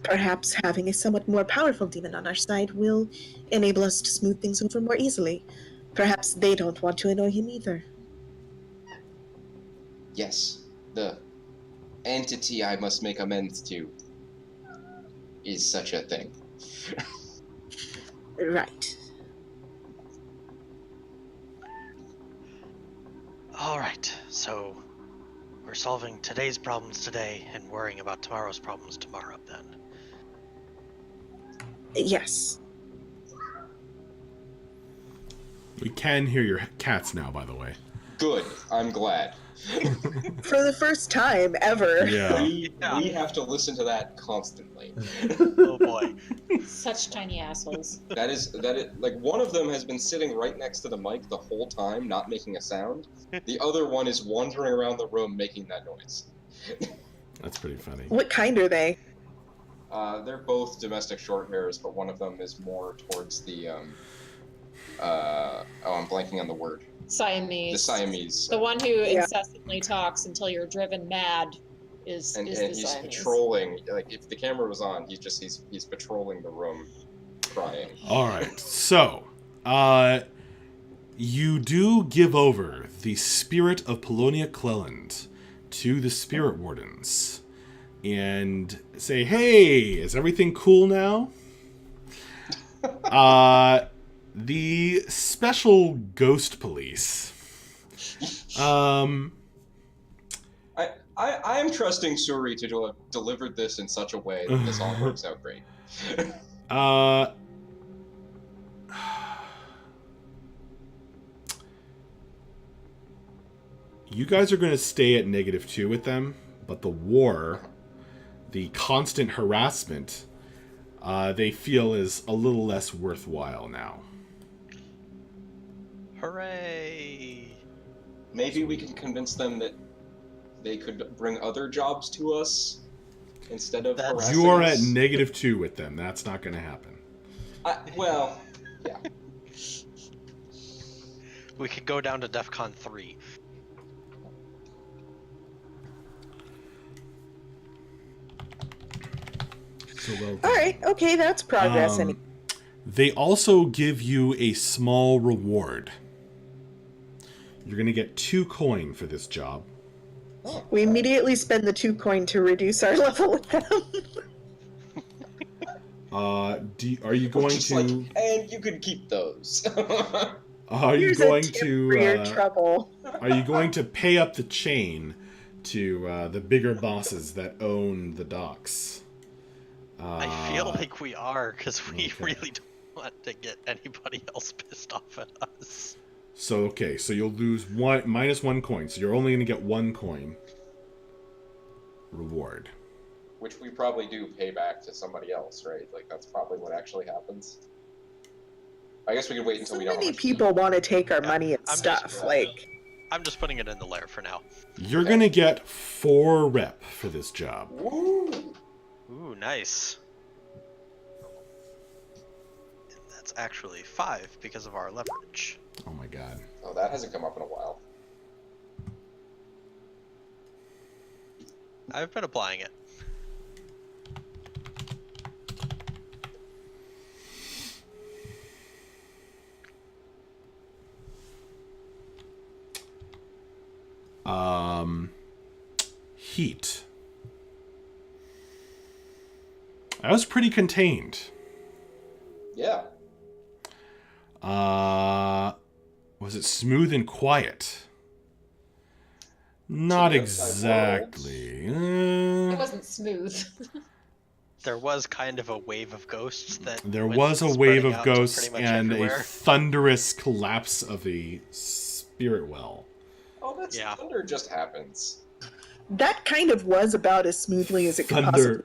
C: Perhaps having a somewhat more powerful demon on our side will enable us to smooth things over more easily. Perhaps they don't want to annoy him either.
I: Yes, the entity I must make amends to is such a thing.
C: Right.
D: Alright, so we're solving today's problems today and worrying about tomorrow's problems tomorrow then.
C: Yes.
A: We can hear your cats now, by the way.
I: Good. I'm glad.
C: For the first time ever.
A: Yeah.
I: We have to listen to that constantly.
D: Oh boy.
H: Such tiny assholes.
I: That is like one of them has been sitting right next to the mic the whole time, not making a sound. The other one is wandering around the room making that noise.
A: That's pretty funny.
C: What kind are they?
I: They're both domestic short hairs, but one of them is more towards the I'm blanking on the word.
H: Siamese.
I: The Siamese.
H: The one who
C: Yeah.
H: incessantly talks until you're driven mad is
I: And
H: the
I: he's
H: Siamese.
I: patrolling. Like if the camera was on, he's patrolling the room, crying.
A: All right. So, you do give over the spirit of Polonia Cleland to the Spirit Wardens and say, "Hey, is everything cool now?" The Special Ghost Police.
I: I am trusting Suri to have delivered this in such a way that this all works out great.
A: You guys are going to stay at -2 with them, but the war, the constant harassment, they feel is a little less worthwhile now.
D: Hooray!
I: Maybe we can convince them that they could bring other jobs to us instead of
D: That's-
I: harassing
A: You are at
I: us.
A: -2 with them. That's not going to happen.
I: Well, yeah.
D: We could go down to DEFCON 3.
A: So well.
C: All right, okay, that's progress.
A: They also give you a small reward. You're going to get 2 coin for this job.
C: We immediately spend the 2 coin to reduce our level with them.
A: Are you going
I: Just
A: to?
I: like, and you could keep those.
A: Are you
C: Here's
A: going
C: a tip for your
A: to?
C: trouble.
A: Are you going to pay up the chain to the bigger bosses that own the docks?
D: I feel like we are, because we
A: okay.
D: really don't want to get anybody else pissed off at us.
A: So you'll lose -1 coin. So you're only going to get 1 coin reward.
I: Which we probably do pay back to somebody else, right? Like that's probably what actually happens. I guess we could wait until
C: So
I: we know how
C: many
I: much
C: people want to take our money and
D: I'm
C: stuff.
D: just-
C: Like,
D: I'm just putting it in the lair for now.
A: You're going to get 4 rep for this job.
I: Woo!
D: Ooh, nice. And that's actually 5 because of our leverage.
A: Oh my god.
I: Oh, that hasn't come up in a while.
D: I've been applying it.
A: Heat. That was pretty contained.
I: Yeah.
A: Was it smooth and quiet? Not
I: To the outside
A: exactly.
H: It wasn't smooth.
D: There was kind of a wave of ghosts that
A: There
D: went
A: was a wave
D: spreading
A: of
D: out to
A: ghosts
D: pretty much
A: and
D: everywhere.
A: a thunderous collapse of the spirit well.
I: Oh, that's
D: Yeah.
I: thunder just happens.
C: that kind of was about as smoothly as it could possibly.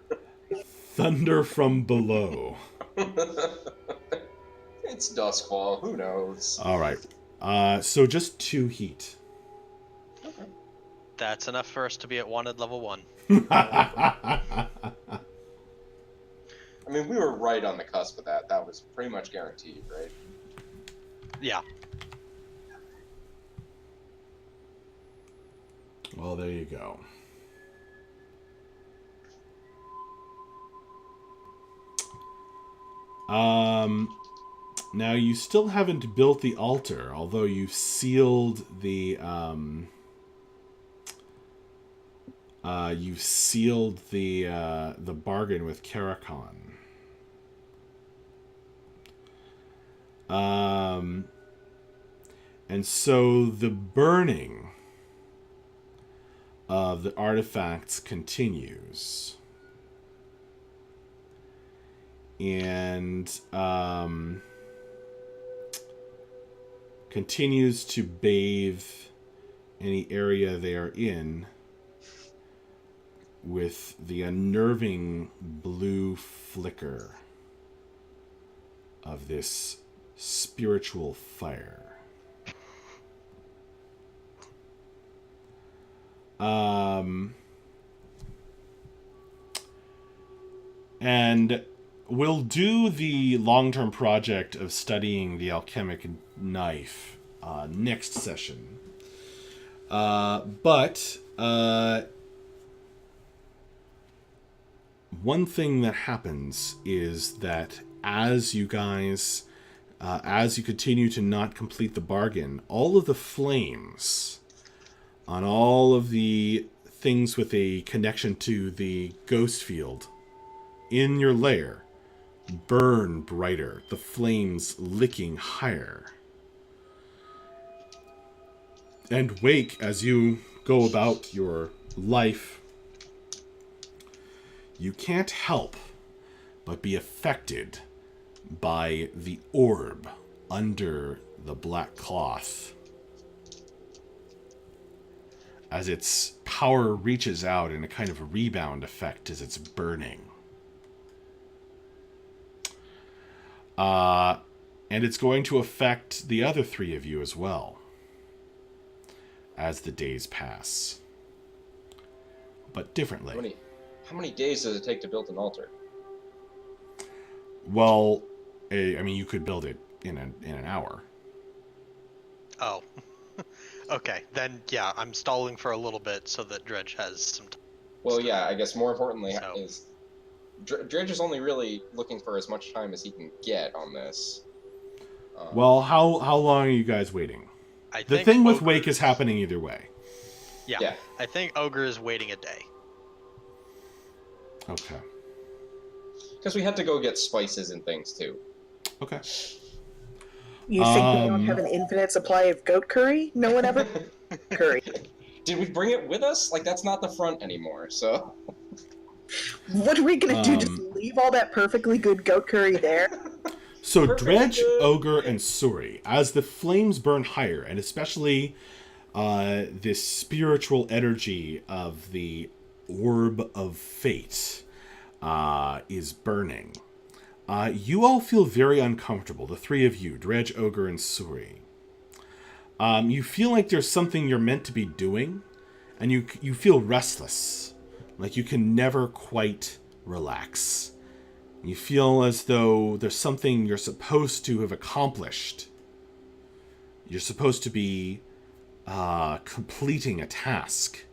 A: Thunder from below.
I: It's Duskwall. Who knows?
A: All right. So just 2 heat.
D: That's enough for us to be at wanted level 1.
I: I mean, we were right on the cusp of that. That was pretty much guaranteed, right?
D: Yeah.
A: Well, there you go. Now you still haven't built the altar, although you've sealed the bargain with Karakon. And so the burning of the artifacts continues. And continues to bathe any area they are in with the unnerving blue flicker of this spiritual fire. And we'll do the long-term project of studying the alchemic knife next session. But one thing that happens is that as you guys, as you continue to not complete the bargain, all of the flames on all of the things with a connection to the ghost field in your lair burn brighter, the flames licking higher. And Wake, as you go about your life, you can't help but be affected by the orb under the black cloth, as its power reaches out in a kind of rebound effect as it's burning. And it's going to affect the other three of you as well as the days pass, but differently.
I: How many days does it take to build an altar?
A: Well, I mean, you could build it in an hour.
D: Oh. Okay, then yeah, I'm stalling for a little bit so that Dredge has some time.
I: Well, yeah, I guess more importantly
D: So-
I: is Dredge is only really looking for as much time as he can get on this.
A: Well, how long are you guys waiting?
D: I
A: The
D: think
A: thing with
D: Ogre-
A: Wake is happening either way.
D: Yeah, I think Ogre is waiting a day.
A: Okay.
I: Because we had to go get spices and things too.
A: Okay.
C: You think we don't have an infinite supply of goat curry? No one ever curry.
I: Did we bring it with us? Like, that's not the front anymore, so...
C: What are we gonna do? Just leave all that perfectly good goat curry there?
A: So
I: Perfect.
A: Dredge, Ogre, and Suri, as the flames burn higher, and especially this spiritual energy of the Orb of Fate is burning, you all feel very uncomfortable, the three of you, Dredge, Ogre, and Suri. You feel like there's something you're meant to be doing, and you feel restless, like you can never quite relax. You feel as though there's something you're supposed to have accomplished. You're supposed to be completing a task.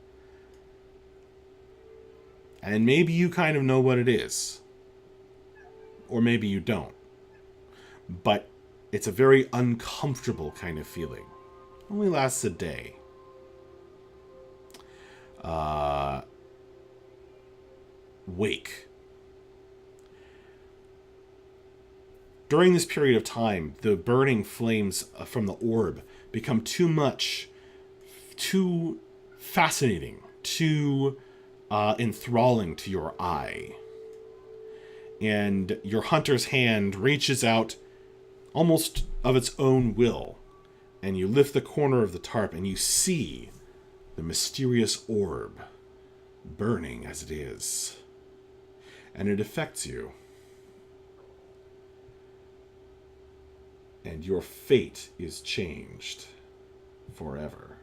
A: And maybe you kind of know what it is. Or maybe you don't. But it's a very uncomfortable kind of feeling. Only lasts a day. Wake. During this period of time, the burning flames from the orb become too much, too fascinating, too enthralling to your eye. And your hunter's hand reaches out almost of its own will, and you lift the corner of the tarp and you see the mysterious orb burning as it is. And it affects you. And your fate is changed forever.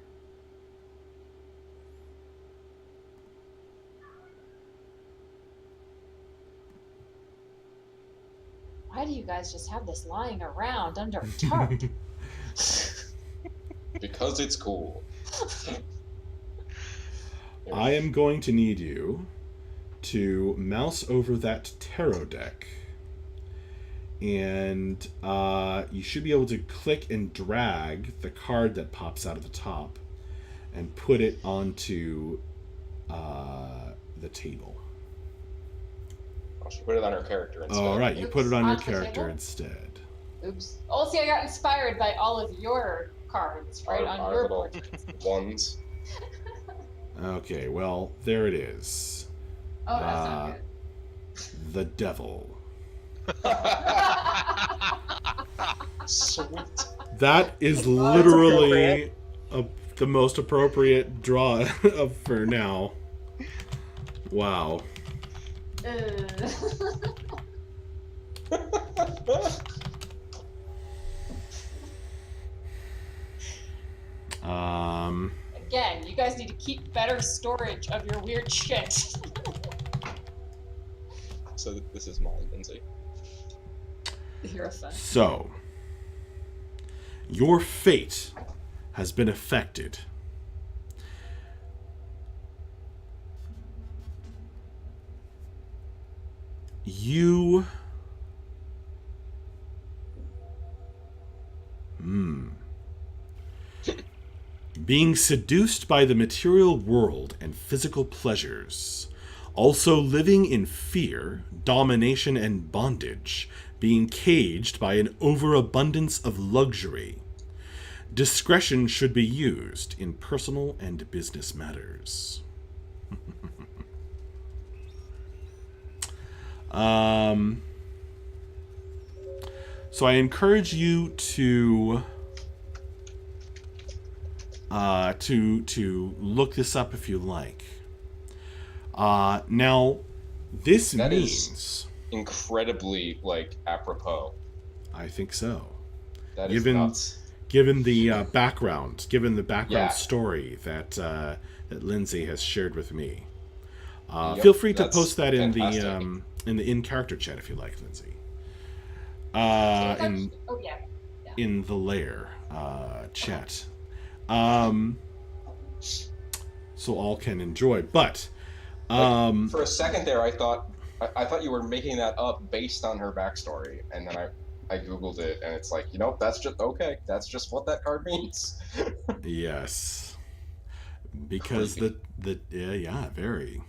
H: Why do you guys just have this lying around under a tarp?
I: Because it's cool.
A: I am going to need you to mouse over that tarot deck. And you should be able to click and drag the card that pops out of the top and put it onto the table.
I: I should put it on her character instead.
A: All right, you put it on your
H: Onto the
A: character
H: table?
A: instead.
H: Oops. Oh, see, I got inspired by all of your cards, right? on
I: Our
H: your
I: little
H: portraits.
I: ones.
A: Okay, well, there it is.
H: Oh, that's not
A: The Devil.
H: good.
I: Sweet.
A: That is
C: Well, that's
A: literally the most appropriate draw for now. Wow.
H: Again, you guys need to keep better storage of your weird shit.
I: So this is Molly Lindsay.
H: You're a fun.
A: So, your fate has been affected. You... Being seduced by the material world and physical pleasures. Also living in fear, domination, and bondage. Being caged by an overabundance of luxury. Discretion should be used in personal and business matters. So I encourage you to look this up if you like. Now, this
I: That
A: means
I: is incredibly, like, apropos.
A: I think so.
I: That is nuts.
A: Given the background
I: Yeah.
A: story that that Lindsay has shared with me.
I: Yep,
A: Feel free to
I: that's
A: post that in
I: fantastic.
A: the in-character chat if you like, Lindsay.
H: Oh yeah.
A: In the lair chat. So all can enjoy. But
I: For a second there, I thought you were making that up based on her backstory, and then I googled it, and it's like, that's just okay. That's just what that card means.
A: yes. Because
I: Creepy.
A: yeah, very.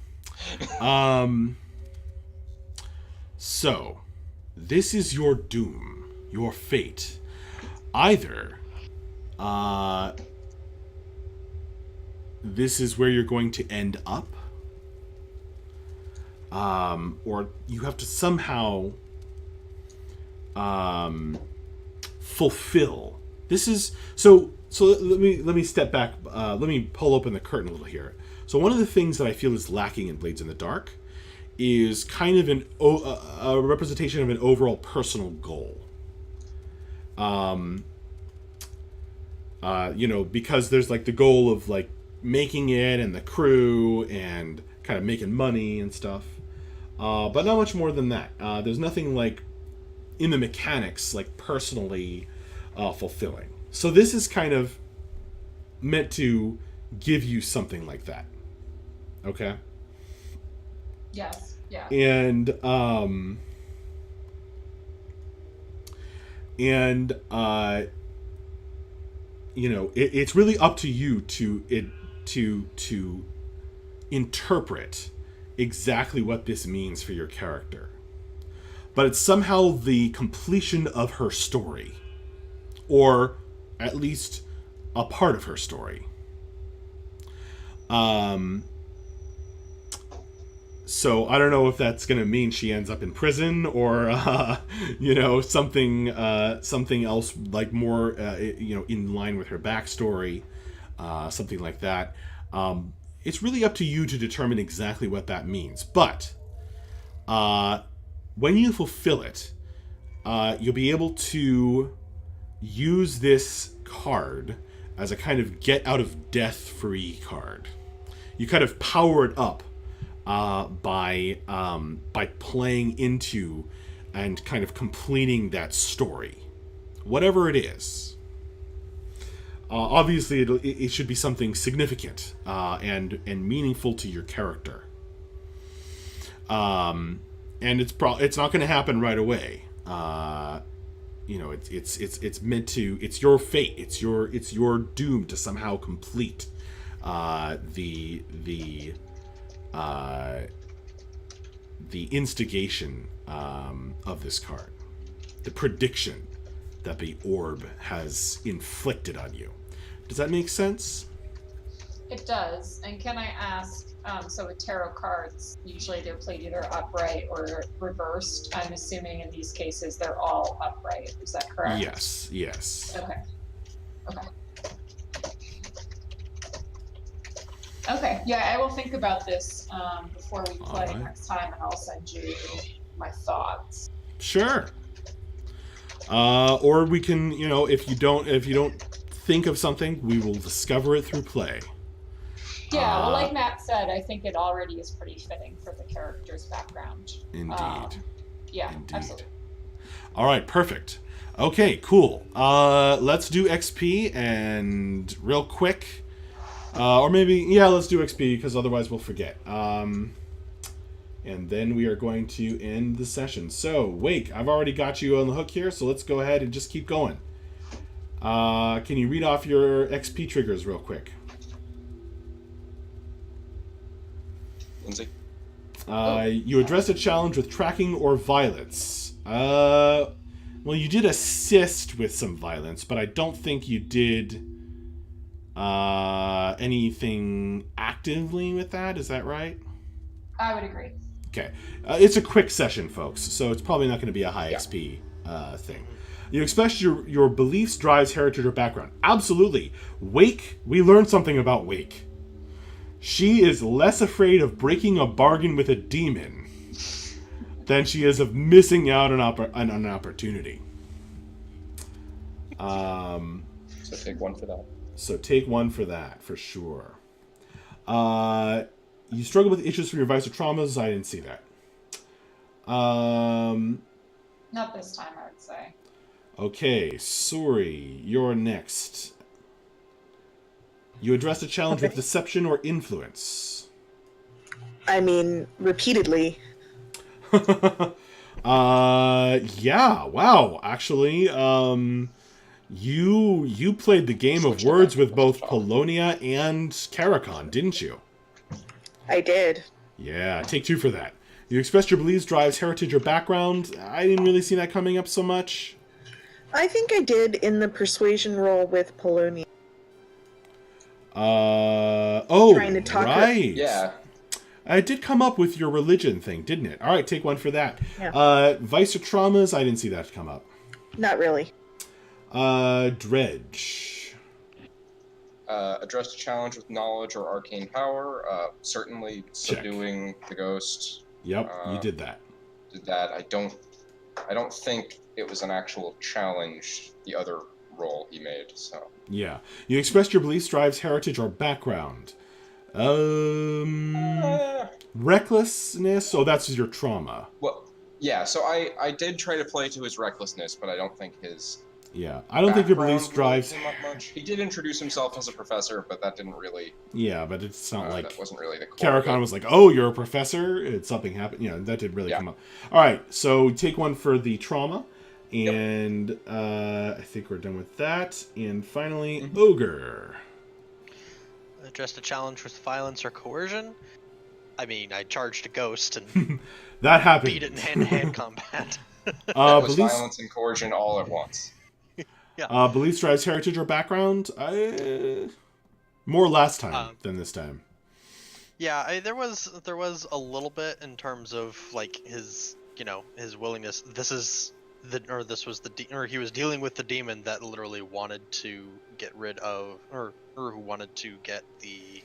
A: So, this is your doom, your fate. Either, this is where you're going to end up, or you have to somehow, fulfill. This is so. Let me step back. Let me pull open the curtain a little here. So one of the things that I feel is lacking in Blades in the Dark is kind of a representation of an overall personal goal. Because there's like the goal of like making it and the crew and kind of making money and stuff. But not much more than that. There's nothing like in the mechanics like personally fulfilling. So this is kind of meant to give you something like that. Okay?
H: Yes. Yeah.
A: And it's really up to you to interpret exactly what this means for your character. But it's somehow the completion of her story, or at least a part of her story. So I don't know if that's going to mean she ends up in prison or, something else like more, in line with her backstory, something like that. It's really up to you to determine exactly what that means. But when you fulfill it, you'll be able to use this card as a kind of get out of death free card. You kind of power it up by playing into and kind of completing that story, whatever it is. Obviously, it should be something significant and meaningful to your character. And it's not going to happen right away. It's meant to. It's your fate. It's your doom to somehow complete the instigation of this card, the prediction that the orb has inflicted on you. Does that make sense?
H: It does. And can I ask, so with tarot cards, usually they're played either upright or reversed. I'm assuming in these cases they're all upright. Is that correct?
A: Yes.
H: Okay. Okay, yeah, I will think about this before we play
A: Alright.
H: next time, and I'll send you my thoughts.
A: Sure. Or we can, if you don't think of something, we will discover it through play.
H: Yeah, well, like Matt said, I think it already is pretty fitting for the character's background.
A: Indeed.
H: Yeah,
A: Indeed.
H: absolutely.
A: All right, perfect. Okay, cool. Let's do XP and real quick, or maybe let's do XP because otherwise we'll forget. And then we are going to end the session. So, Wake, I've already got you on the hook here, so let's go ahead and just keep going. Can you read off your XP triggers real quick?
I: Lindsay?
A: You addressed a challenge with tracking or violence. Well, you did assist with some violence, but I don't think you did anything actively with that. Is that right?
H: I would agree.
A: Okay. It's a quick session, folks, so it's probably not going to be a high XP thing. You express your beliefs, drives, heritage, or background. Absolutely. Wake, we learned something about Wake. She is less afraid of breaking a bargain with a demon than she is of missing out on an opportunity.
I: So take one for that.
A: So take one for that, for sure. You struggle with issues from your vice or traumas. I didn't see that.
H: Not this time, I would say.
A: Okay, Suri, you're next. You addressed a challenge with deception or influence.
C: I mean, repeatedly.
A: Yeah, wow. Actually, you played the game of words with both Polonia and Karakon, didn't you?
C: I did.
A: Yeah, take two for that. You expressed your beliefs, drives, heritage, or background. I didn't really see that coming up so much.
C: I think I did in the persuasion roll with Polonia. Trying to talk her-
A: right.
I: Yeah.
A: It did come up with your religion thing, didn't it? All right, take one for that.
C: Yeah.
A: Vice or traumas, I didn't see that come up.
C: Not really.
A: Dredge.
I: Addressed a challenge with knowledge or arcane power. Certainly subduing the ghost.
A: Yep, you did that.
I: Did that. I don't think it was an actual challenge, the other roll he made, so.
A: Yeah. You expressed your beliefs, drives, heritage, or background. Recklessness? Oh, that's your trauma.
I: Well, yeah, so I did try to play to his recklessness, but I don't think his...
A: Yeah, I don't think your beliefs drives...
I: came up much. He did introduce himself as a professor, but that didn't really...
A: Yeah, but it's not like...
I: That wasn't really the core.
A: Karakon was like, oh, you're a professor? Something happened. Yeah, that didn't really come up. All right, so take one for the trauma. And I think we're done with that. And finally, Ogre.
D: Addressed a challenge with violence or coercion. I mean, I charged a ghost and
A: that happened.
D: Beat it in hand-to-hand combat.
I: That was violence and coercion all at once.
D: Yeah.
A: Beliefs, drives, heritage, or background? More last time than this time.
D: Yeah, there was a little bit in terms of like his his willingness. He was dealing with the demon that literally wanted to get rid of, or who wanted to get the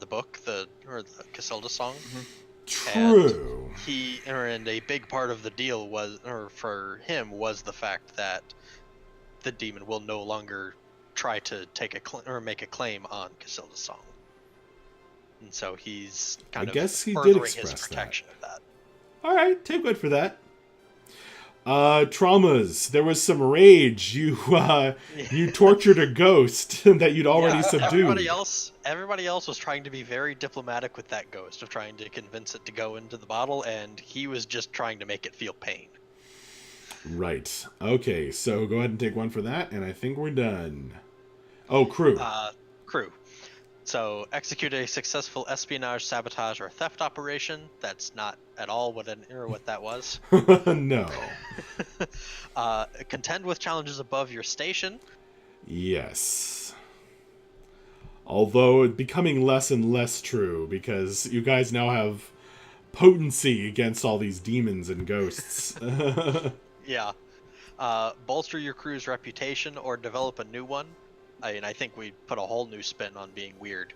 D: book, the Casilda song.
A: Mm-hmm. True.
D: And a big part of the deal for him was the fact that the demon will no longer try to make a claim on Casilda's song, and so he's furthering his protection of that.
A: All right, take good for that. Traumas. There was some rage. You tortured a ghost that you'd already subdued.
D: Everybody else was trying to be very diplomatic with that ghost, of trying to convince it to go into the bottle, and he was just trying to make it feel pain.
A: Right. Okay, so go ahead and take one for that, and I think we're done. Oh, crew.
D: Crew. So, execute a successful espionage, sabotage, or theft operation. That's not at all what that was.
A: No.
D: Contend with challenges above your station.
A: Yes. Although it's becoming less and less true, because you guys now have potency against all these demons and ghosts.
D: Yeah. Bolster your crew's reputation or develop a new one. I mean, I think we put a whole new spin on being weird.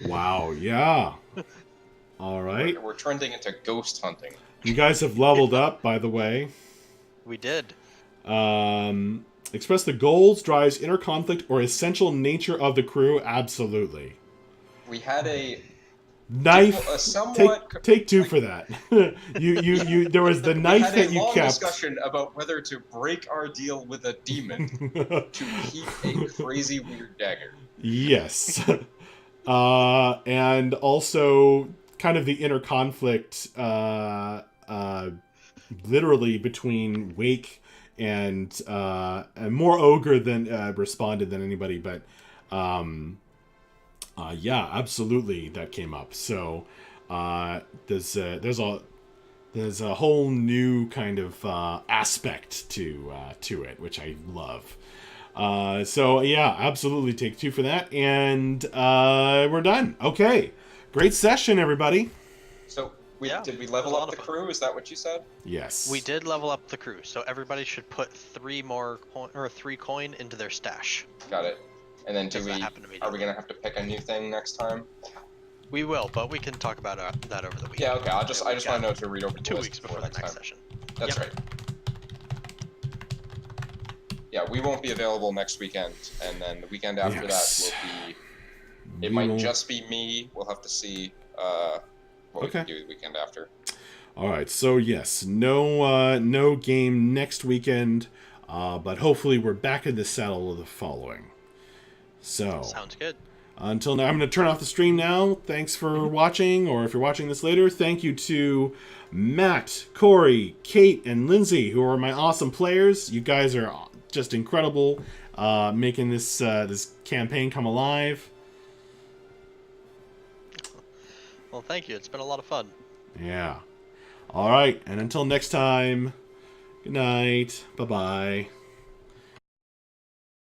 A: Wow, yeah. All right.
I: We're trending into ghost hunting.
A: You guys have leveled up, by the way.
D: We did.
A: Express the goals, drives, inner conflict, or essential nature of the crew. Absolutely.
I: We had a
A: Knife.
I: a somewhat
A: Take two for that. you. There was the knife that you
I: We had a long
A: kept.
I: discussion about whether to break our deal with a demon to keep a crazy weird dagger.
A: Yes. And also kind of the inner conflict, literally between Wake and more ogre than responded than anybody, but yeah, absolutely that came up. So there's a whole new kind of aspect to it, which I love. So yeah, absolutely take two for that, and we're done. Okay, great session, everybody.
I: So
D: Yeah,
I: did we
D: it
I: level
D: was a
I: up
D: lot
I: the
D: of fun.
I: crew? Is that what you said?
A: Yes,
D: We did level up the crew, so everybody should put 3 coin into their stash.
I: Got it. And then
D: Does that happen
I: are we
D: immediately?
I: gonna have to pick a new thing next time?
D: We will, but we can talk about that over the weekend.
I: Yeah, okay. I just want to know to read over the
D: 2
I: list
D: weeks before the next
I: time.
D: session.
I: That's
D: Yep.
I: right. Yeah, we won't be available next weekend, and then the weekend after
A: Yes.
I: that will be. It
A: We
I: might
A: will-
I: just be me. We'll have to see what we can do the weekend after.
A: All right, so yes, no game next weekend, but hopefully we're back in the saddle the following. So
D: Sounds good.
A: until now, I'm going to turn off the stream now. Thanks for watching, or if you're watching this later, thank you to Matt, Corey, Kate, and Lindsay, who are my awesome players. You guys are just incredible, making this campaign come alive.
D: Well, thank you. It's been a lot of fun.
A: Yeah. All right, and until next time, good night. Bye-bye.